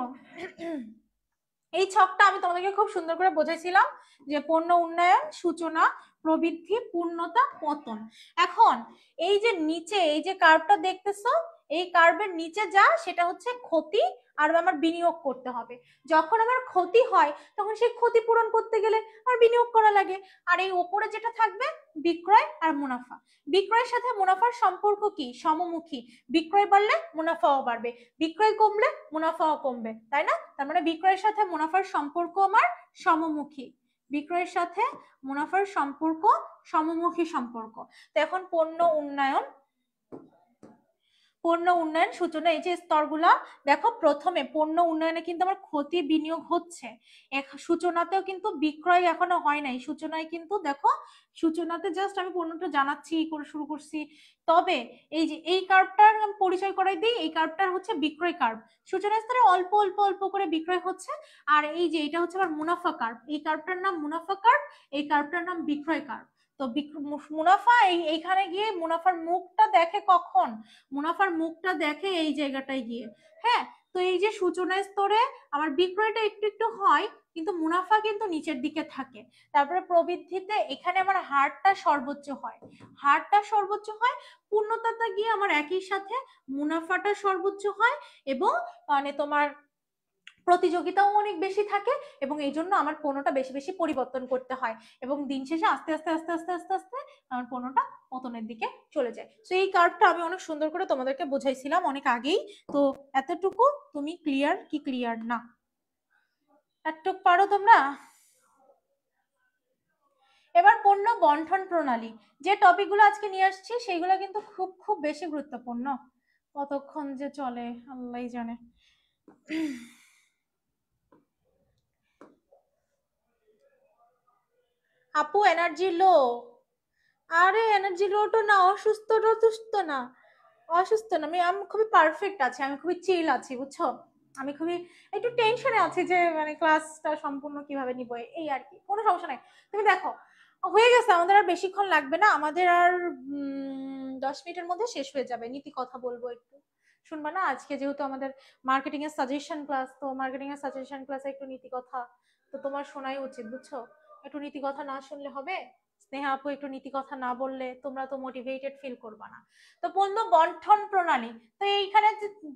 এই ছকটা আমি তোমাদেরকে খুব সুন্দর করে বোঝাইছিলাম যে পণ্য উন্নয়ন, সূচনা, প্রবৃদ্ধি, পূর্ণতা, পতন। এখন এই যে নিচে এই যে কার্ভটা দেখতেছো, এই কার্ভের নিচে যা সেটা হচ্ছে ক্ষতি, আর আমার বিনিয়োগ করতে হবে। যখন আমার ক্ষতি হয় তখন সেই ক্ষতি পূরণ করতে গেলে আমার বিনিয়োগ করা লাগে। আর এই ওপরে যেটা থাকবে বিক্রয় আর মুনাফা। বিক্রয়ের সাথে মুনাফার সম্পর্ক কি? সমমুখী। বিক্রয় বাড়লে মুনাফাও বাড়বে, বিক্রয় কমলে মুনাফাও কমবে, তাই না? তার মানে বিক্রয়ের সাথে মুনাফার সম্পর্ক আমার সমমুখী। বিক্রয়ের সাথে মুনাফার সম্পর্ক সমমুখী সম্পর্ক। তো এখন পণ্য উন্নয়ন, পণ্য উন্নয়ন, সূচনা, এই যে স্তরগুলা দেখো, প্রথমে পণ্য উন্নয়নে কিন্তু আমার ক্ষতি বিনিয়োগ হচ্ছে, সূচনাতেও কিন্তু বিক্রয় এখনো হয় নাই। সূচনায় কিন্তু দেখো, সূচনাতে জাস্ট আমি পণ্যটা জানাচ্ছি করে শুরু করছি। তবে এই যে এই কার্ভটার আমি পরিচয় করাই দিই, এই কার্ভটার হচ্ছে বিক্রয় কার্ভ। সূচনা স্তরে অল্প অল্প অল্প করে বিক্রয় হচ্ছে। আর এই যে এটা হচ্ছে আমার মুনাফা কার্ভ, এই কার্ভটার নাম মুনাফা কার্ভ, এই কার্ভটার নাম বিক্রয় কার্ভ। তো মুনাফা এইখানে গিয়ে মুনাফার মুখটা দেখে কখন? মুনাফার মুখটা দেখে এই জায়গাটায় গিয়ে। হ্যাঁ, তো এই যে সূচনা স্তরে আমার বিক্রয়টা একটু একটু হয়, কিন্তু মুনাফা কিন্তু নিচের দিকে থাকে। তারপরে প্রবৃদ্ধিতে এখানে আমার হারটা সর্বোচ্চ হয়, হারটা সর্বোচ্চ হয়। পূর্ণতাতে গিয়ে আমার একই সাথে মুনাফাটা সর্বোচ্চ হয়, এবং মানে তোমার প্রতিযোগিতাও অনেক বেশি থাকে, এবং এই জন্য আমার পণ্যটা বেশি বেশি পরিবর্তন করতে হয়, এবং দিন শেষে আস্তে আস্তে আস্তে আস্তে আস্তে আস্তে আমার পণ্যটা পতনের দিকে চলে যায়। তো এই কার্ভটা আমি অনেক সুন্দর করে তোমাদেরকে বুঝাইছিলাম অনেক আগেই। তো এতটুকু তুমি ক্লিয়ার কি ক্লিয়ার না? এতটুকু পারো তোমরা? এবার পণ্য বন্টন প্রণালী, যে টপিকগুলো আজকে নিয়ে আসছি সেইগুলো কিন্তু খুব খুব বেশি গুরুত্বপূর্ণ। কতক্ষণ যে চলে আল্লাহই জানে। আপু এনার্জি লো? আরে এনার্জি লো তো না, অসুস্থ টসুস্থ না, অসুস্থ না, আমি খুবই পারফেক্ট আছি, আমি খুবই চিল আছি, বুঝছো? আমি খুবই একটু টেনশনে আছি যে মানে ক্লাসটা সম্পূর্ণ কিভাবে নিব, এই আর কি, কোনো সমস্যা নাই। তুমি দেখো, হয়ে গেছে, আমাদের আর বেশিক্ষণ লাগবে না, আমাদের আর 10 মিনিটের মধ্যে শেষ হয়ে যাবে। নীতি কথা বলবো একটু, শুনবা না? আজকে যেহেতু আমাদের মার্কেটিং এর সাজেশন ক্লাস, তো মার্কেটিং এর সাজেশন ক্লাসে একটু নীতি কথা তো তোমার শোনাই উচিত, বুঝছো? একটু নীতি কথা না শুনলে হবে? স্নেহা আপু একটু নীতি কথা না বললে তোমরা তো মোটিভেটেড ফিল করবা না। তো পণ্য বন্টন প্রণালী, তো এইখানে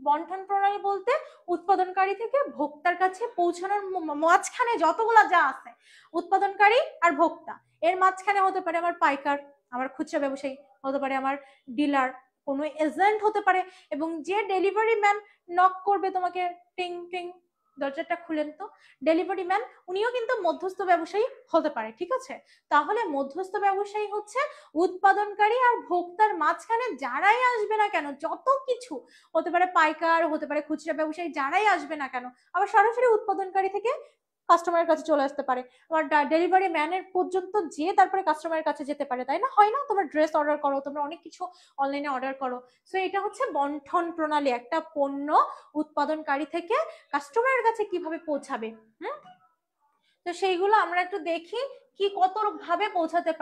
বন্টন প্রণালী বলতে উৎপাদনকারী থেকে ভোক্তার কাছে পৌঁছানোর মাঝখানে যতগুলা যা আছে, উৎপাদনকারী আর ভোক্তা, এর মাঝখানে হতে পারে আমার পাইকার, আমার খুচরা ব্যবসায়ী, হতে পারে আমার ডিলার, কোনো এজেন্ট হতে পারে, এবং যে ডেলিভারি ম্যান নক করবে তোমাকে, টিং টিং দরজাটা খুলেন তো, ডেলিভারি ম্যান, উনিও কিন্তু মধ্যস্থ ব্যবসায়ী হতে পারে। ঠিক আছে, তাহলে মধ্যস্থ ব্যবসায়ী হচ্ছে উৎপাদনকারী আর ভোক্তার মাঝখানে যারাই আসবে না কেন, যত কিছু হতে পারে, পাইকার হতে পারে, খুচরা ব্যবসায়ী, যারাই আসবে না কেন, আবার সরাসরি উৎপাদনকারী থেকে কাস্টমারের কাছে চলে আসতে পারে, আবার ডেলিভারি ম্যানের পর্যন্ত যে তারপরে কাস্টমারের কাছে যেতে পারে, তাই না? হয় না, তোমরা ড্রেস অর্ডার করো, তোমরা অনেক কিছু অনলাইনে অর্ডার করো, সো এটা হচ্ছে বন্টন প্রণালী, একটা পণ্য উৎপাদনকারী থেকে কাস্টমারের কাছে কিভাবে পৌঁছাবে। তো সেইগুলো আমরা একটু দেখি কি কত ভাবে পৌঁছাতে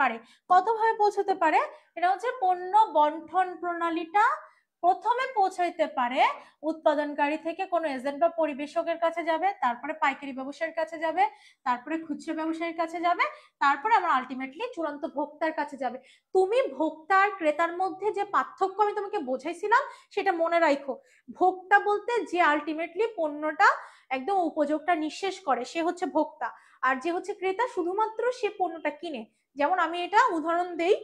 পারে, এটা হচ্ছে পণ্য বন্টন প্রণালীটা প্রথমে পৌঁছাইতে পারে উৎপাদনকারী থেকে কোনো এজেন্ট বা পরিবেশকের কাছে যাবে, তারপরে পাইকারি ব্যবসায়ীর কাছে যাবে, তারপরে খুচরা ব্যবসায়ীর কাছে যাবে, তারপরে আমার আলটিমেটলি চূড়ান্ত ভোক্তার কাছে যাবে। তুমি ভোক্তা আর ক্রেতার মধ্যে যে পার্থক্য আমি তোমাকে বোঝাইছিলাম সেটা মনে রাখো। ভোক্তা বলতে যে আলটিমেটলি পণ্যটা একদম উপযোগটা নিঃশেষ করে সে হচ্ছে ভোক্তা, আর যে হচ্ছে ক্রেতা শুধুমাত্র সে পণ্যটা কিনে। যেমন আমি এটা উদাহরণ দেই,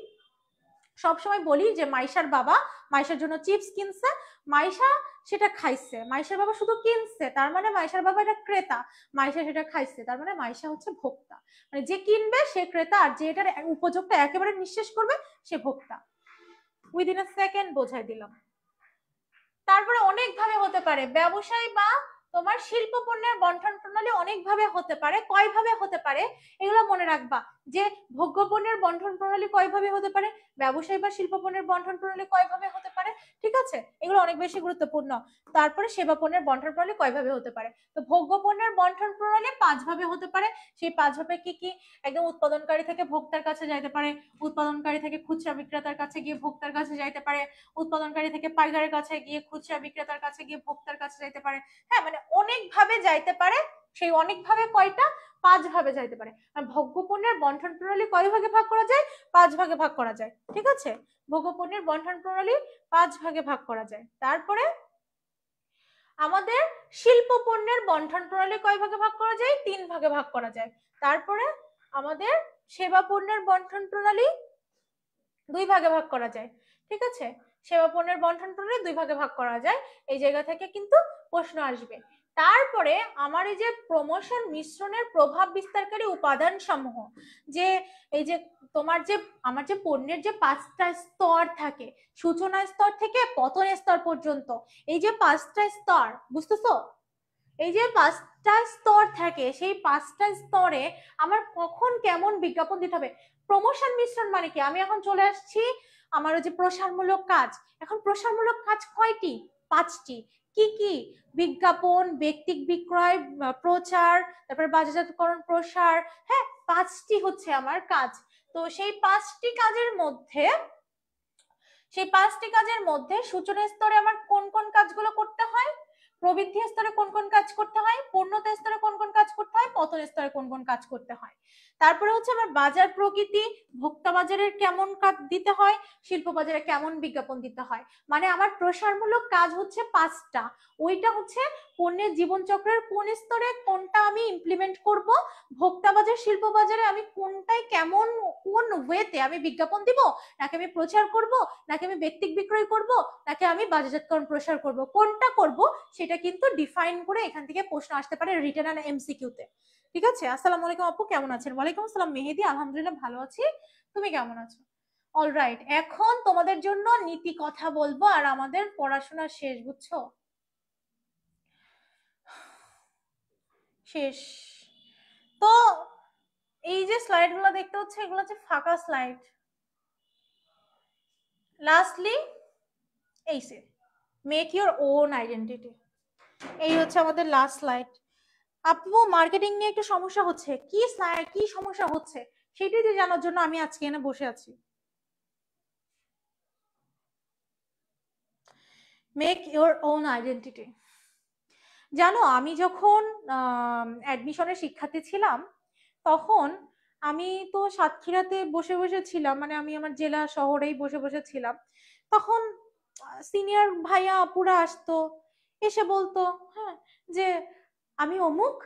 সবসময় বলি যে মাইশার বাবা মাইশার জন্য চিপস কিনছে, মাইশা সেটা খাইছে, মাইশার বাবা শুধু কিনছে, তার মানে মাইশার বাবা এটা ক্রেতা, মাইশা সেটা খাইছে, তার মানে মাইশা হচ্ছে ভোক্তা। মানে যে কিনবে সে ক্রেতা, আর যে এটার উপযোগটা একেবারে নিঃশেষ করবে সে ভোক্তা। উইদিন আ সেকেন্ড বোঝাই দিলাম। তারপরে অনেক ভাবে হতে পারে ব্যবসায়ী বা তোমার শিল্প পণ্যের বন্টন প্রণালী, অনেক ভাবে হতে পারে। কয় ভাবে হতে পারে এগুলো মনে রাখবা, যে ভোগ্য পণ্যের বন্টন প্রণালী কয় ভাবে হতে পারে, ব্যবসায়ী বা শিল্প পণ্যের বন্টন প্রণালী কয় ভাবে হতে পারে। ঠিক আছে, এগুলো অনেক বেশি গুরুত্বপূর্ণ। তারপরে সেবা পণ্যের বন্টন প্রণালী কয় ভাবে হতে পারে। তো ভোগ্য পণ্যের বন্টন প্রণালী 5 ভাবে হতে পারে। সেই 5 ভাবে কি কি? একদম উৎপাদনকারী থেকে ভোক্তার কাছে যাইতে পারে, উৎপাদনকারী থেকে খুচরা বিক্রেতার কাছে গিয়ে ভোক্তার কাছে যাইতে পারে, উৎপাদনকারী থেকে পাইকারের কাছে গিয়ে খুচরা বিক্রেতার কাছে গিয়ে ভোক্তার কাছে যাইতে পারে। হ্যাঁ, মানে অনেক ভাবে যাইতে পারে। সেই অনেক ভাবে কয়টা? 5 ভাবে যাইতে পারে। আর ভোগ্য পণ্যের বন্টন প্রণালী কয় ভাগে ভাগ করা যায়? 5 ভাগে ভাগ করা যায়। ঠিক আছে, ভোগ্য পণ্যের বন্টন প্রণালী 5 ভাগে ভাগ করা যায়। তারপরে আমাদের শিল্প পণ্যের বন্টন প্রণালী কয় ভাগে ভাগ করা যায়? 3 ভাগে ভাগ করা যায়। তারপরে আমাদের সেবা পণ্যের বন্টন প্রণালী 2 ভাগে ভাগ করা যায়। ঠিক আছে, সেবা পণ্যের বন্টন প্রণালী 2 ভাগে ভাগ করা যায়। এই জায়গা থেকে কিন্তু প্রশ্ন আসবে। তারপরে আমার এই যে প্রমোশন মিশ্রণের প্রভাব বিস্তারকারী উপাদান সমূহ, যে এই যে তোমার যে আমার যে পণ্যের যে 5টা স্তর থাকে, সূচনা স্তর থেকে পতন স্তর পর্যন্ত, এই যে 5টা স্তর, বুঝতেছো? এই যে 5টা স্তর থাকে, সেই 5টা স্তরে আমার কখন কেমন বিজ্ঞাপন দিতে হবে। প্রমোশন মিশ্রণ মানে কি? আমি এখন চলে আসছি আমার যে প্রসারমূলক কাজ। এখন প্রসারমূলক কাজ কয়টি? 5টি। কি কি? বিজ্ঞাপন, ব্যক্তিক বিক্রয়, প্রচার, তারপর বাজারজাতকরণ, প্রসার। হ্যাঁ, 5টি হচ্ছে আমার কাজ। তো সেই 5টি কাজের মধ্যে সূচনা স্তরে আমার কোন কোন কাজগুলো করতে হয়, প্রবৃদ্ধি স্তরে কোন কোন কাজ করতে হয়, পূর্ণতা স্তরে কোন কোন কাজ করতে হয়, পতন স্তরে কোন কোন কাজ করতে হয়। তারপরে হচ্ছে আমার বাজার প্রকৃতি, ভোক্তা বাজারের কেমন কাজ দিতে হয়, শিল্প বাজারে কেমন বিজ্ঞাপন দিতে হয়। মানে আমার প্রসারমূলক কাজ হচ্ছে 5টা। ওইটা হচ্ছে পণ্যের জীবন চক্রের কোন স্তরে কোনটা আমি ইমপ্লিমেন্ট করব, ভোক্তা বাজার শিল্প বাজারে আমি কোনটাই কেমন কোন ওয়েতে আমি বিজ্ঞাপন দিব, নাকি আমি প্রচার করব, নাকি আমি ব্যক্তিক বিক্রয় করব, নাকি আমি বাজারজাতকরণ প্রসার করব, কোনটা করব সেটা কিন্তু ডিফাইন করে এখান থেকে প্রশ্ন আসতে পারে রিটেন আর এমসিকিউতে। ঠিক আছে, আসসালামু আলাইকুম আপু, কেমন আছেন? ওয়ালাইকুম আসসালাম মেহেদি, আলহামদুলিল্লাহ ভালো আছি, তুমি কেমন আছো? অলরাইট, এখন তোমাদের জন্য নীতি কথা বলবো আর আমাদের পড়াশোনা শেষ, বুঝছো? শেষ। তো এই যে স্লাইড গুলো দেখতে হচ্ছে, এগুলো হচ্ছে ফাঁকা স্লাইড। লাস্টলি এই সে মেক ইউর ওন আইডেন্টিটি, এই হচ্ছে আমাদের লাস্ট স্লাইড। আপু মার্কেটিং নিয়ে একটু সমস্যা হচ্ছে, কি স্লাইড কি সমস্যা হচ্ছে সেটাই তো জানার জন্য আমি আজকে এনে বসে আছি। Make your own identity. জানো, আমি যখন অ্যাডমিশনের শিক্ষার্থী ছিলাম, তখন আমি তো সাতক্ষীরাতে বসে বসে ছিলাম, মানে আমি আমার জেলা শহরেই বসে বসে ছিলাম। তখন সিনিয়র ভাইয়া আপুরা আসতো, এসে বলতো হ্যাঁ যে আমি অমুক,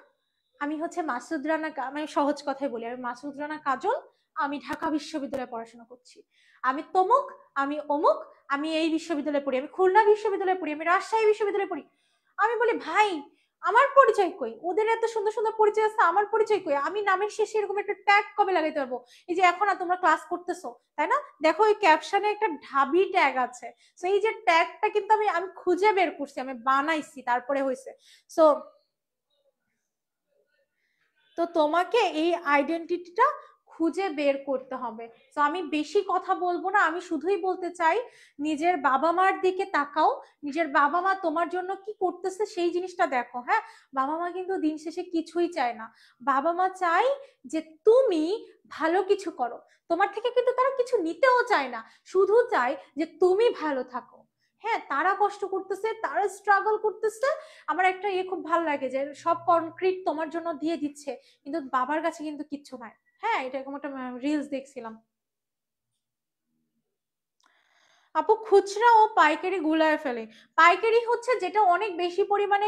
আমি হচ্ছে মাসুদ রানা, আমি সহজ কথাই বলি, আমি মাসুদ রানা কাজল, আমি ঢাকা বিশ্ববিদ্যালয়ে পড়াশোনা করছি, আমি তমুক, আমি অমুক, আমি এই বিশ্ববিদ্যালয়ে পড়ি, আমি খুলনা বিশ্ববিদ্যালয়ে পড়ি, আমি রাজশাহী বিশ্ববিদ্যালয়ে পড়ি। আমি বলি ভাই আমার পরিচয় কই? ওদের এত সুন্দর সুন্দর পরিচয় আছে, আমার পরিচয় কই? আমি নামের শেষে এরকম একটা ট্যাগ কবে লাগাইতে পারবো? এই যে এখন আর তোমরা ক্লাস করতেছো, তাই না? দেখো এই ক্যাপশনে একটা ঢাবি ট্যাগ আছে। সো এই যে ট্যাগটা কিন্তু আমি আমি খুঁজে বের করছি, আমি বানাইছি, তারপরে হয়েছে। সো তো তোমাকে এই আইডেন্টিটিটা খুঁজে বের করতে হবে। তো আমি বেশি কথা বলবো না, আমি শুধুই বলতে চাই নিজের বাবা মার দিকে তাকাও, নিজের বাবা মা তোমার জন্য কি করতেছে সেই জিনিসটা দেখো। হ্যাঁ, বাবা মা কিন্তু দিন শেষে কিছুই চায় না, বাবা মা চাই যে তুমি ভালো কিছু করো, তোমার থেকে কিন্তু তারা কিছু নিতেও চায় না, শুধু চায় যে তুমি ভালো থাকো। হ্যাঁ, তারা কষ্ট করতেছে, তারা স্ট্রাগল করতেছে, আমার একটা খুব ভালো লাগে যে সব কনক্রিট তোমার জন্য দিয়ে দিচ্ছে, কিন্তু বাবার কাছে কিন্তু কিচ্ছু নাই। হ্যাঁ, এটা এরকম একটা রিলস দেখছিলাম। আপু খুচরা ও পাইকারি গুলায় ফেলে। পাইকারি হচ্ছে যেটা অনেক বেশি পরিমাণে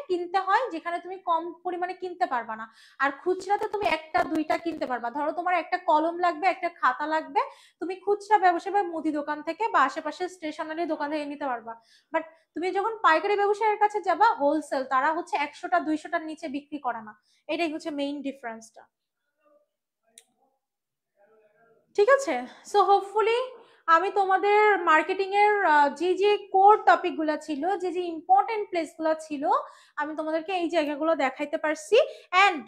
কিনতে হয়, যেখানে তুমি কম পরিমাণে কিনতে পারবা না। আর খুচরাতে তুমি একটা দুইটা কিনতে পারবা, ধরো তোমার একটা কলম লাগবে, একটা খাতা লাগবে, তুমি খুচরা ব্যবসায়ী বা মুদি দোকান থেকে বা আশেপাশে স্টেশনারি দোকান থেকে নিতে পারবা। বাট তুমি যখন পাইকারি ব্যবসায়ীর কাছে যাবা, হোলসেল, তারা হচ্ছে 100টা 200টার নিচে বিক্রি করে না। এটাই হচ্ছে মেইন ডিফারেন্সটা। ঠিক আছে। সো হোপফুলি আমি তোমাদের মার্কেটিং এর যে যে কোর টপিক গুলা ছিল, যে যে ইম্পর্টেন্ট প্লেস গুলা ছিল, আমি তোমাদেরকে এই জায়গাগুলো দেখাইতে পারছি। এন্ড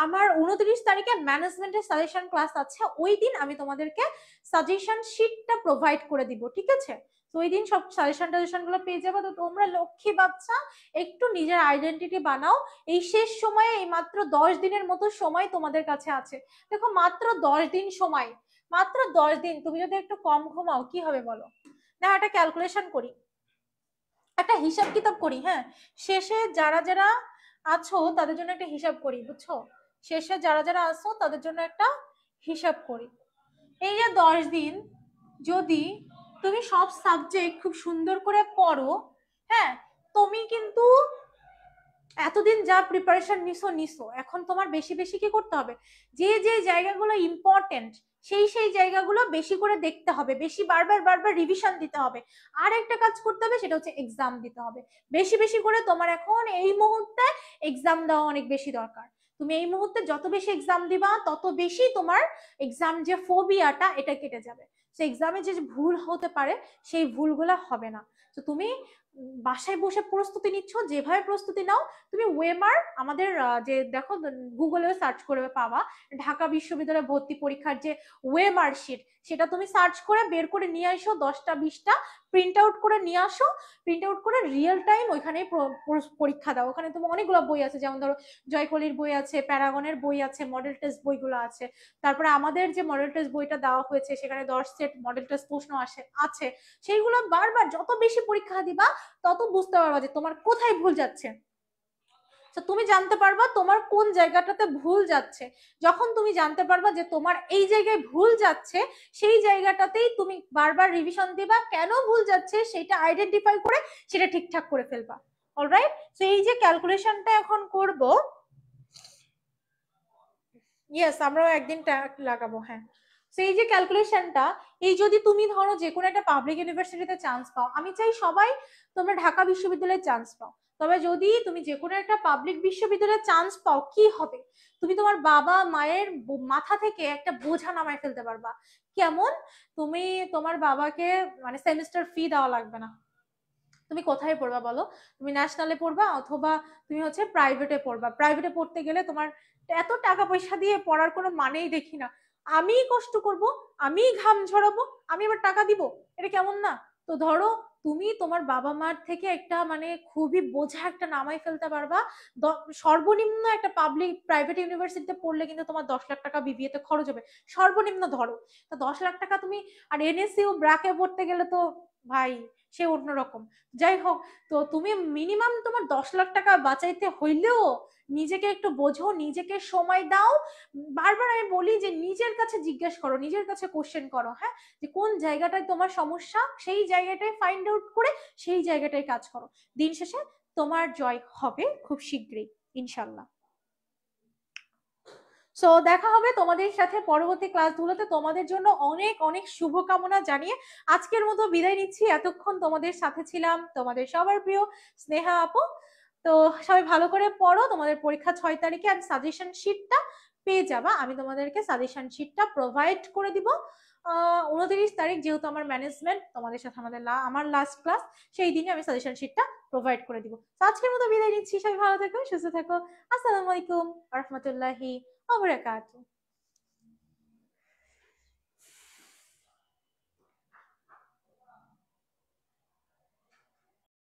আমার 29 তারিখে ম্যানেজমেন্টের সাজেশন ক্লাস আছে, ওই দিন আমি তোমাদেরকে সাজেশন শিটটা প্রোভাইড করে দিব। ঠিক আছে, তো ওই দিন সব সাজেশন গুলো পেয়ে যাবে। তো তোমরা লক্ষ্মী বাচ্চা একটু নিজের আইডেন্টিটি বানাও। এই শেষ সময়ে এই মাত্র 10 দিনের মতো সময় তোমাদের কাছে আছে। দেখো মাত্র 10 দিন সময়, মাত্র 10 দিন, তুমি যদি একটু কম ঘুমাও কি হবে বলো? না একটা ক্যালকুলেশন করি, একটা হিসাব কিতাব করি। হ্যাঁ, শেষে যারা যারা আছো তাদের জন্য একটা হিসাব করি, বুঝছো? শেষে যারা যারা আছো তাদের জন্য একটা হিসাব করি। এই যে 10 দিন, যদি তুমি সব সাবজেক্ট খুব সুন্দর করে পড়ো, হ্যাঁ, তুমি কিন্তু এতদিন যা প্রিপারেশন নিছো নিছো, এখন তোমার বেশি বেশি কি করতে হবে, যে যে জায়গাগুলো ইম্পর্টেন্ট সেই সেই জায়গাগুলো বেশি করে দেখতে হবে, বেশি বারবার বারবার রিভিশন দিতে হবে। আর একটা কাজ করতে হবে, সেটা হচ্ছে এক্সাম দিতে হবে বেশি বেশি করে। তোমার এখন এই মুহূর্তে এক্সাম দেওয়া অনেক বেশি দরকার। তুমি এই মুহূর্তে যত বেশি এক্সাম দিবা, তত বেশি তোমার এক্সাম যে ফোবিয়াটা, এটা কেটে যাবে। সো এক্সামে যে ভুল হতে পারে, সেই ভুলগুলো হবে না। তো তুমি বাসায় বসে প্রস্তুতি নিচ্ছ, যেভাবে প্রস্তুতি নাও, তুমি ওয়েমার আমাদের যে দেখো গুগলে সার্চ করে পাবা, ঢাকা বিশ্ববিদ্যালয় ভর্তি পরীক্ষার যে ওয়েমার শিট, সেটা তুমি সার্চ করে বের করে নিয়ে আসো, 10টা 20টা প্রিন্ট আউট করে নিয়ে আসো। প্রিন্ট আউট করে রিয়েল টাইম ওইখানে পরীক্ষা দাও। ওখানে তোমার অনেকগুলো বই আছে, যেমন ধরো জয়কলির বই আছে, প্যারাগনের বই আছে, মডেল টেস্ট বইগুলো আছে। তারপরে আমাদের যে মডেল টেস্ট বইটা দেওয়া হয়েছে, সেখানে 10 সেট মডেল টেস্ট প্রশ্ন আছে। সেইগুলো বারবার যত বেশি পরীক্ষা দিবা, তত বুঝতে পারবা যে তোমার কোথায় ভুল যাচ্ছে। তো তুমি জানতে পারবা তোমার কোন জায়গাটাতে ভুল যাচ্ছে। যখন তুমি জানতে পারবা যে তোমার এই জায়গায় ভুল যাচ্ছে, সেই জায়গাটাতেই তুমি বারবার রিভিশন দিবা, কেন ভুল যাচ্ছে সেটা আইডেন্টিফাই করে সেটা ঠিকঠাক করে ফেলবা। অলরাইট, তো এই যে ক্যালকুলেশনটা এখন করব, ইয়েস আমরাও একদিন লাগাবো। হ্যাঁ, সেই যে ক্যালকুলেশনটা, এই যদি তুমি ধরো যে কোনো একটা পাবলিক ইউনিভার্সিটিতে চান্স পাও, আমি চাই সবাই তোমরা ঢাকা বিশ্ববিদ্যালয়ে চান্স পাও, তবে যদি তুমি যে কোনো একটা পাবলিক বিশ্ববিদ্যালয়ে চান্স পাও, কি হবে, তুমি তোমার বাবা মায়ের মাথা থেকে একটা বোঝা নামায় ফেলতে পারবা। কেমন? তুমি তোমার বাবাকে মানে সেমিস্টার ফি দেওয়া লাগবে না। তুমি কোথায় পড়বা বলো? তুমি ন্যাশনালে পড়বা, অথবা তুমি হচ্ছে প্রাইভেটে পড়বা। প্রাইভেটে পড়তে গেলে তোমার এত টাকা পয়সা দিয়ে পড়ার কোনো মানেই দেখি না। আমি কষ্ট করব, আমি ঘাম ঝরাবো, আমি আবার টাকা দিব, এটা কেমন না? তো ধরো তুমি তোমার বাবা মার থেকে একটা মানে খুবই বোঝা একটা নামাই ফেলতে পারবা। সর্বনিম্ন একটা পাবলিক প্রাইভেট ইউনিভার্সিটিতে পড়লে কিন্তু তোমার 10 লাখ টাকা বিবিএতে খরচ হবে, সর্বনিম্ন ধরো। তো 10 লাখ টাকা তুমি, আর এনএসইউ ব্র্যাকে পড়তে গেলে তো ভাই সে অন্যরকম। যাই হোক, তো তুমি মিনিমাম তোমার 10 লাখ টাকা বাঁচাইতে হইলেও নিজেকে একটু বোঝো, নিজেকে সময় দাও। বারবার আমি বলি যে নিজের কাছে জিজ্ঞেস করো, নিজের কাছে কোশ্চেন করো। হ্যাঁ, যে কোন জায়গাটায় তোমার সমস্যা, সেই জায়গাটায় ফাইন্ড আউট করে সেই জায়গাটায় কাজ করো। দিন শেষে তোমার জয় হবে খুব শীঘ্রই, ইনশাল্লাহ। সো দেখা হবে তোমাদের সাথে পরবর্তী ক্লাসগুলোতে। তোমাদের জন্য অনেক অনেক শুভকামনা জানিয়ে আজকের মতো বিদায় নিচ্ছি। এতক্ষণ তোমাদের সাথে ছিলাম তোমাদের সবার প্রিয় স্নেহা আপু। তো সবাই ভালো করে পড়ো, তোমাদের পরীক্ষা 6 তারিখে, আর সাজেশন শিটটা পেয়ে যাবা। আমি তোমাদেরকে সাজেশন শিটটা প্রোভাইড করে দিব 29 তারিখ, যেহেতু আমার ম্যানেজমেন্ট তোমাদের সাথে আমার লাস্ট ক্লাস, সেই দিনে আমি সাজেশন শিটটা প্রোভাইড করে দিব। তো আজকের মতো বিদায় নিচ্ছি, সবাই ভালো থেকো, সুস্থ থেকো। আসসালামু আলাইকুম ওয়া রাহমাতুল্লাহি ওয়া বারাকাতুহু।